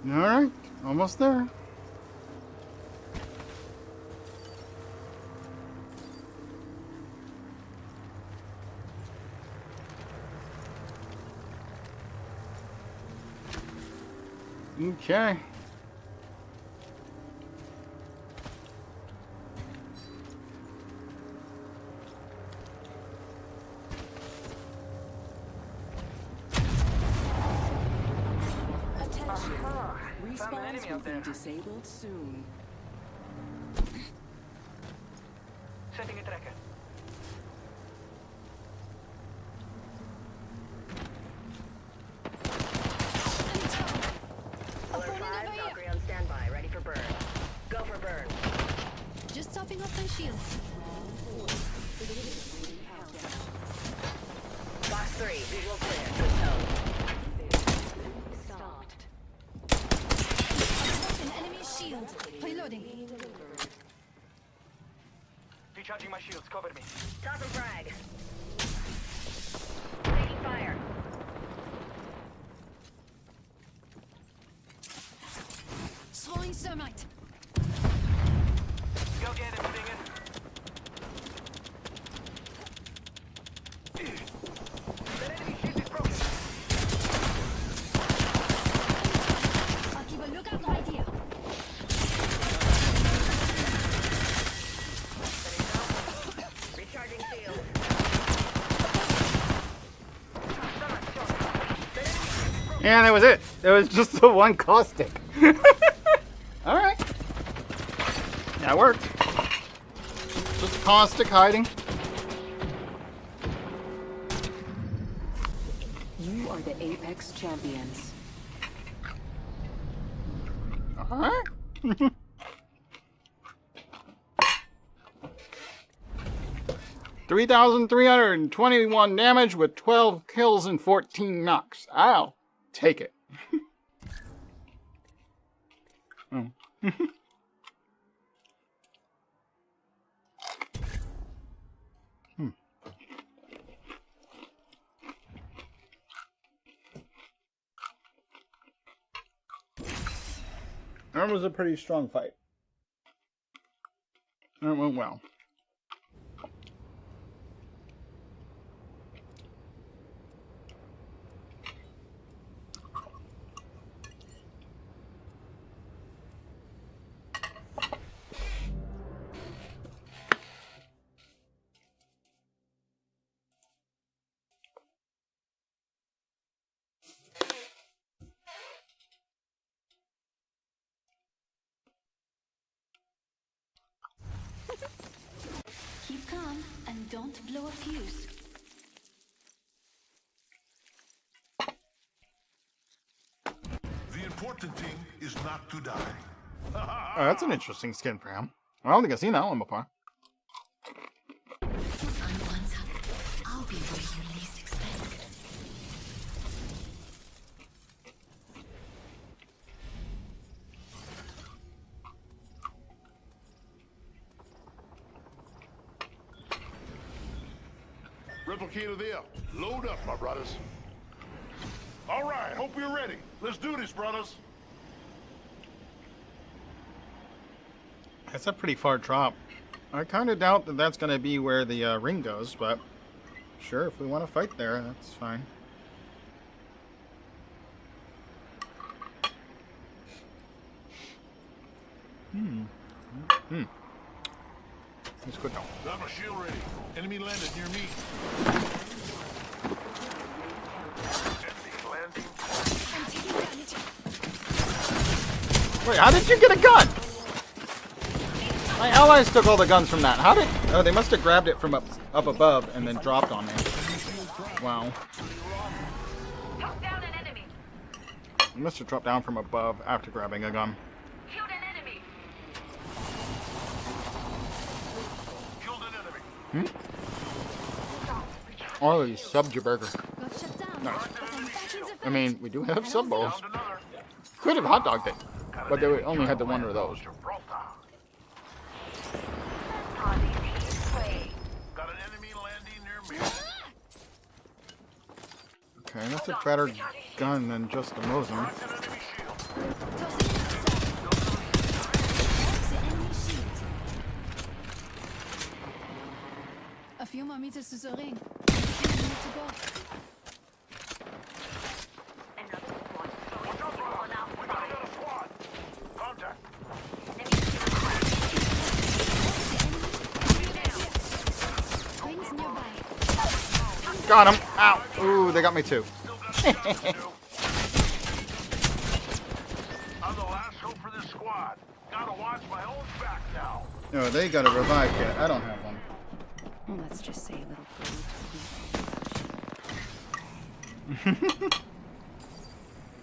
Alright, almost there. Okay. Attention. Found an enemy Respawns will out there. be disabled soon. Setting a tracker. Alert 5, Valkyrie on standby, ready for burn. Go for burn. Just topping off my shields. Box 3, visual clear. Good tone. Reloading. Recharging my shields. Cover me. Toss and frag. Taking fire. Throwing thermite. Go get him, Stinger. That enemy shield is broken. I'll keep a lookout right here. Recharging shield. And that was it. That was just the one caustic. Alright. That worked. Just caustic hiding. You are the Apex champions. Alright. 3,321 damage with 12 kills and 14 knocks. I'll take it. Oh. That was a pretty strong fight. That went well. Keep calm and don't blow a fuse. The important thing is not to die. Oh, that's an interesting skin for him. I don't think I've seen that one before. I'll be where you least expect. Replicator there. Load up, my brothers. All right, hope you're ready. Let's do this, brothers. That's a pretty far drop. I kind of doubt that that's going to be where the ring goes, but sure, if we want to fight there, that's fine. Let's go down. Got my shield ready. Enemy landed near me. Enemy landing. I'm taking damage. Wait, how did you get a gun? My allies took all the guns from that. How did... Oh, they must have grabbed it from up above and then dropped on me. Wow. Took down an enemy. They must have dropped down from above after grabbing a gun. Killed an enemy. Killed an enemy. Oh, you subbed your burger. Got shut down. Nice. I'm back in the I mean, we do have sub bowls. Found another. Could have hot dogged it, but they only had the one of those. Got an enemy landing near me. Okay, that's a better gun than just the Mosin. Cracked an enemy shield. Tossing it outside. That's the enemy shield. A few more meters to the ring. A few minutes to go. We got another squad. Contact. Rings nearby. Got him! Ow! Ooh, they got me too. I'm the last hope for this squad. Gotta watch my own back now. No, they got a revive kit. I don't have one. Well, let's just say a little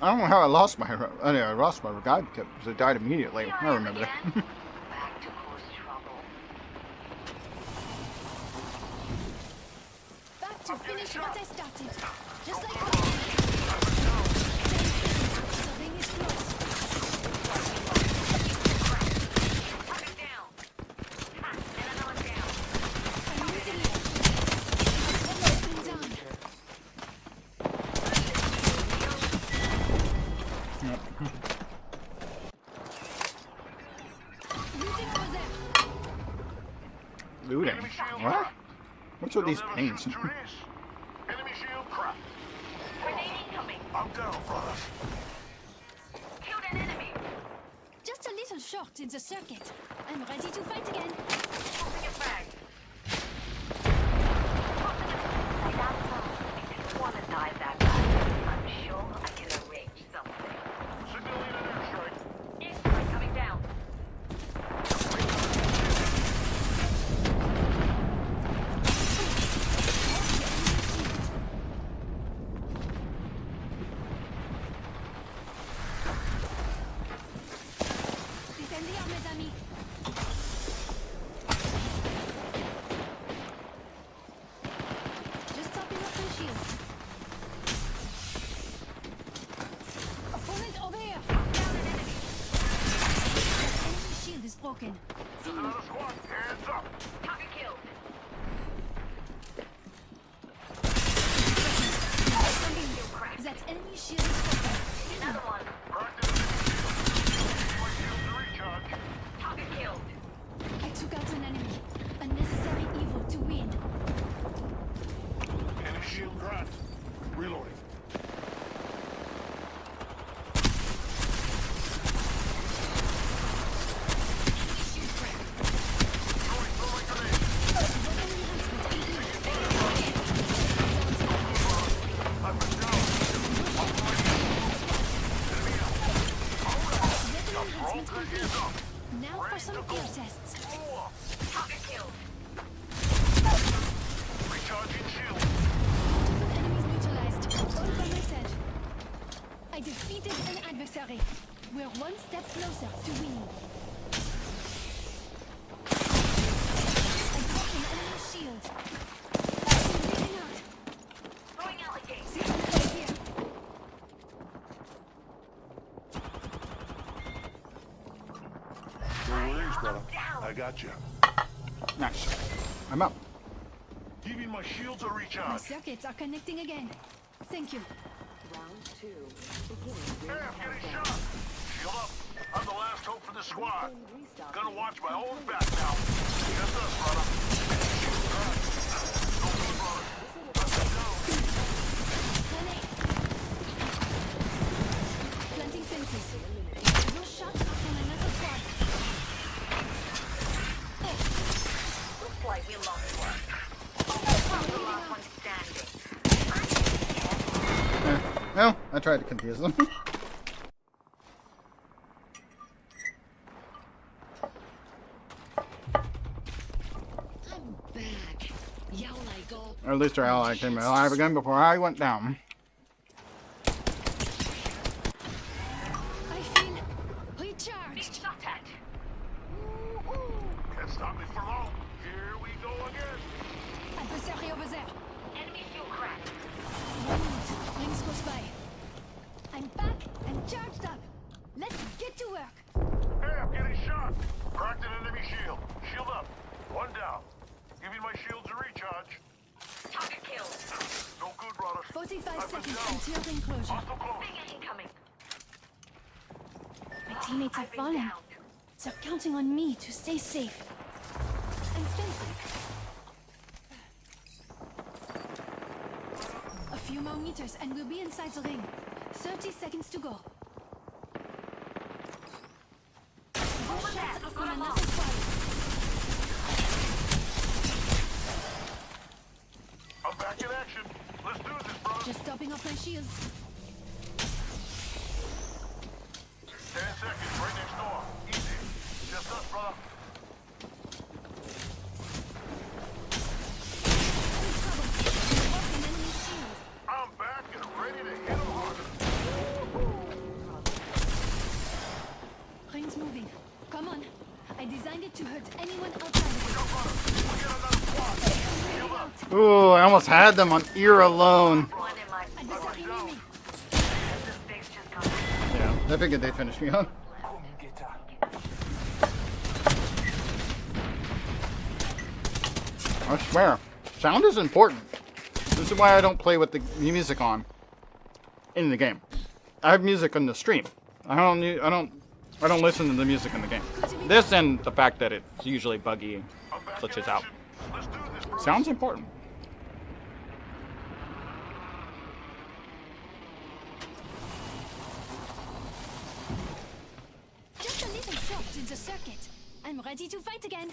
I don't know how I lost my revive kit because it died immediately. I remember that. Back to cause trouble. Back to finish what I started. Just like that. The ring is close. What's with these You'll never pains? shoot through this. Enemy shield cracked. Grenade incoming. I'm down, brothers. Killed an enemy. Just a little short in the circuit. I'm ready to fight again. Tossing a frag. If you want to die that bad, I'm sure I can arrange something. Signaling an airstrike. Airstrike coming down. Défendez, mes amis. Just topping up my shields. Opponent over here. Down an enemy. Enemy shield is broken. There's another squad. Hands up. Target killed. Shield cracked. That enemy shield is broken. Another one. Cracked an enemy shield. My shield to recharge. Target killed. I took out an enemy. Unnecessary evil to win. Enemy shield cracked. Reloading. Throwing thermite grenade. I've been down. Enemy out. All good hands up. Now for some field tests. Follow up. Target killed. Recharging shield. Enemies neutralized. All by myself. I defeated an adversary. We're one step closer to winning. I broke an enemy shield. Leaving out. Throwing out a gate. See right here. No worries, brother. I got you. Nice. I'm up. Giving my shields a My recharge. circuits are connecting again. Thank you. Round 2. Beginning Hey, ring I'm getting countdown. shot. Shield up. I'm the last hope for the squad. Restart. Gonna watch my own back now. Just us, brother. Shield cracked. No good, brother. Up and down. Grenade. Planting fences. No shot from another squad. Looks like we lost one. Probably the last one standing. Well, I tried to confuse them. I'm back. Y'all like go. Or at least our ally came alive again before I went down. I feel Being recharged. shot at. Can't stop me for long. Here we go again. Adversary over there. Enemy shield cracked. 1 minute. Rings goes by. I'm back and charged up. Let's get to work. Hey, I'm getting shot. Cracked an enemy shield. Shield up. One down. Giving my shields a recharge. Target killed. No good, brother. 45 I've been seconds down. until the enclosure. Hostile close. Bigger incoming. My teammates are I've been falling. down. They're counting on me to stay safe. I'm fencing. A few more meters and we'll be inside the ring. 30 seconds to go. No shot from another squad. I'm back in action. Let's do this, brother. Just topping up my shields. 10 seconds, right next door. Easy. Just us, brother. I'm in trouble. I broke an enemy shield. I'm back and ready to hit 'em harder. Ring's moving. Come on. I designed it to hurt anyone outside of Go, brother. We got another squad. it. Shield up. Ooh, I almost had them on ear alone. One in my Adversary near me. This thing's just gone. Yeah, I figured they'd finish me off. I swear, sound is important. This is why I don't play with the music on in the game. I have music on the stream. I don't listen to the music in the game. This and the fact that it's usually buggy, I'm back glitches in out. action. Let's do this, brother. Sounds important. the circuit. I'm ready to fight again.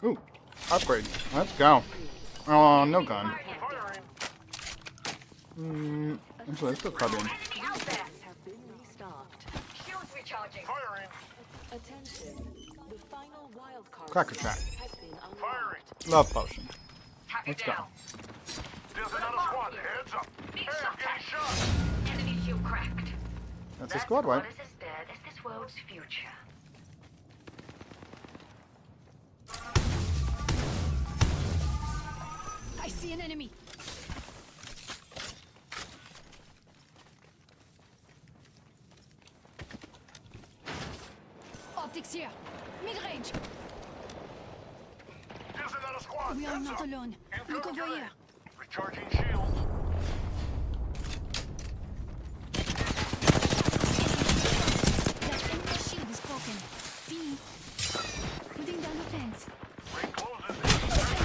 Ooh, upgrade. Let's go. Oh, no gun. Actually, let's put Club in. Have been restocked. Shields recharging. Firing. Attention. The final wildcard Cracker Trap. has been unlocked. Firing. Love potion. Let's go. There's another squad. Heads up. Hey, I'm getting shot. Enemy shield cracked. That's a squad wipe. What is as dead as this world's future? I see an enemy. Optics here. Mid-range. There's another squad. We are Heads not up. alone. Incoming Look over grenade. here. Recharging shields. That enemy shield is broken. B. Putting down the fence. Ring closes.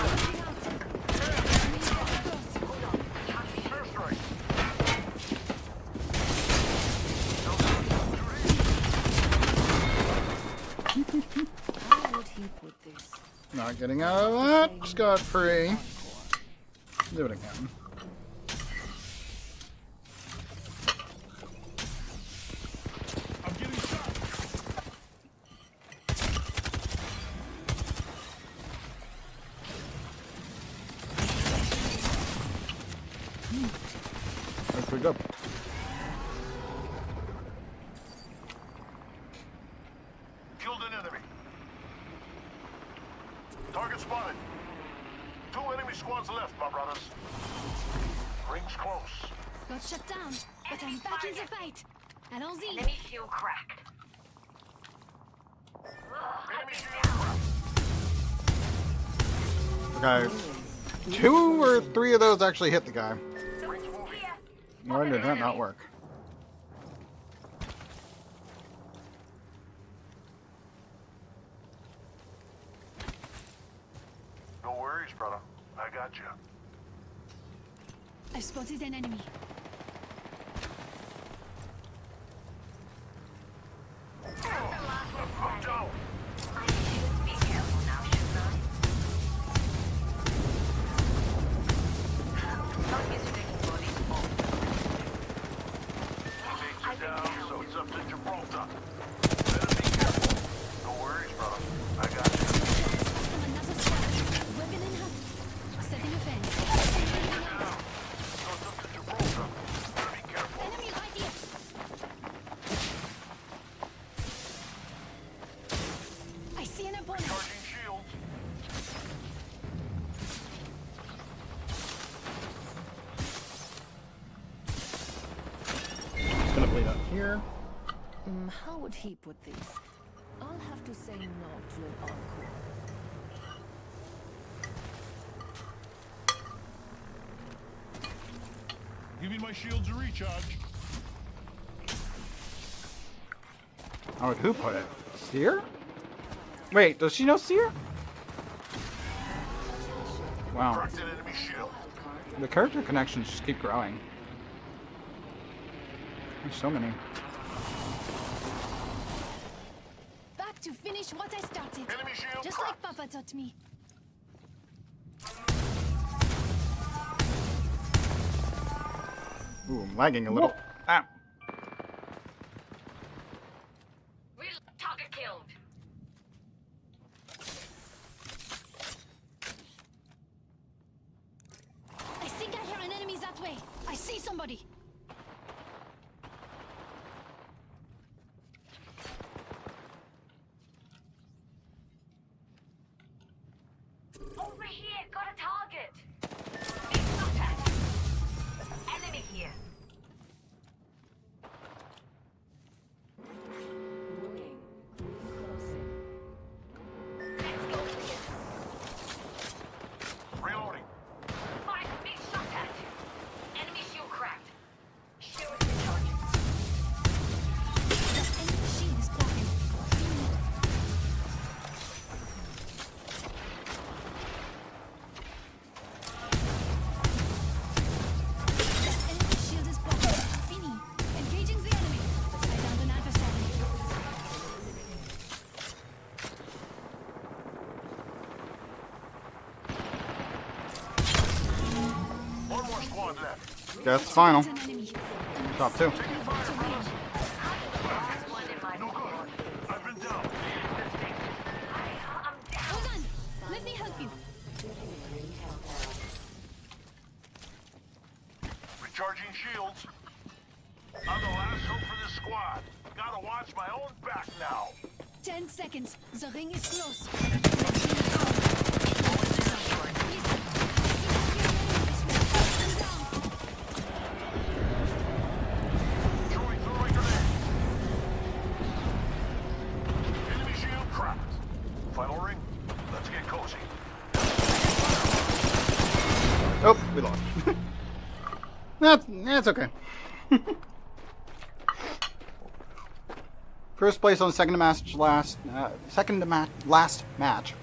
Looking out. Enemy close. Hold on. Airstrike. How would he put this? Not getting out of that scot-free. Do it again. I'm getting shot. That's pretty good. Killed an enemy. Target spotted. 2 enemy squads left, my brothers. Ring's close. Got shut down, but I'm back in the fight. Allons-y. Enemy shield cracked. Enemy shield cracked. Okay. 2 or 3 of those actually hit the guy. Ring's moving. Why did that not work? No worries, brother. I got you. I spotted an enemy. I'm down. Be careful now, shouldn't I? Don't use your taking bodies. Takes you down, so it's up to Gibraltar. Better be careful. No worries, brother. I got you. From another squad. Weapon in hand. Setting a fence. So it's up to Gibraltar. Better be careful. Enemy right here. I see an opponent. Charging shields. Gonna bleed out here. How would he put this? I'll have to say no to an encore. Giving my shields a recharge. Oh, who put it? Seer? Wait, does she know Seer? Wow. Cracked an enemy shield. The character connections just keep growing. There's so many. Back to finish what I started. Enemy shield Just cracked. like Papa taught me. Ooh, I'm lagging a little. Ah. Real target killed. I think I hear an enemy that way. I see somebody. Over here, got a target. It's not that. Enemy here. Ring closing. Let's go here. Reloading. Fight, being shot at. Enemy shield cracked. Shield recharging. The enemy shield is broken. The enemy shield is squad left. That's final. Top 2. No good. I've been down. Hold on. Let me help you. Recharging shields. I'm the last hope for this squad. Gotta watch my own back now. 10 seconds. The ring is close. Throwing a grenade. Enemy shield cracked. Final ring. Let's get cozy. Oh, we lost. That's okay. First place on last match.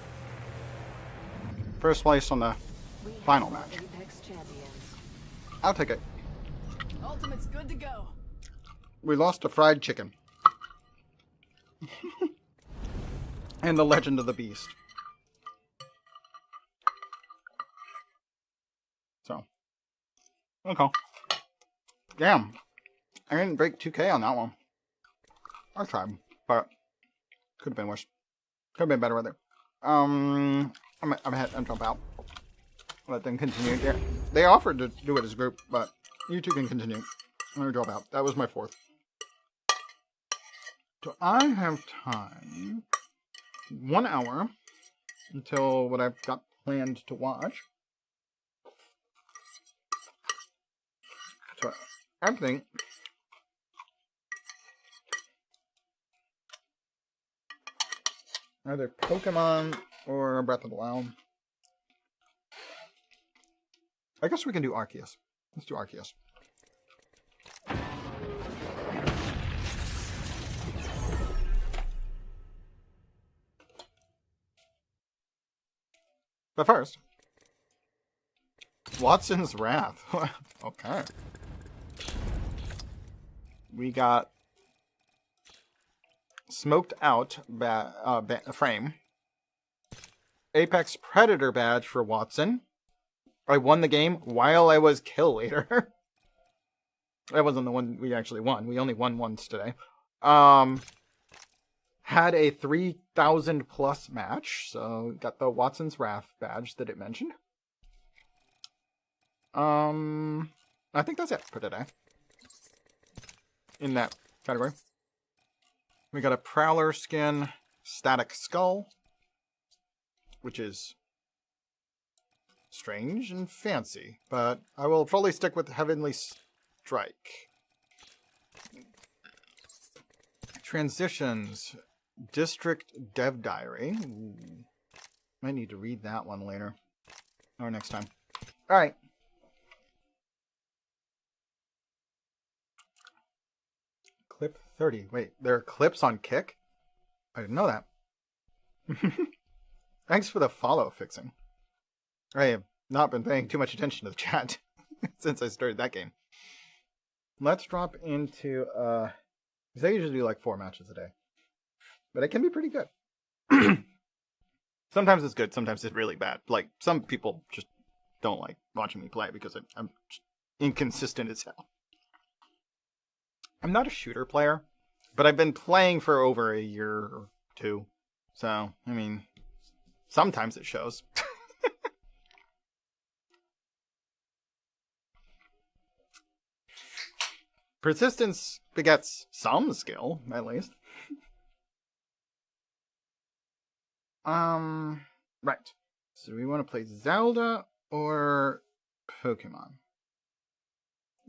First place on the final match. I'll take it. Ultimate's good to go. We lost to fried chicken. And the Legend of the Beast. So. Okay. Damn. I didn't break 2K on that one. I tried, but could have been worse. Could have been better with it. I'm jump out. Let them continue. They offered to do it as a group, but you two can continue. I'm gonna drop out. That was my 4th. So I have time. 1 hour until what I've got planned to watch. So I think either Pokemon or Breath of the Wild. I guess we can do Arceus. Let's do Arceus. But first, Watson's Wrath. Okay. We got Smoked Out frame. Apex Predator badge for Watson. I won the game while I was kill leader. That wasn't the one we actually won. We only won once today. Had a 3,000 plus match, so got the Watson's Wrath badge that it mentioned. I think that's it for today. In that category. We got a Prowler skin, Static Skull, which is strange and fancy, but I will probably stick with Heavenly Strike. Transitions, District Dev Diary. Ooh. Might need to read that one later. Or next time. Alright. Clip 30. Wait, there are clips on Kick? I didn't know that. Thanks for the follow fixing. I have not been paying too much attention to the chat since I started that game. Let's drop into, because I usually do like 4 matches a day. But it can be pretty good. Sometimes it's good, sometimes it's really bad. Like, some people just don't like watching me play because I'm inconsistent as hell. I'm not a shooter player, but I've been playing for over a year or 2. So, I mean, sometimes it shows. Persistence begets some skill, at least. Right. So we want to play Zelda or Pokemon?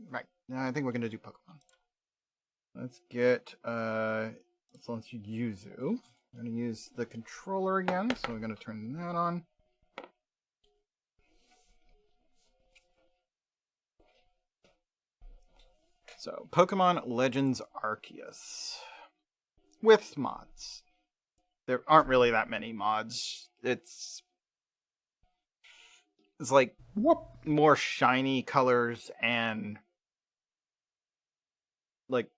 Right. I think we're going to do Pokemon. Let's get, let's use Yuzu. I'm going to use the controller again, so we're going to turn that on. So, Pokemon Legends Arceus. With mods. There aren't really that many mods. It's like more shiny colors, and like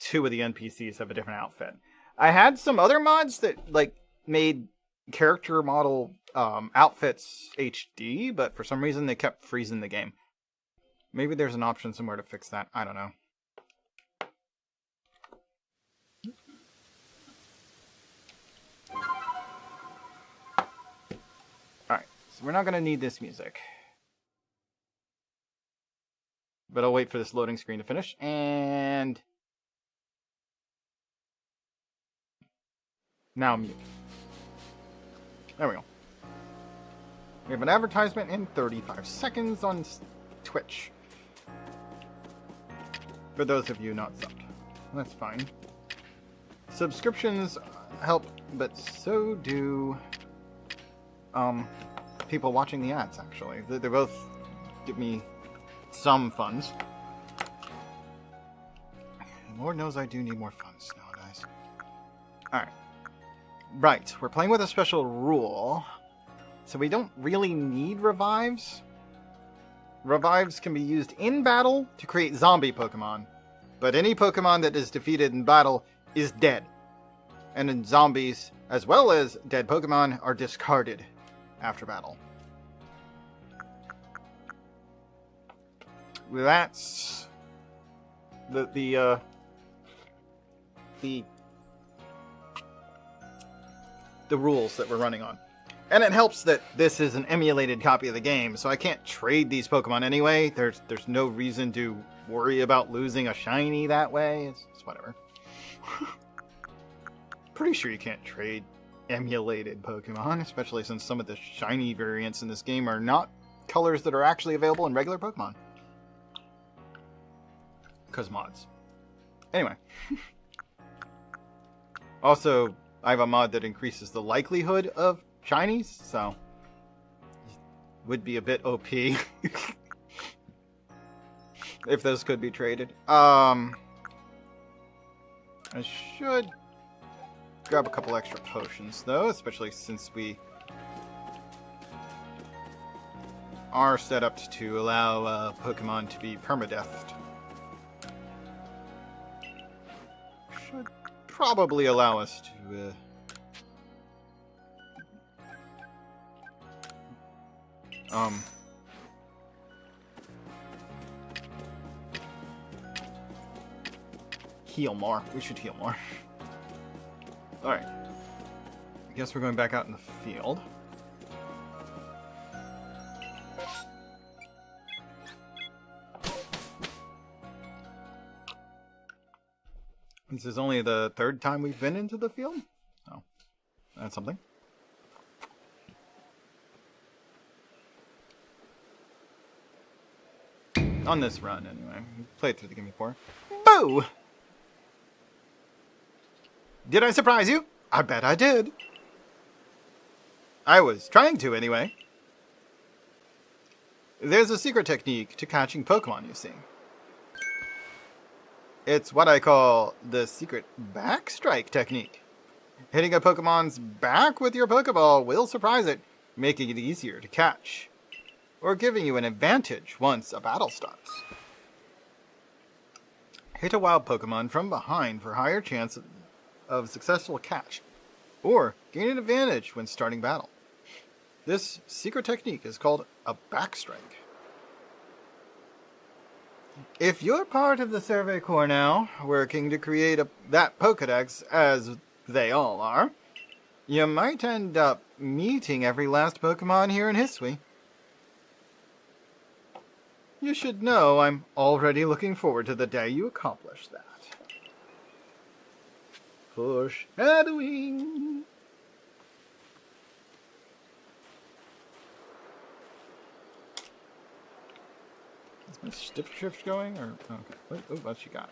2 of the NPCs have a different outfit. I had some other mods that like made character model outfits HD, but for some reason they kept freezing the game. Maybe there's an option somewhere to fix that. I don't know. Alright, so we're not going to need this music. But I'll wait for this loading screen to finish. And now mute. There we go. We have an advertisement in 35 seconds on Twitch. For those of you not subbed. That's fine. Subscriptions help, but so do people watching the ads, actually. They both give me some funds. And Lord knows I do need more funds nowadays. Alright. Right, we're playing with a special rule. So we don't really need revives. Revives can be used in battle to create zombie Pokemon. But any Pokemon that is defeated in battle is dead. And then zombies, as well as dead Pokemon, are discarded after battle. That's the rules that we're running on. And it helps that this is an emulated copy of the game, so I can't trade these Pokemon anyway. There's no reason to worry about losing a shiny that way. It's whatever. Pretty sure you can't trade emulated Pokemon, especially since some of the shiny variants in this game are not colors that are actually available in regular Pokemon. Because mods. Anyway. Also, I have a mod that increases the likelihood of shinies, so would be a bit OP if those could be traded. I should grab a couple extra potions though, especially since we are set up to allow Pokemon to be permadeathed. Should probably allow us to heal more. We should heal more. Alright. I guess we're going back out in the field. This is only the third time we've been into the field? Oh. That's something. On this run, anyway. Played through the game before. Boo! Did I surprise you? I bet I did. I was trying to, anyway. There's a secret technique to catching Pokemon, you see. It's what I call the secret backstrike technique. Hitting a Pokemon's back with your Pokeball will surprise it, making it easier to catch, or giving you an advantage once a battle starts. Hit a wild Pokemon from behind for higher chance of successful catch, or gain an advantage when starting battle. This secret technique is called a backstrike. If you're part of the Survey Corps now, working to create that Pokedex, as they all are, you might end up meeting every last Pokemon here in Hisui. You should know I'm already looking forward to the day you accomplish that. Foreshadowing! Is my stiff shift going, or okay? Oh, what you got?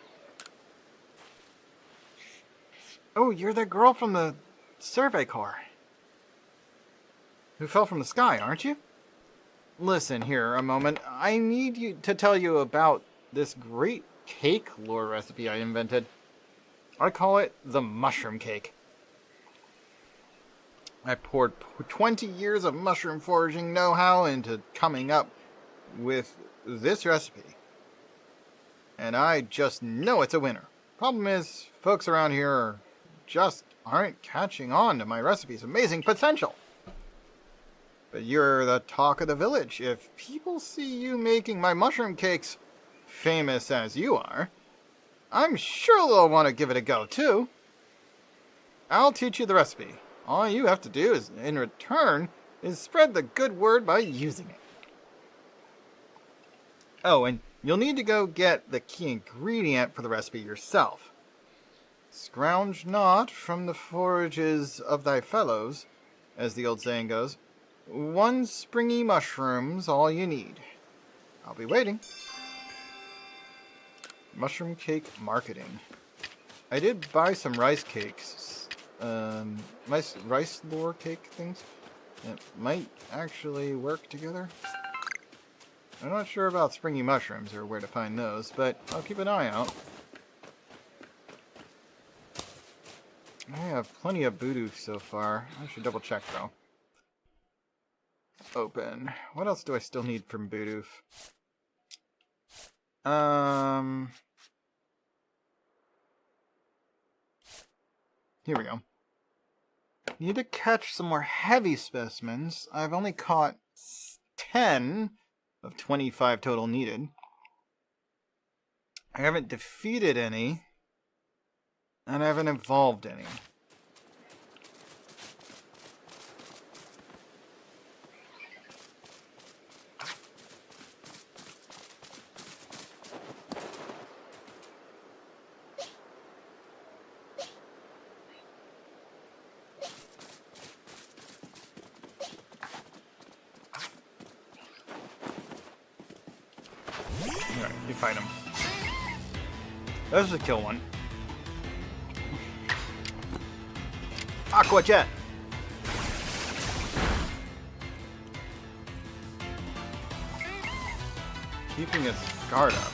Oh, you're the girl from the Survey Corps who fell from the sky, aren't you? Listen here a moment. I need to tell you about this great cake lure recipe I invented. I call it the mushroom cake. I poured 20 years of mushroom foraging know-how into coming up with this recipe. And I just know it's a winner. Problem is, folks around here just aren't catching on to my recipe's amazing potential. But you're the talk of the village. If people see you making my mushroom cakes, famous as you are, I'm sure they'll want to give it a go, too. I'll teach you the recipe. All you have to do is, in return, is spread the good word by using it. Oh, and you'll need to go get the key ingredient for the recipe yourself. Scrounge not from the forages of thy fellows, as the old saying goes. 1 springy mushroom's all you need. I'll be waiting. Mushroom cake marketing. I did buy some rice cakes. Rice lore cake things. It might actually work together. I'm not sure about springy mushrooms or where to find those, but I'll keep an eye out. I have plenty of voodoo so far. I should double check though. Open. What else do I still need from voodoo? Here we go. Need to catch some more heavy specimens. I've only caught 10 of 25 total needed. I haven't defeated any, and I haven't evolved any. Alright, you fight him. Let's just kill one. Aqua Jet! Keeping its guard up.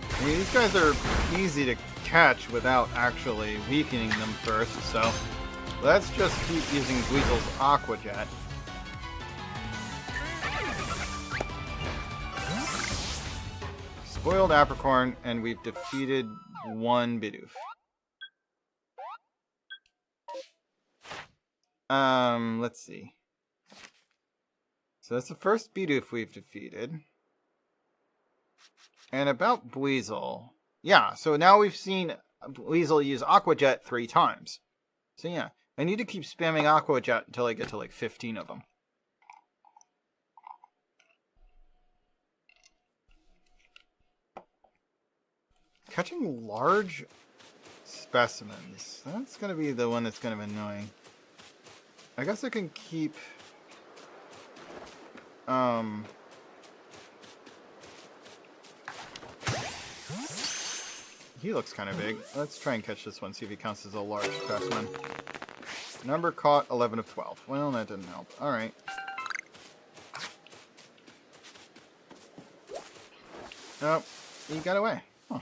I mean, these guys are easy to catch without actually weakening them first, so let's just keep using Dweezil's Aqua Jet. Spoiled Apricorn, and we've defeated 1 Bidoof. Let's see. So that's the first Bidoof we've defeated. And about Dweezil. Yeah, so now we've seen Dweezil use Aqua Jet 3 times. So yeah, I need to keep spamming Aqua Jet until I get to like 15 of them. Catching large specimens. That's going to be the one that's kind of annoying. I guess I can keep... He looks kind of big. Let's try and catch this one, see if he counts as a large specimen. Number caught, 11 of 12. Well, that didn't help. Alright. Oh, he got away. Huh.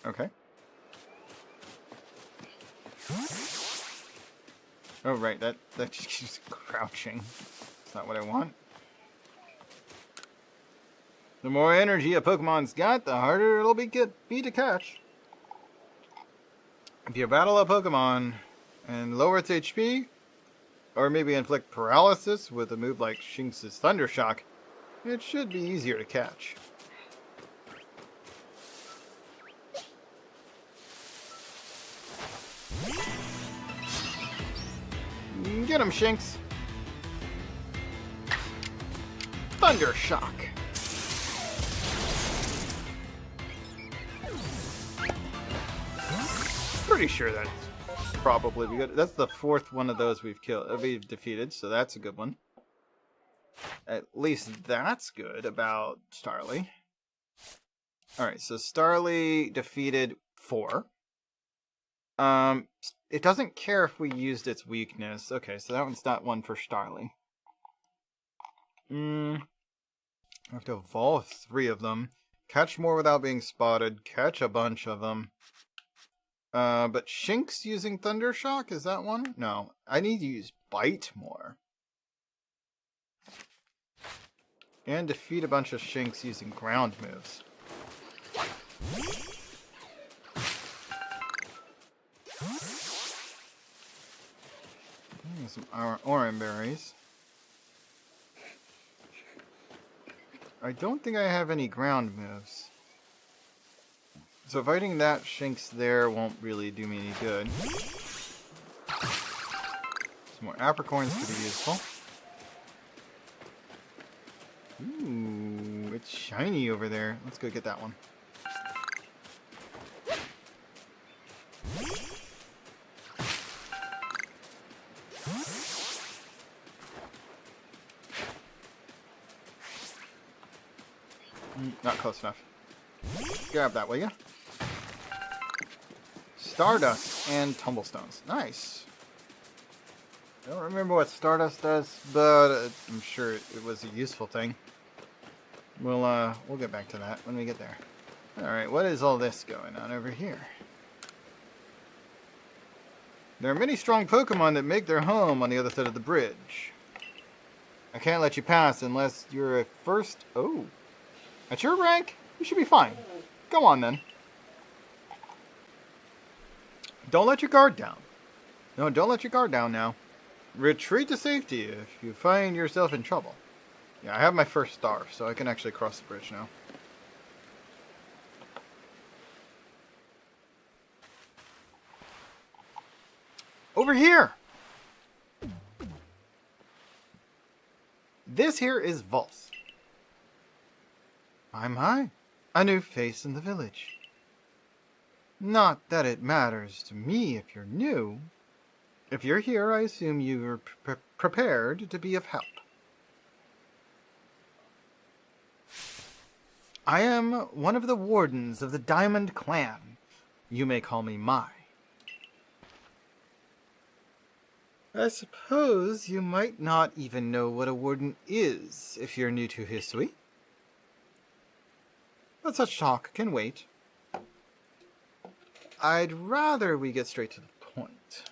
Okay. Oh, right, that just keeps crouching. That's not what I want. The more energy a Pokemon's got, the harder it'll be to catch. If you battle a Pokemon and lower its HP, or maybe inflict paralysis with a move like Shinx's Thunder Shock, it should be easier to catch. Get him, Shinx! Thunder Shock! Pretty sure that's probably good. That's the 4th one of those we've defeated, so that's a good one. At least that's good about Starly. Alright, so Starly defeated 4. It doesn't care if we used its weakness. Okay, so that one's not one for Starly. I have to evolve 3 of them. Catch more without being spotted. Catch a bunch of them. But Shinx using Thunder Shock, is that one? No, I need to use Bite more. And defeat a bunch of Shinx using ground moves. Some orange berries. I don't think I have any ground moves. So fighting that Shinx there won't really do me any good. Some more apricorns could be useful. Ooh, it's shiny over there. Let's go get that one. Not close enough. Grab that, will ya? Stardust and tumblestones. Nice. I don't remember what Stardust does, but I'm sure it was a useful thing. We'll get back to that when we get there. Alright, what is all this going on over here? There are many strong Pokemon that make their home on the other side of the bridge. I can't let you pass unless you're a first... Oh. At your rank, you should be fine. Go on, then. Don't let your guard down. No, don't let your guard down now. Retreat to safety if you find yourself in trouble. Yeah, I have my first star, so I can actually cross the bridge now. Over here! This here is Vulse. My, a new face in the village. Not that it matters to me if you're new. If you're here, I assume you're prepared to be of help. I am one of the wardens of the Diamond Clan. You may call me Mai. I suppose you might not even know what a warden is if you're new to Hisui. But such talk can wait. I'd rather we get straight to the point.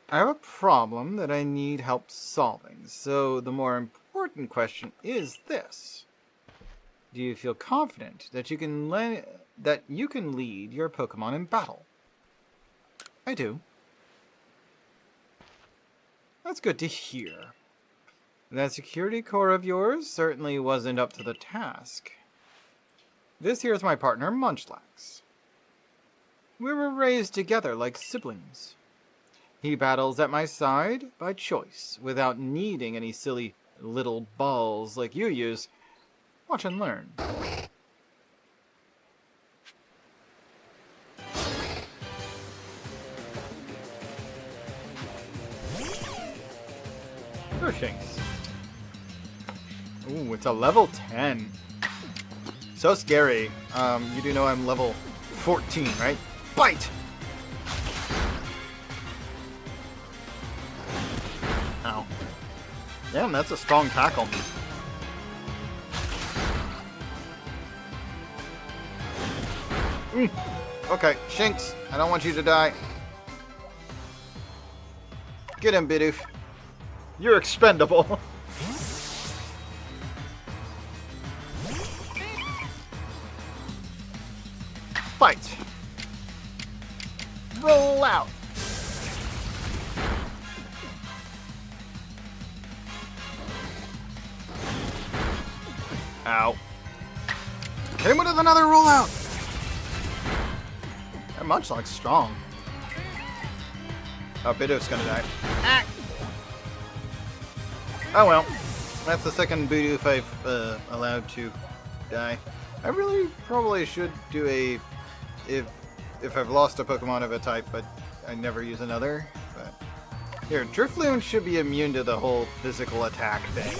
I have a problem that I need help solving, so the more important question is this. Do you feel confident that you can lead your Pokemon in battle? I do. That's good to hear. That security core of yours certainly wasn't up to the task. This here's my partner, Munchlax. We were raised together like siblings. He battles at my side by choice, without needing any silly little balls like you use. Watch and learn. Go Shinx. Ooh, it's a level 10. So scary. You do know I'm level 14, right? Bite! Ow. Damn, that's a strong tackle. Okay, Shinx, I don't want you to die. Get him, Bidoof. You're expendable. Fight! Roll out! Ow. Hit him with another rollout! That Munchlax's strong. Oh, Bidoof's gonna die. Ah. Oh well. That's the second Bidoof I've allowed to die. I really probably should do a... If I've lost a Pokemon of a type, but I never use another. But here, Drifloon should be immune to the whole physical attack thing.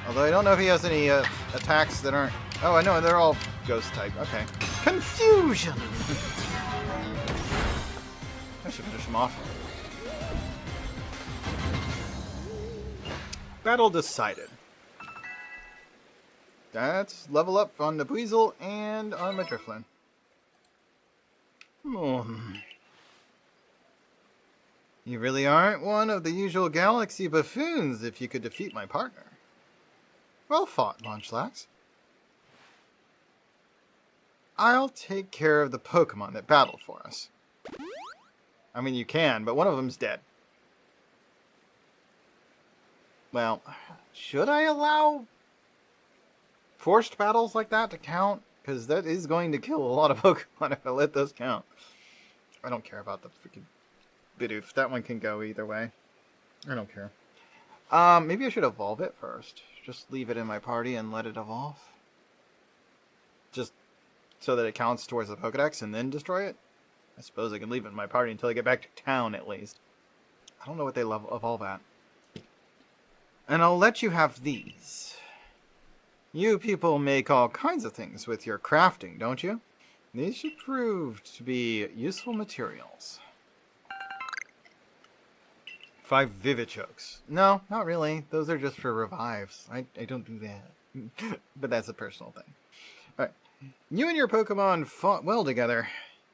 Although I don't know if he has any attacks that aren't... Oh, I know, they're all ghost type. Okay. Confusion! I should finish him off. Battle decided. That's level up on the Weasel and on my Drifloon. You really aren't one of the usual galaxy buffoons if you could defeat my partner. Well fought, Munchlax. I'll take care of the Pokemon that battled for us. I mean, you can, but one of them's dead. Well, should I allow forced battles like that to count? Because that is going to kill a lot of Pokemon if I let those count. I don't care about the freaking Bidoof. That one can go either way. I don't care. Maybe I should evolve it first. Just leave it in my party and let it evolve. Just so that it counts towards the Pokedex and then destroy it. I suppose I can leave it in my party until I get back to town at least. I don't know what they evolve at. And I'll let you have these. You people make all kinds of things with your crafting, don't you? These should prove to be useful materials. 5 Vivichokes. No, not really. Those are just for revives. I don't do that. But that's a personal thing. Alright. You and your Pokemon fought well together.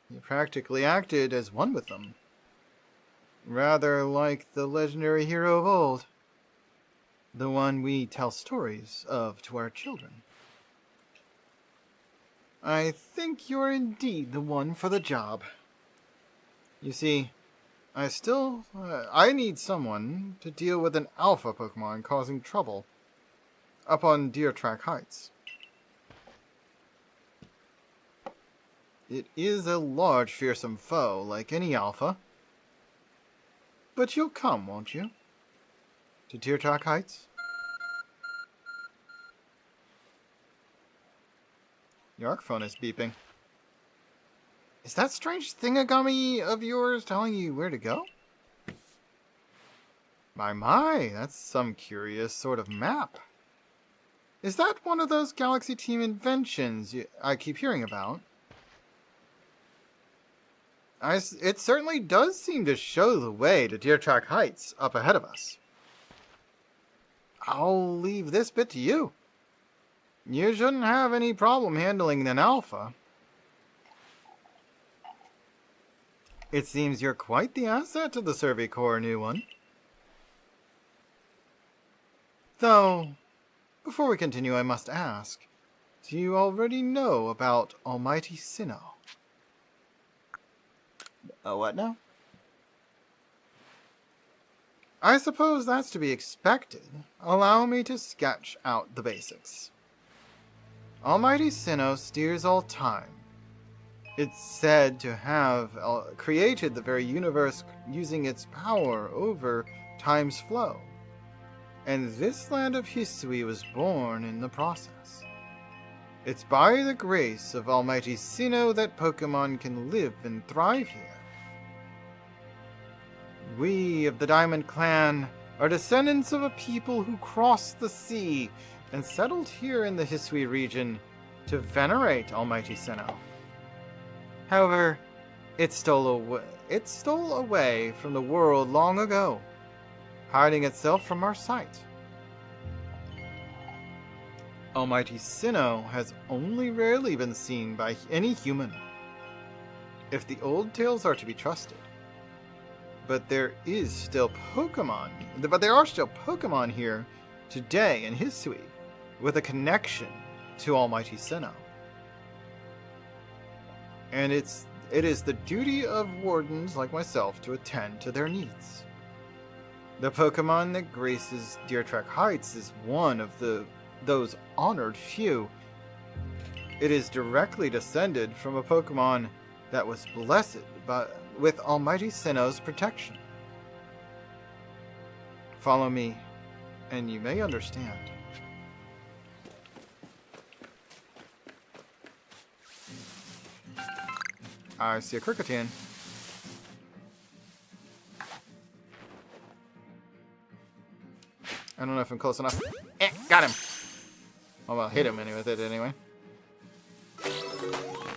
You practically acted as one with them. Rather like the legendary hero of old. The one we tell stories of to our children. I think you're indeed the one for the job. You see, I need someone to deal with an alpha Pokemon causing trouble up on Deer Track Heights. It is a large, fearsome foe, like any alpha. But you'll come, won't you? To Deer Track Heights? Your ARC phone is beeping. Is that strange thingagami of yours telling you where to go? My, that's some curious sort of map. Is that one of those Galaxy Team inventions I keep hearing about? It certainly does seem to show the way to Deer Track Heights up ahead of us. I'll leave this bit to you. You shouldn't have any problem handling an alpha. It seems you're quite the asset to the Survey Corps, new one. Though, before we continue, I must ask, do you already know about Almighty Sinnoh? What now? I suppose that's to be expected. Allow me to sketch out the basics. Almighty Sinnoh steers all time. It's said to have created the very universe using its power over time's flow. And this land of Hisui was born in the process. It's by the grace of Almighty Sinnoh that Pokemon can live and thrive here. We of the Diamond Clan are descendants of a people who crossed the sea and settled here in the Hisui region to venerate Almighty Sinnoh. However, it stole away from the world long ago, hiding itself from our sight. Almighty Sinnoh has only rarely been seen by any human, if the old tales are to be trusted. But there are still Pokemon here today in Hisui with a connection to Almighty Sinnoh. And it is the duty of wardens like myself to attend to their needs. The Pokemon that graces Deer Track Heights is one of those honored few. It is directly descended from a Pokemon that was blessed with Almighty Sinnoh's protection. Follow me, and you may understand. I see a Kricketune. I don't know if I'm close enough. Got him! Oh well, hit him with it anyway.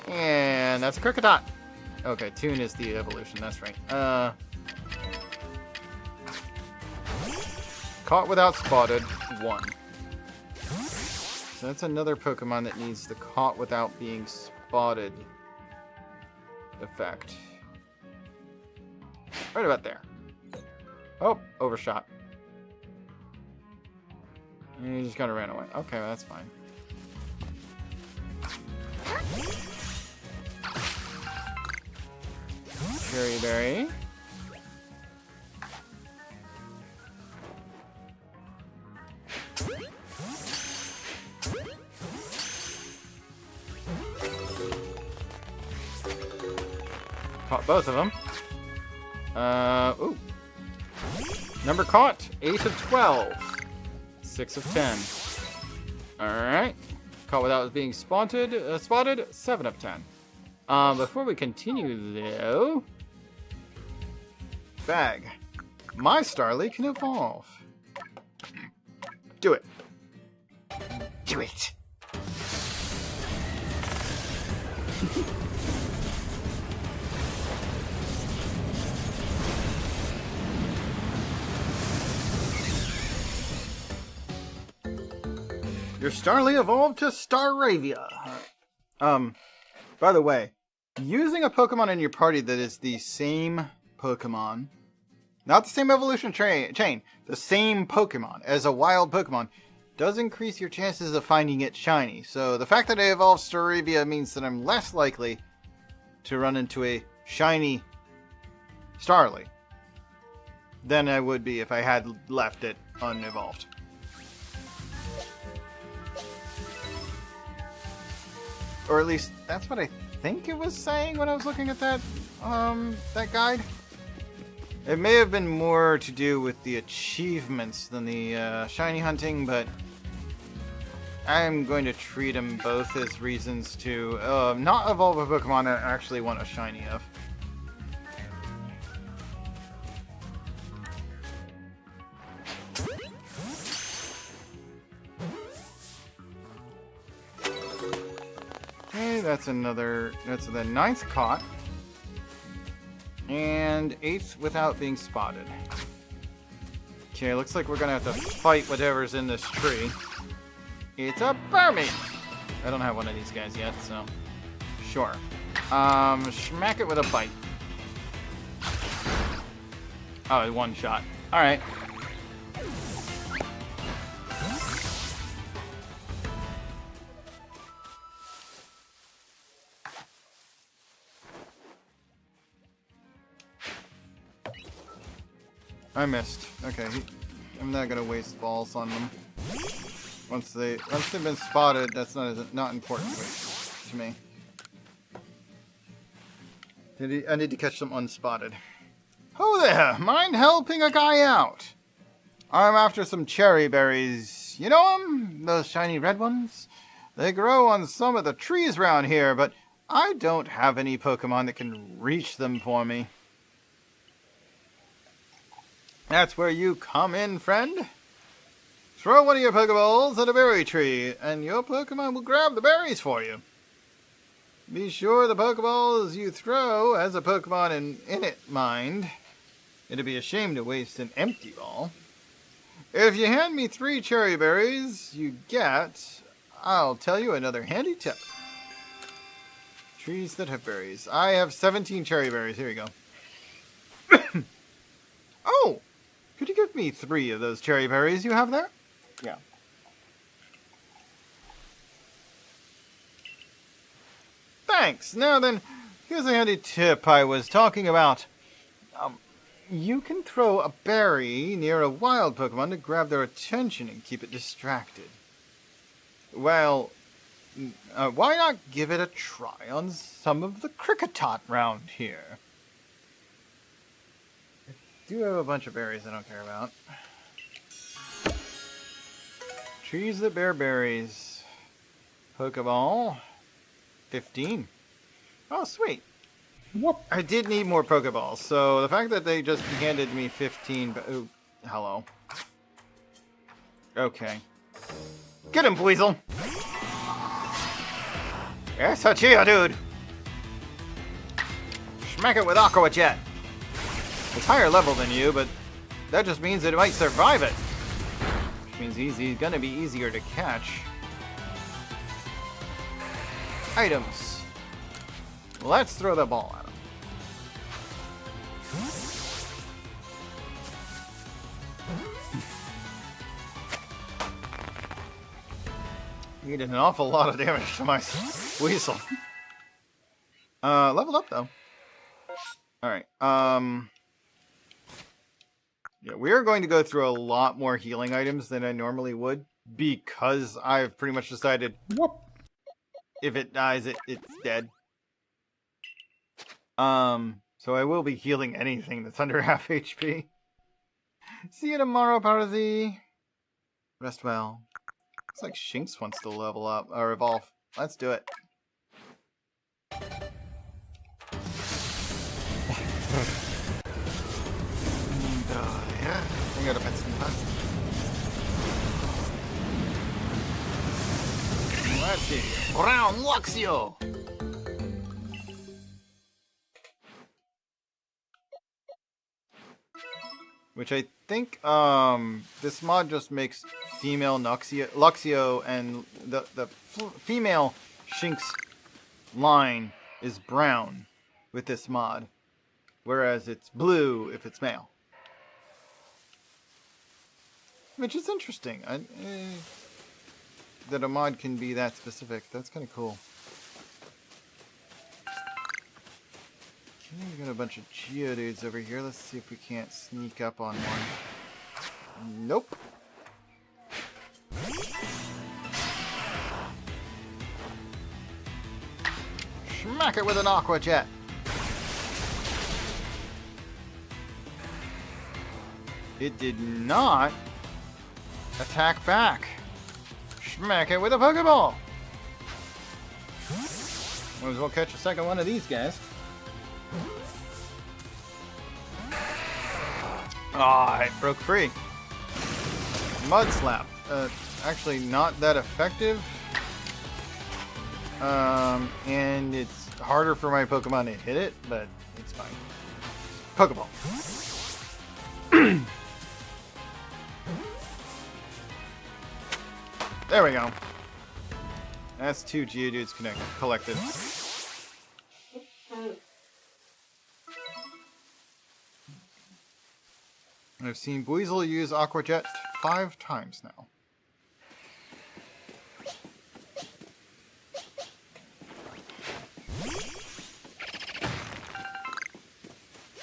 And that's a Kricketot. Okay, Toon is the evolution, that's right. Caught without spotted, 1. So that's another Pokemon that needs the caught without being spotted effect. Right about there. Oh, overshot. And he just kind of ran away. Okay, well, that's fine. Cherry berry. Caught both of them. Ooh. Number caught, 8 of 12. 6 of 10. Alright. Caught without being spotted, 7 of 10. Before we continue, though... Bag. My Starly can evolve. Do it. Do it. Your Starly evolved to Staravia. By the way, using a Pokemon in your party that is the same Pokemon, not the same evolution chain, the same Pokemon as a wild Pokemon, does increase your chances of finding it shiny. So the fact that I evolved Staravia means that I'm less likely to run into a shiny Starly than I would be if I had left it unevolved. Or at least, that's what I think it was saying when I was looking at that, that guide. It may have been more to do with the achievements than the shiny hunting, but I'm going to treat them both as reasons to not evolve a Pokemon I actually want a shiny of. That's the 9th caught. And 8th without being spotted. Okay, looks like we're gonna have to fight whatever's in this tree. It's a Burmy! I don't have one of these guys yet, so... Sure. Smack it with a bite. Oh, one shot. Alright. I missed. Okay, I'm not gonna waste balls on them. Once they've been spotted, that's not important to me. I need to catch them unspotted. Ho there! Mind helping a guy out? I'm after some cherry berries. You know them? Those shiny red ones? They grow on some of the trees around here, but I don't have any Pokemon that can reach them for me. That's where you come in, friend. Throw one of your Pokeballs at a berry tree, and your Pokemon will grab the berries for you. Be sure the Pokeballs you throw has a Pokemon in it mind. It'd be a shame to waste an empty ball. If you hand me 3 cherry berries you get, I'll tell you another handy tip. Trees that have berries. I have 17 cherry berries. Here we go. Oh! Could you give me 3 of those cherry berries you have there? Yeah. Thanks. Now then, here's a handy tip I was talking about. You can throw a berry near a wild Pokemon to grab their attention and keep it distracted. Well, why not give it a try on some of the Cricketot round here? I do have a bunch of berries I don't care about. Trees that bear berries. Pokeball. 15. Oh, sweet. What? I did need more Pokeballs, so the fact that they just handed me 15... Oh, hello. Okay. Get him, Weasel! Yes, Hachia, dude! Smack it with Aqua Jet! It's higher level than you, but that just means that it might survive it. Which means he's gonna be easier to catch. Items. Let's throw the ball at him. He did an awful lot of damage to my Weasel. Leveled up though. Alright, yeah, we are going to go through a lot more healing items than I normally would, because I've pretty much decided, if it dies, it's dead. So I will be healing anything that's under half HP. See you tomorrow, Parzi. Rest well. Looks like Shinx wants to level up, or evolve. Let's do it. Yeah, I gotta pet some fun. Let's see. Brown Luxio! Which I think, this mod just makes female Luxio and the female Shinx line is brown with this mod. Whereas it's blue if it's male. Which is interesting. That a mod can be that specific. That's kind of cool. Okay, we got a bunch of Geodudes over here. Let's see if we can't sneak up on one. Nope. Smack it with an Aqua Jet. It did not attack back. Smack it with a Pokeball. Might as well catch a second one of these guys. Ah, it broke free. Mud Slap. Actually not that effective. And it's harder for my Pokemon to hit it, but it's fine. Pokeball. There we go. That's 2 Geodudes collected. I've seen Buizel use Aqua Jet 5 times now.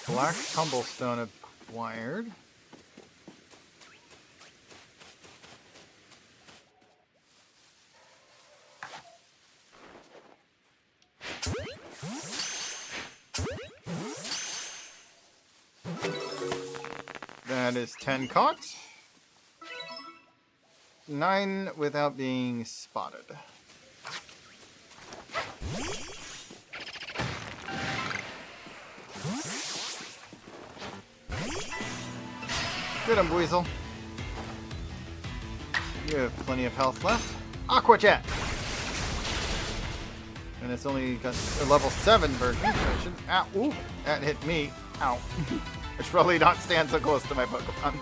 Black Tumblestone acquired. That is 10 caught. 9 without being spotted. Get him, Buizel. You have plenty of health left. Aqua Jet! And it's only got a level 7 version. So it should, ow, ooh, that hit me. Ow. I should probably not stand so close to my Pokemon.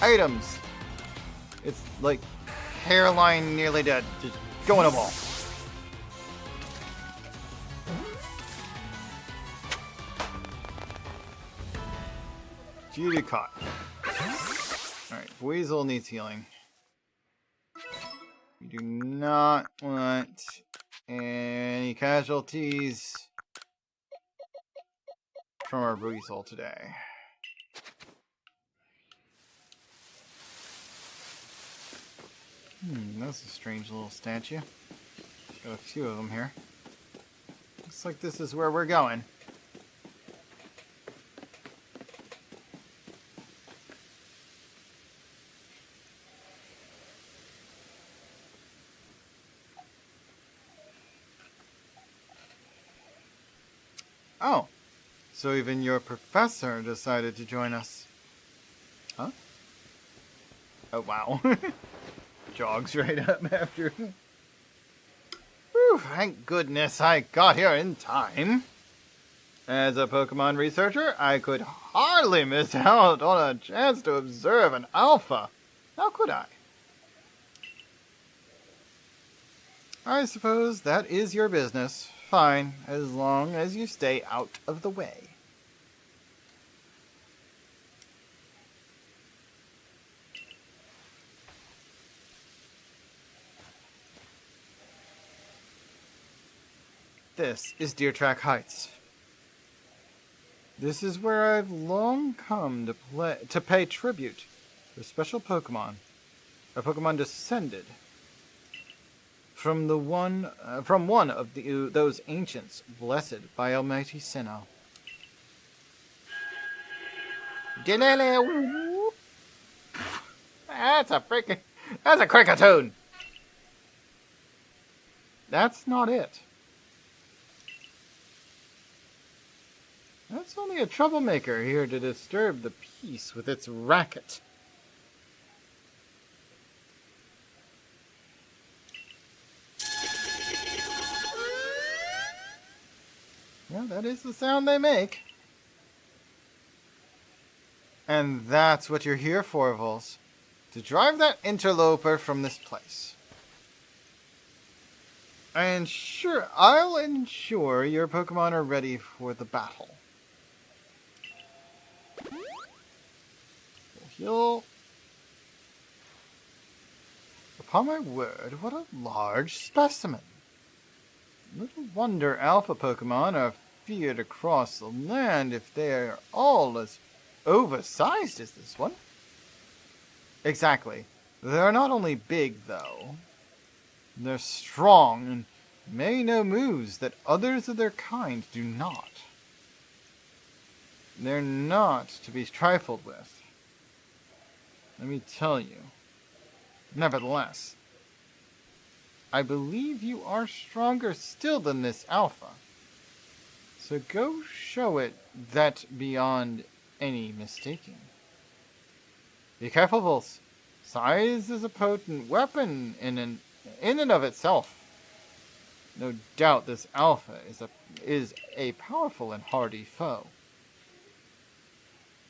Items. It's like hairline nearly dead. Just go in a ball. Geodude caught. Alright, Buizel needs healing. We do not want any casualties from our Buizel today. That's a strange little statue. Got a few of them here. Looks like this is where we're going. Oh, so even your professor decided to join us. Huh? Oh, wow. Jogs right up after. Whew, thank goodness I got here in time. As a Pokemon researcher, I could hardly miss out on a chance to observe an alpha. How could I? I suppose that is your business. Fine, as long as you stay out of the way. This is Deer Track Heights. This is where I've long come to pay tribute to a special Pokemon. A Pokemon descended from one of those ancients blessed by Almighty Sinnoh. That's a Kricketune. That's not it. That's only a troublemaker here to disturb the peace with its racket. Well, that is the sound they make. And that's what you're here for, Vulse. To drive that interloper from this place. I'll ensure your Pokemon are ready for the battle. Upon my word, what a large specimen. Little wonder Alpha Pokemon are feared across the land if they are all as oversized as this one. Exactly. They're not only big, though. They're strong and may know moves that others of their kind do not. They're not to be trifled with. Let me tell you. Nevertheless, I believe you are stronger still than this Alpha. So go show it that beyond any mistaking. Be careful, Vulse. Size is a potent weapon in and of itself. No doubt this Alpha is a powerful and hardy foe.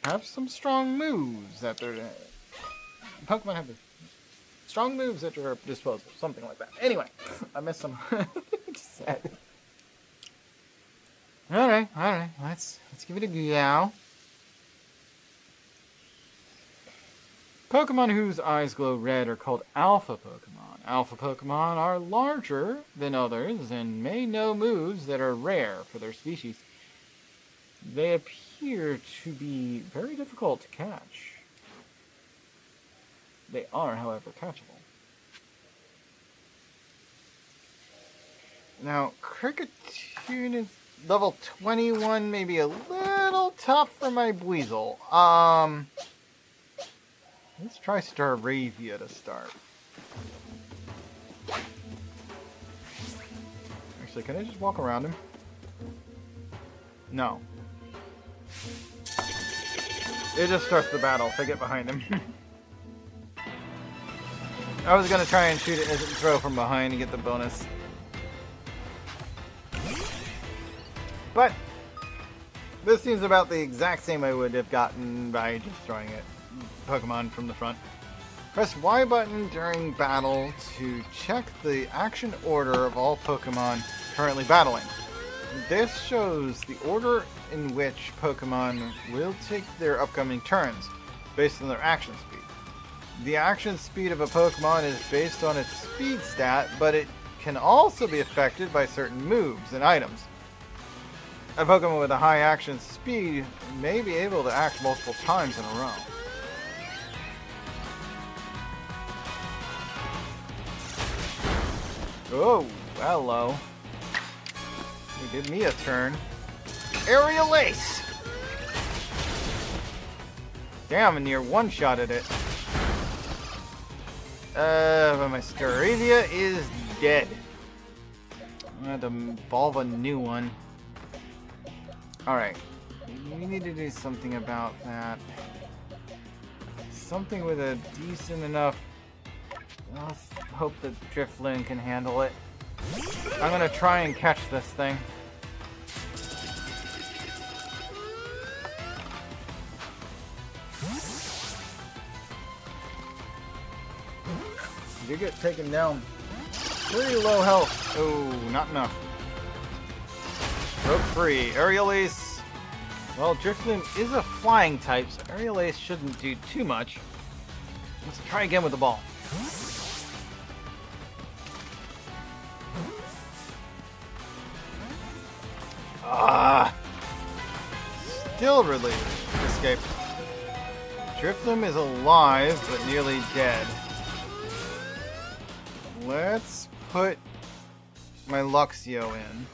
Have some strong moves at their Pokemon have strong moves at your disposal, something like that. Anyway, I missed some. All right. Let's give it a go. Pokemon whose eyes glow red are called Alpha Pokemon. Alpha Pokemon are larger than others and may know moves that are rare for their species. They appear to be very difficult to catch. They are, however, catchable. Now, Kricketune is level 21, maybe a little tough for my Buizel. Let's try Staravia to start. Actually, can I just walk around him? No. It just starts the battle if I get behind him. I was gonna try and shoot it as it throw from behind and get the bonus. But this seems about the exact same I would have gotten by just throwing it Pokemon from the front. Press Y button during battle to check the action order of all Pokemon currently battling. This shows the order in which Pokemon will take their upcoming turns based on their action speed. The action speed of a Pokemon is based on its speed stat, but it can also be affected by certain moves and items. A Pokemon with a high action speed may be able to act multiple times in a row. Oh, hello. You give me a turn. Aerial Ace! Damn, and you're one-shotted it. But my Staravia is dead. I had to evolve a new one. Alright. We need to do something about that. Something with a decent enough... Let's hope that Drifloon can handle it. I'm gonna try and catch this thing. You get taken down. Pretty low health. Oh, not enough. Broke free. Aerial Ace. Well, Drifloon is a flying type, so Aerial Ace shouldn't do too much. Let's try again with the ball. still escaped. Drifloom is alive, but nearly dead. Let's put my Luxio in.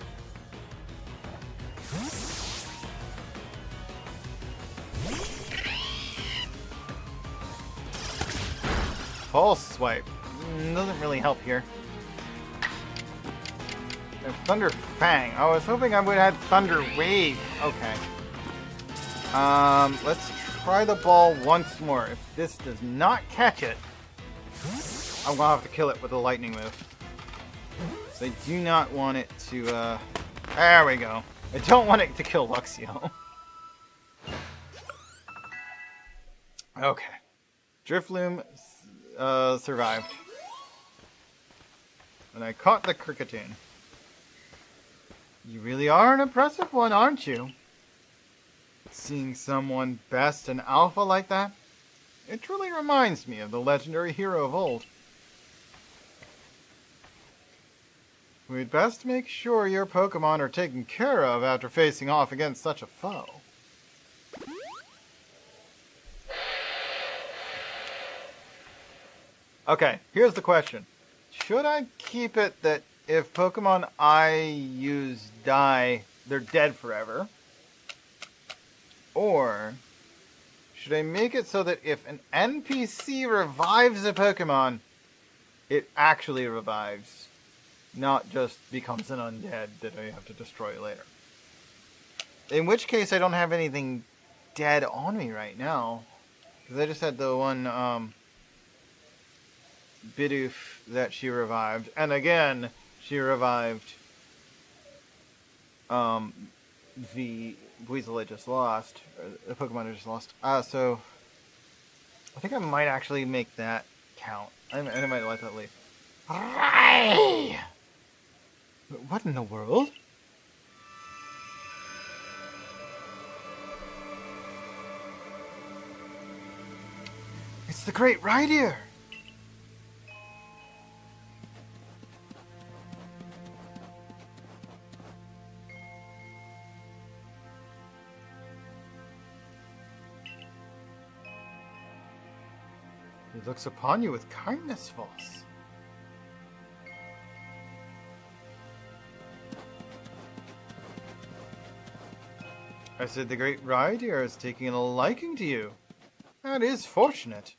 Pulse Swipe. Doesn't really help here. And Thunder Fang. I was hoping I would have Thunder Wave. Okay. Let's try the ball once more. If this does not catch it, I'm gonna have to kill it with a lightning move. So I do not want it to, there we go. I don't want it to kill Luxio. Okay. Drifloom survived. And I caught the Cricketune. You really are an impressive one, aren't you? Seeing someone best in Alpha like that, it truly reminds me of the legendary hero of old. We'd best make sure your Pokemon are taken care of after facing off against such a foe. Okay, here's the question. Should I keep it that if Pokemon I use die, they're dead forever? Or should I make it so that if an NPC revives a Pokemon, it actually revives, not just becomes an undead that I have to destroy later? In which case, I don't have anything dead on me right now, because I just had the one Bidoof that she revived, and again she revived the Weasel I just lost, or the Pokemon I just lost. So I think I might actually make that count. I might let that leave. Hooray! What in the world? It's the Great Rhydeer! He looks upon you with kindness, Vulse. I said the Great Rhydeer is taking a liking to you. That is fortunate.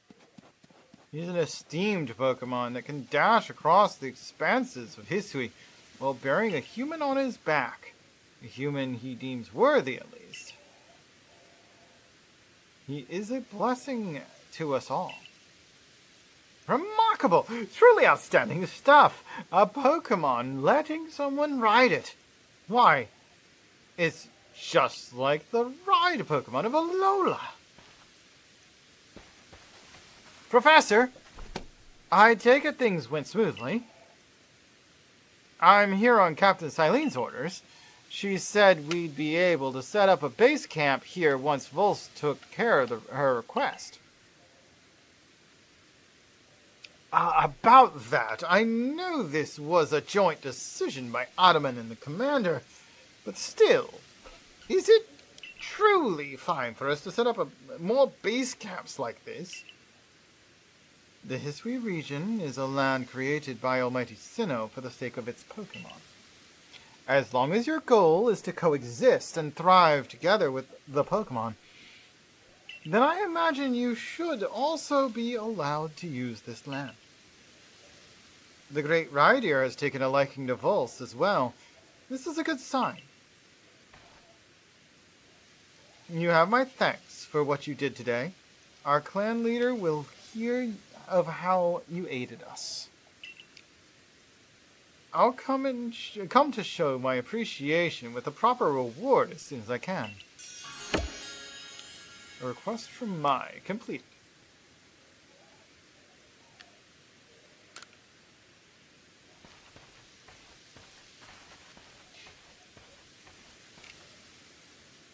He's an esteemed Pokemon that can dash across the expanses of history while bearing a human on his back. A human he deems worthy, at least. He is a blessing to us all. Remarkable! Truly outstanding stuff! A Pokemon letting someone ride it. Why, it's just like the ride Pokemon of Alola. Professor, I take it things went smoothly. I'm here on Captain Silene's orders. She said we'd be able to set up a base camp here once Vulse took care of her request. About that, I know this was a joint decision by Ottoman and the commander, but still, is it truly fine for us to set up more base camps like this? The Hisui region is a land created by Almighty Sinnoh for the sake of its Pokemon. As long as your goal is to coexist and thrive together with the Pokemon, then I imagine you should also be allowed to use this land. The Great Rhydeer has taken a liking to Vulse as well. This is a good sign. You have my thanks for what you did today. Our clan leader will hear of how you aided us. I'll come to show my appreciation with a proper reward as soon as I can. A request from Mai completed.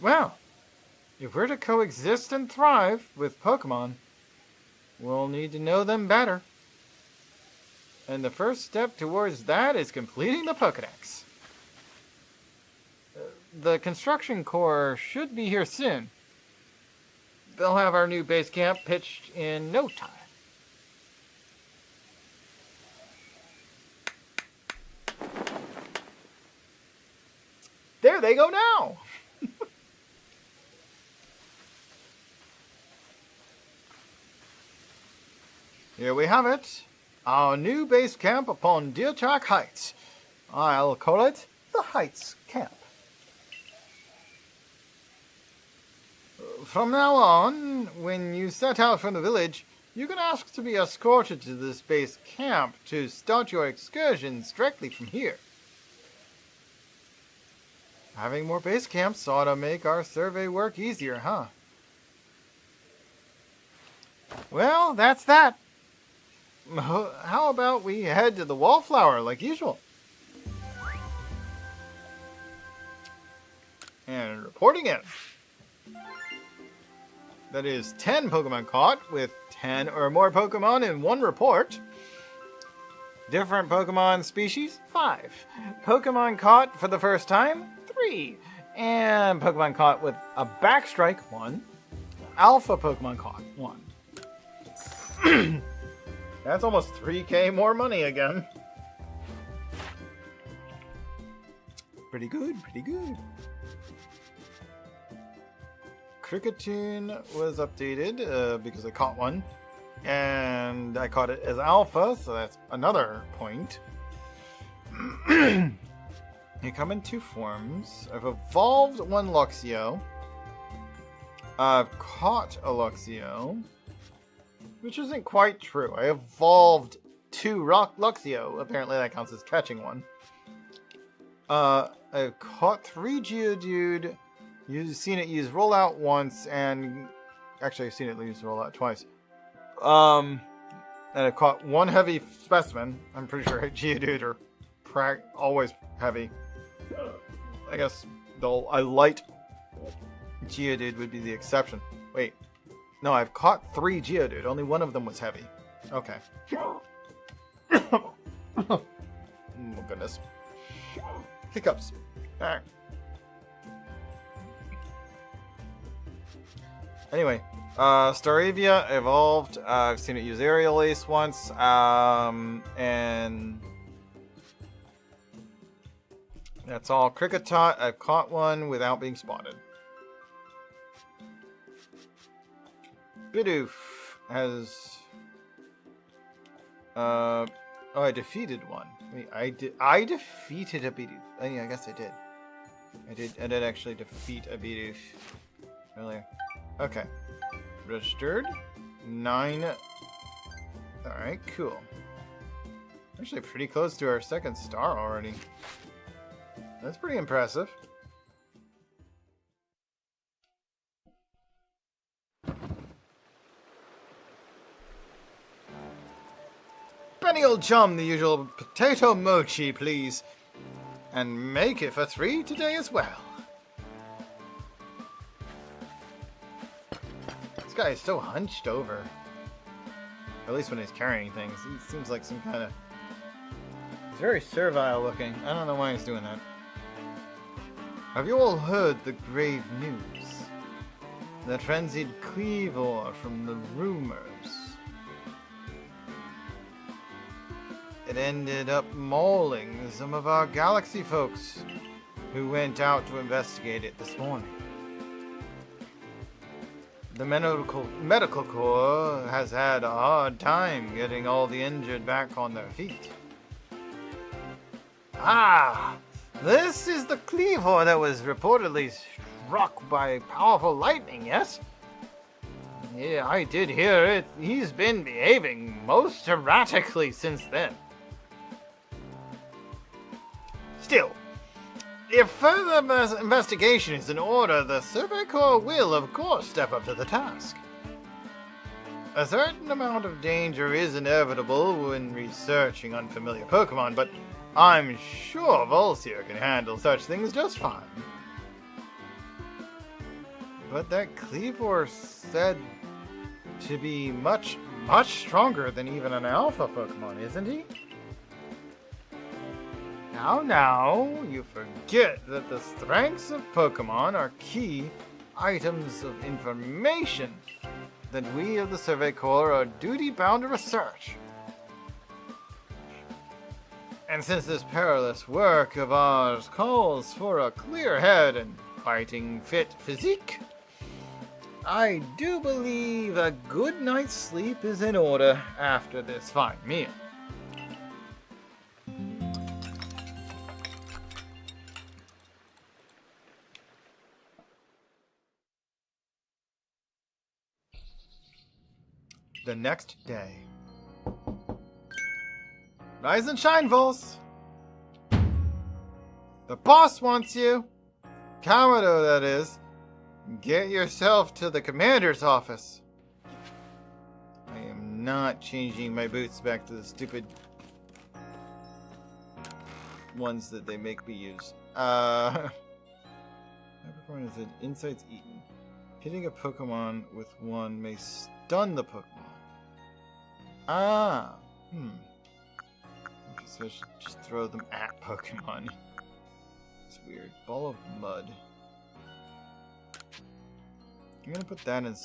Well, if we're to coexist and thrive with Pokemon, we'll need to know them better. And the first step towards that is completing the Pokédex. the construction corps should be here soon. They'll have our new base camp pitched in no time. There they go now! Here we have it. Our new base camp upon Deertrack Heights. I'll call it the Heights Camp. From now on, when you set out from the village, you can ask to be escorted to this base camp to start your excursions directly from here. Having more base camps ought to make our survey work easier, huh? Well, that's that. How about we head to the Wallflower like usual? And reporting in. That is 10 Pokemon caught with 10 or more Pokemon in one report. Different Pokemon species, 5. Pokemon caught for the first time, 3. And Pokemon caught with a backstrike, 1. Alpha Pokemon caught, 1. That's almost 3K more money again. Pretty good, pretty good. Cricketune was updated because I caught one. And I caught it as Alpha, so that's another point. They come in 2 forms. I've evolved one Luxio. I've caught a Luxio. Which isn't quite true. I evolved 2 Luxio. Apparently that counts as catching one. I've caught 3 Geodude. You've seen it use rollout once, and actually I've seen it use rollout twice. And I've caught 1 heavy specimen. I'm pretty sure Geodude are always heavy. I guess a light Geodude would be the exception. Wait. No, I've caught 3 Geodude. Only 1 of them was heavy. Okay. Oh, goodness. Hiccups. Alright. Anyway, Staravia evolved. I've seen it use Aerial Ace once. And that's all. Kricketot, I've caught one without being spotted. Bidoof has... oh, I defeated one. Wait, I defeated a Bidoof. Oh, yeah, I guess I did. I did actually defeat a Bidoof earlier. Okay. Registered. 9. Alright, cool. Actually pretty close to our 2nd star already. That's pretty impressive. Benny old chum, the usual potato mochi, please. And make it for 3 today as well. This guy is so hunched over. At least when he's carrying things. He seems like some kind of... He's very servile looking. I don't know why he's doing that. Have you all heard the grave news? The frenzied Cleavor from the rumors. It ended up mauling some of our galaxy folks who went out to investigate it this morning. The medical corps has had a hard time getting all the injured back on their feet. Ah! This is the Cleavor that was reportedly struck by powerful lightning, yes? Yeah, I did hear it. He's been behaving most erratically since then. Still, if further investigation is in order, the Survey Corps will, of course, step up to the task. A certain amount of danger is inevitable when researching unfamiliar Pokemon, but I'm sure Vulse can handle such things just fine. But that Cleavor said to be much, much stronger than even an alpha Pokemon, isn't he? Now, you forget that the strengths of Pokemon are key items of information that we of the Survey Corps are duty-bound to research. And since this perilous work of ours calls for a clear head and fighting fit physique, I do believe a good night's sleep is in order after this fine meal. The next day. Rise and shine, Vulse! The boss wants you! Kamado, that is. Get yourself to the commander's office. I am not changing my boots back to the stupid ones that they make me use. How performance is insights eaten. Hitting a Pokemon with one may stun the Pokemon. Okay, so I should just throw them at Pokemon. It's weird. Ball of mud. I'm gonna put that in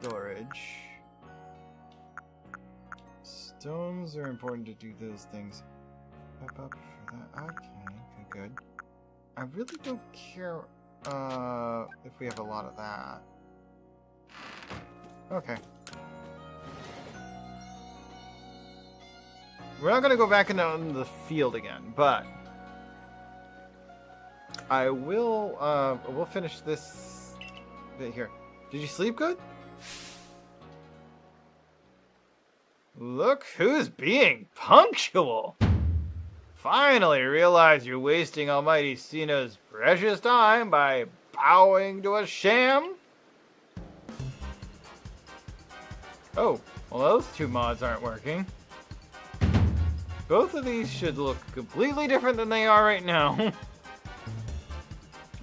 storage. Stones are important to do those things. Pep up for that. Okay, good. I really don't care if we have a lot of that. Okay. We're not gonna go back into the field again, but I will we'll finish this bit here. Did you sleep good? Look who's being punctual! Finally realize you're wasting Almighty Sino's precious time by bowing to a sham? Oh, well those two mods aren't working. Both of these should look completely different than they are right now.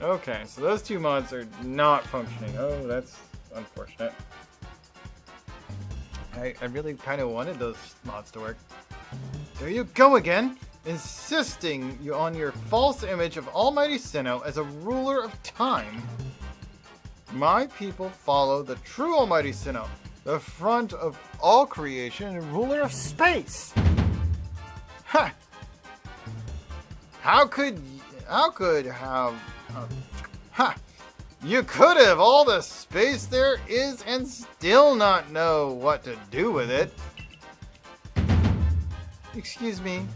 Okay, so those two mods are not functioning. Oh, that's unfortunate. I really kind of wanted those mods to work. There you go again, insisting on your false image of Almighty Sinnoh as a ruler of time. My people follow the true Almighty Sinnoh, the front of all creation and ruler of space. Ha! How could have... ha! You could have all the space there is and still not know what to do with it. Excuse me,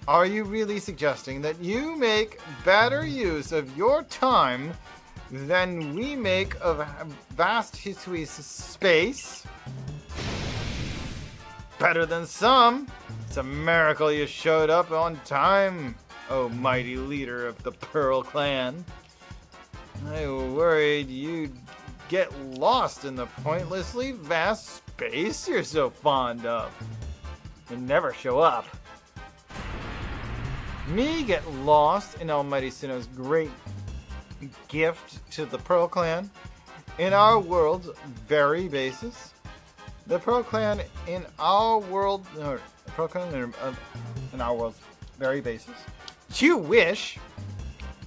are you really suggesting that you make better use of your time than we make of vast Hisui's space? Better than some. It's a miracle you showed up on time, oh mighty leader of the Pearl Clan. I worried you'd get lost in the pointlessly vast space you're so fond of and never show up. Me get lost in Almighty Sinnoh's great gift to the Pearl Clan in our world's very basis. The Pearl Clan in our world, or the Pearl Clan in our world's very basis. You wish.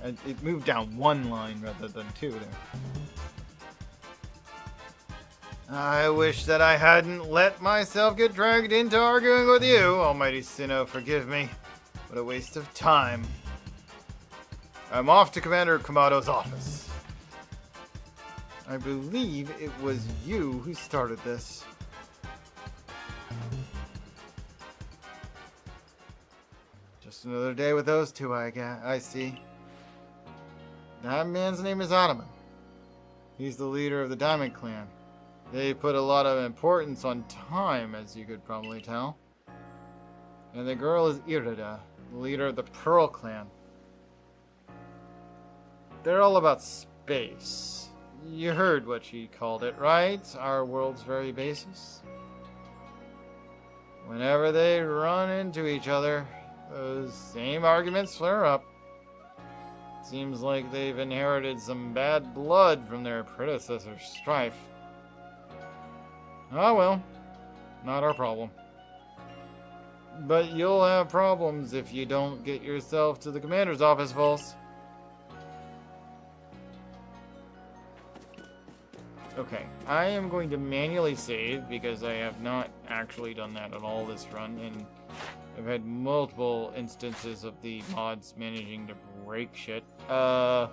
It moved down one line rather than two there. I wish that I hadn't let myself get dragged into arguing with you. Almighty Sinnoh, forgive me. What a waste of time. I'm off to Commander Kamado's office. I believe it was you who started this. Just another day with those two, I see. That man's name is Ottoman. He's the leader of the Diamond Clan. They put a lot of importance on time, as you could probably tell. And the girl is Irida, the leader of the Pearl Clan. They're all about space. You heard what she called it, right? Our world's very basis. Whenever they run into each other, those same arguments flare up. Seems like they've inherited some bad blood from their predecessor's strife. Oh well, not our problem. But you'll have problems if you don't get yourself to the commander's office, Vulse. Okay, I am going to manually save because I have not actually done that at all this run, and I've had multiple instances of the mods managing to break shit. We're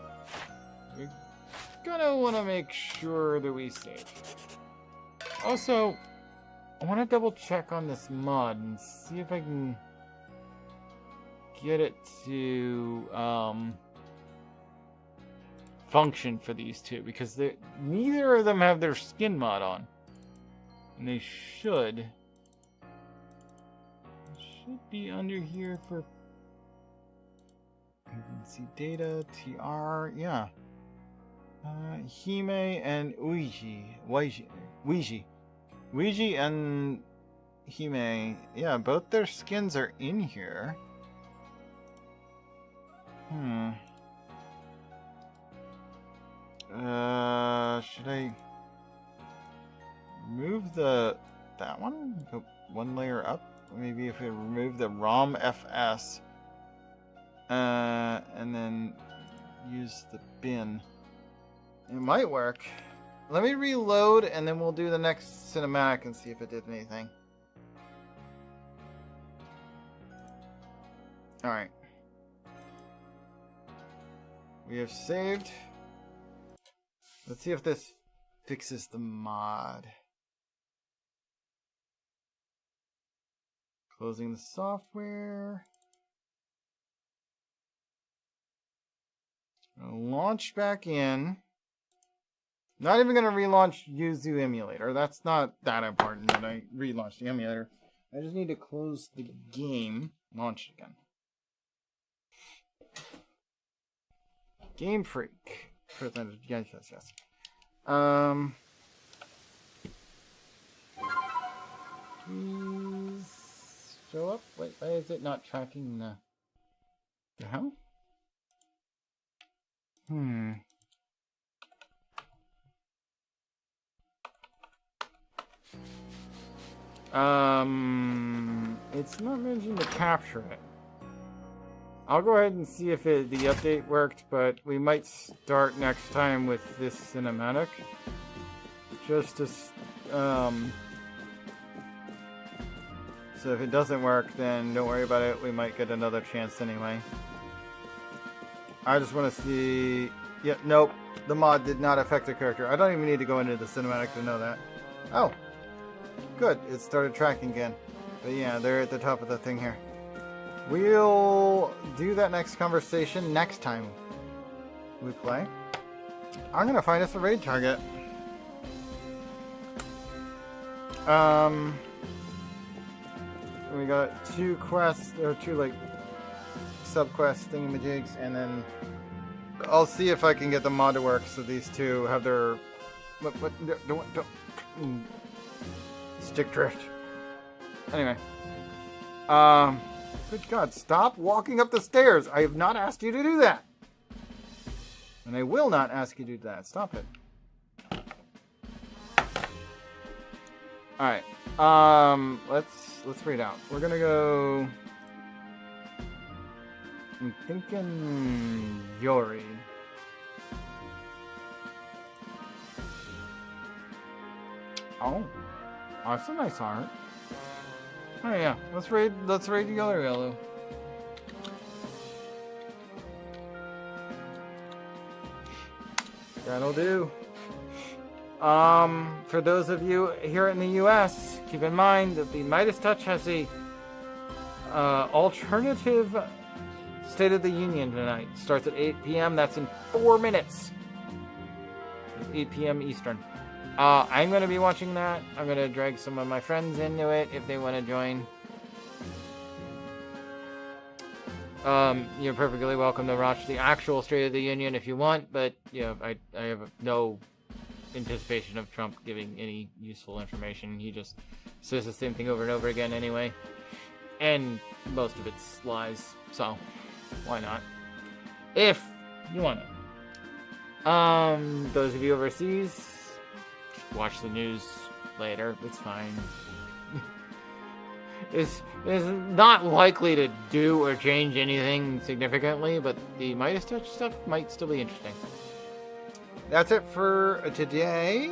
gonna want to make sure that we save. Also, I want to double check on this mod and see if I can get it to function for these two, because neither of them have their skin mod on, and they should be under here for agency data, TR, yeah. Hime and Ouiji and Hime, yeah, both their skins are in here. Should I move that one? Go one layer up? Maybe if I remove the ROM FS and then use the bin. It might work. Let me reload and then we'll do the next cinematic and see if it did anything. Alright. We have saved. Let's see if this fixes the mod. Closing the software. Launch back in. Not even going to relaunch Yuzu emulator. That's not that important that I relaunch the emulator. I just need to close the game. Launch it again. Game Freak. Yes. Please show up. Wait, why is it not tracking the hell? It's not mentioned to capture it. I'll go ahead and see if the update worked, but we might start next time with this cinematic. Just to, so if it doesn't work, then don't worry about it. We might get another chance anyway. I just want to see... Yeah, nope. The mod did not affect the character. I don't even need to go into the cinematic to know that. Oh. Good. It started tracking again. But yeah, they're at the top of the thing here. We'll do that next conversation next time we play. I'm gonna find us a raid target. We got 2 quests, or 2 like sub-quest thingamajigs, and then I'll see if I can get the mod to work so these two have their don't stick drift. Anyway, good God, stop walking up the stairs. I have not asked you to do that. And I will not ask you to do that. Stop it. Alright. Let's read out. We're gonna go... I'm thinking Yori. Oh. That's a nice art. Oh yeah, let's raid Yellow. That'll do. For those of you here in the US, keep in mind that the Midas Touch has a alternative State of the Union tonight. Starts at 8 p.m. That's in 4 minutes. 8 p.m. Eastern. I'm going to be watching that. I'm going to drag some of my friends into it if they want to join. You're perfectly welcome to watch the actual State of the Union if you want, but yeah, I have no anticipation of Trump giving any useful information. He just says the same thing over and over again anyway. And most of it's lies, so why not? If you want to. Those of you overseas, watch the news later. It's fine. is not likely to do or change anything significantly, but the Midas Touch stuff might still be interesting. That's it for today.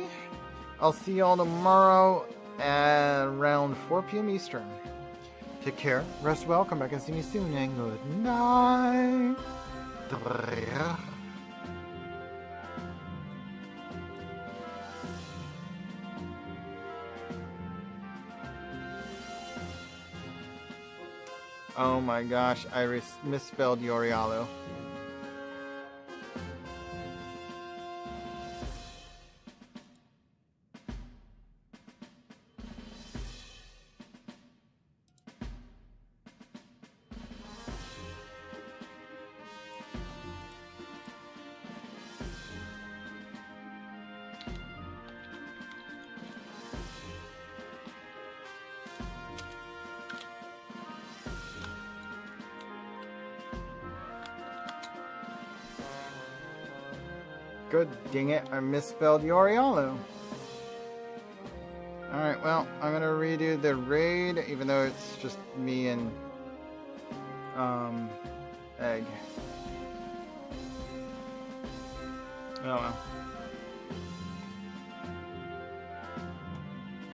I'll see y'all tomorrow at around 4 p.m. Eastern. Take care, rest well, come back and see me soon, and good night. Oh my gosh, I misspelled Yorialo. Good, dang it, I misspelled Yorialo. Alright, well, I'm gonna redo the raid, even though it's just me and, Egg. Oh well.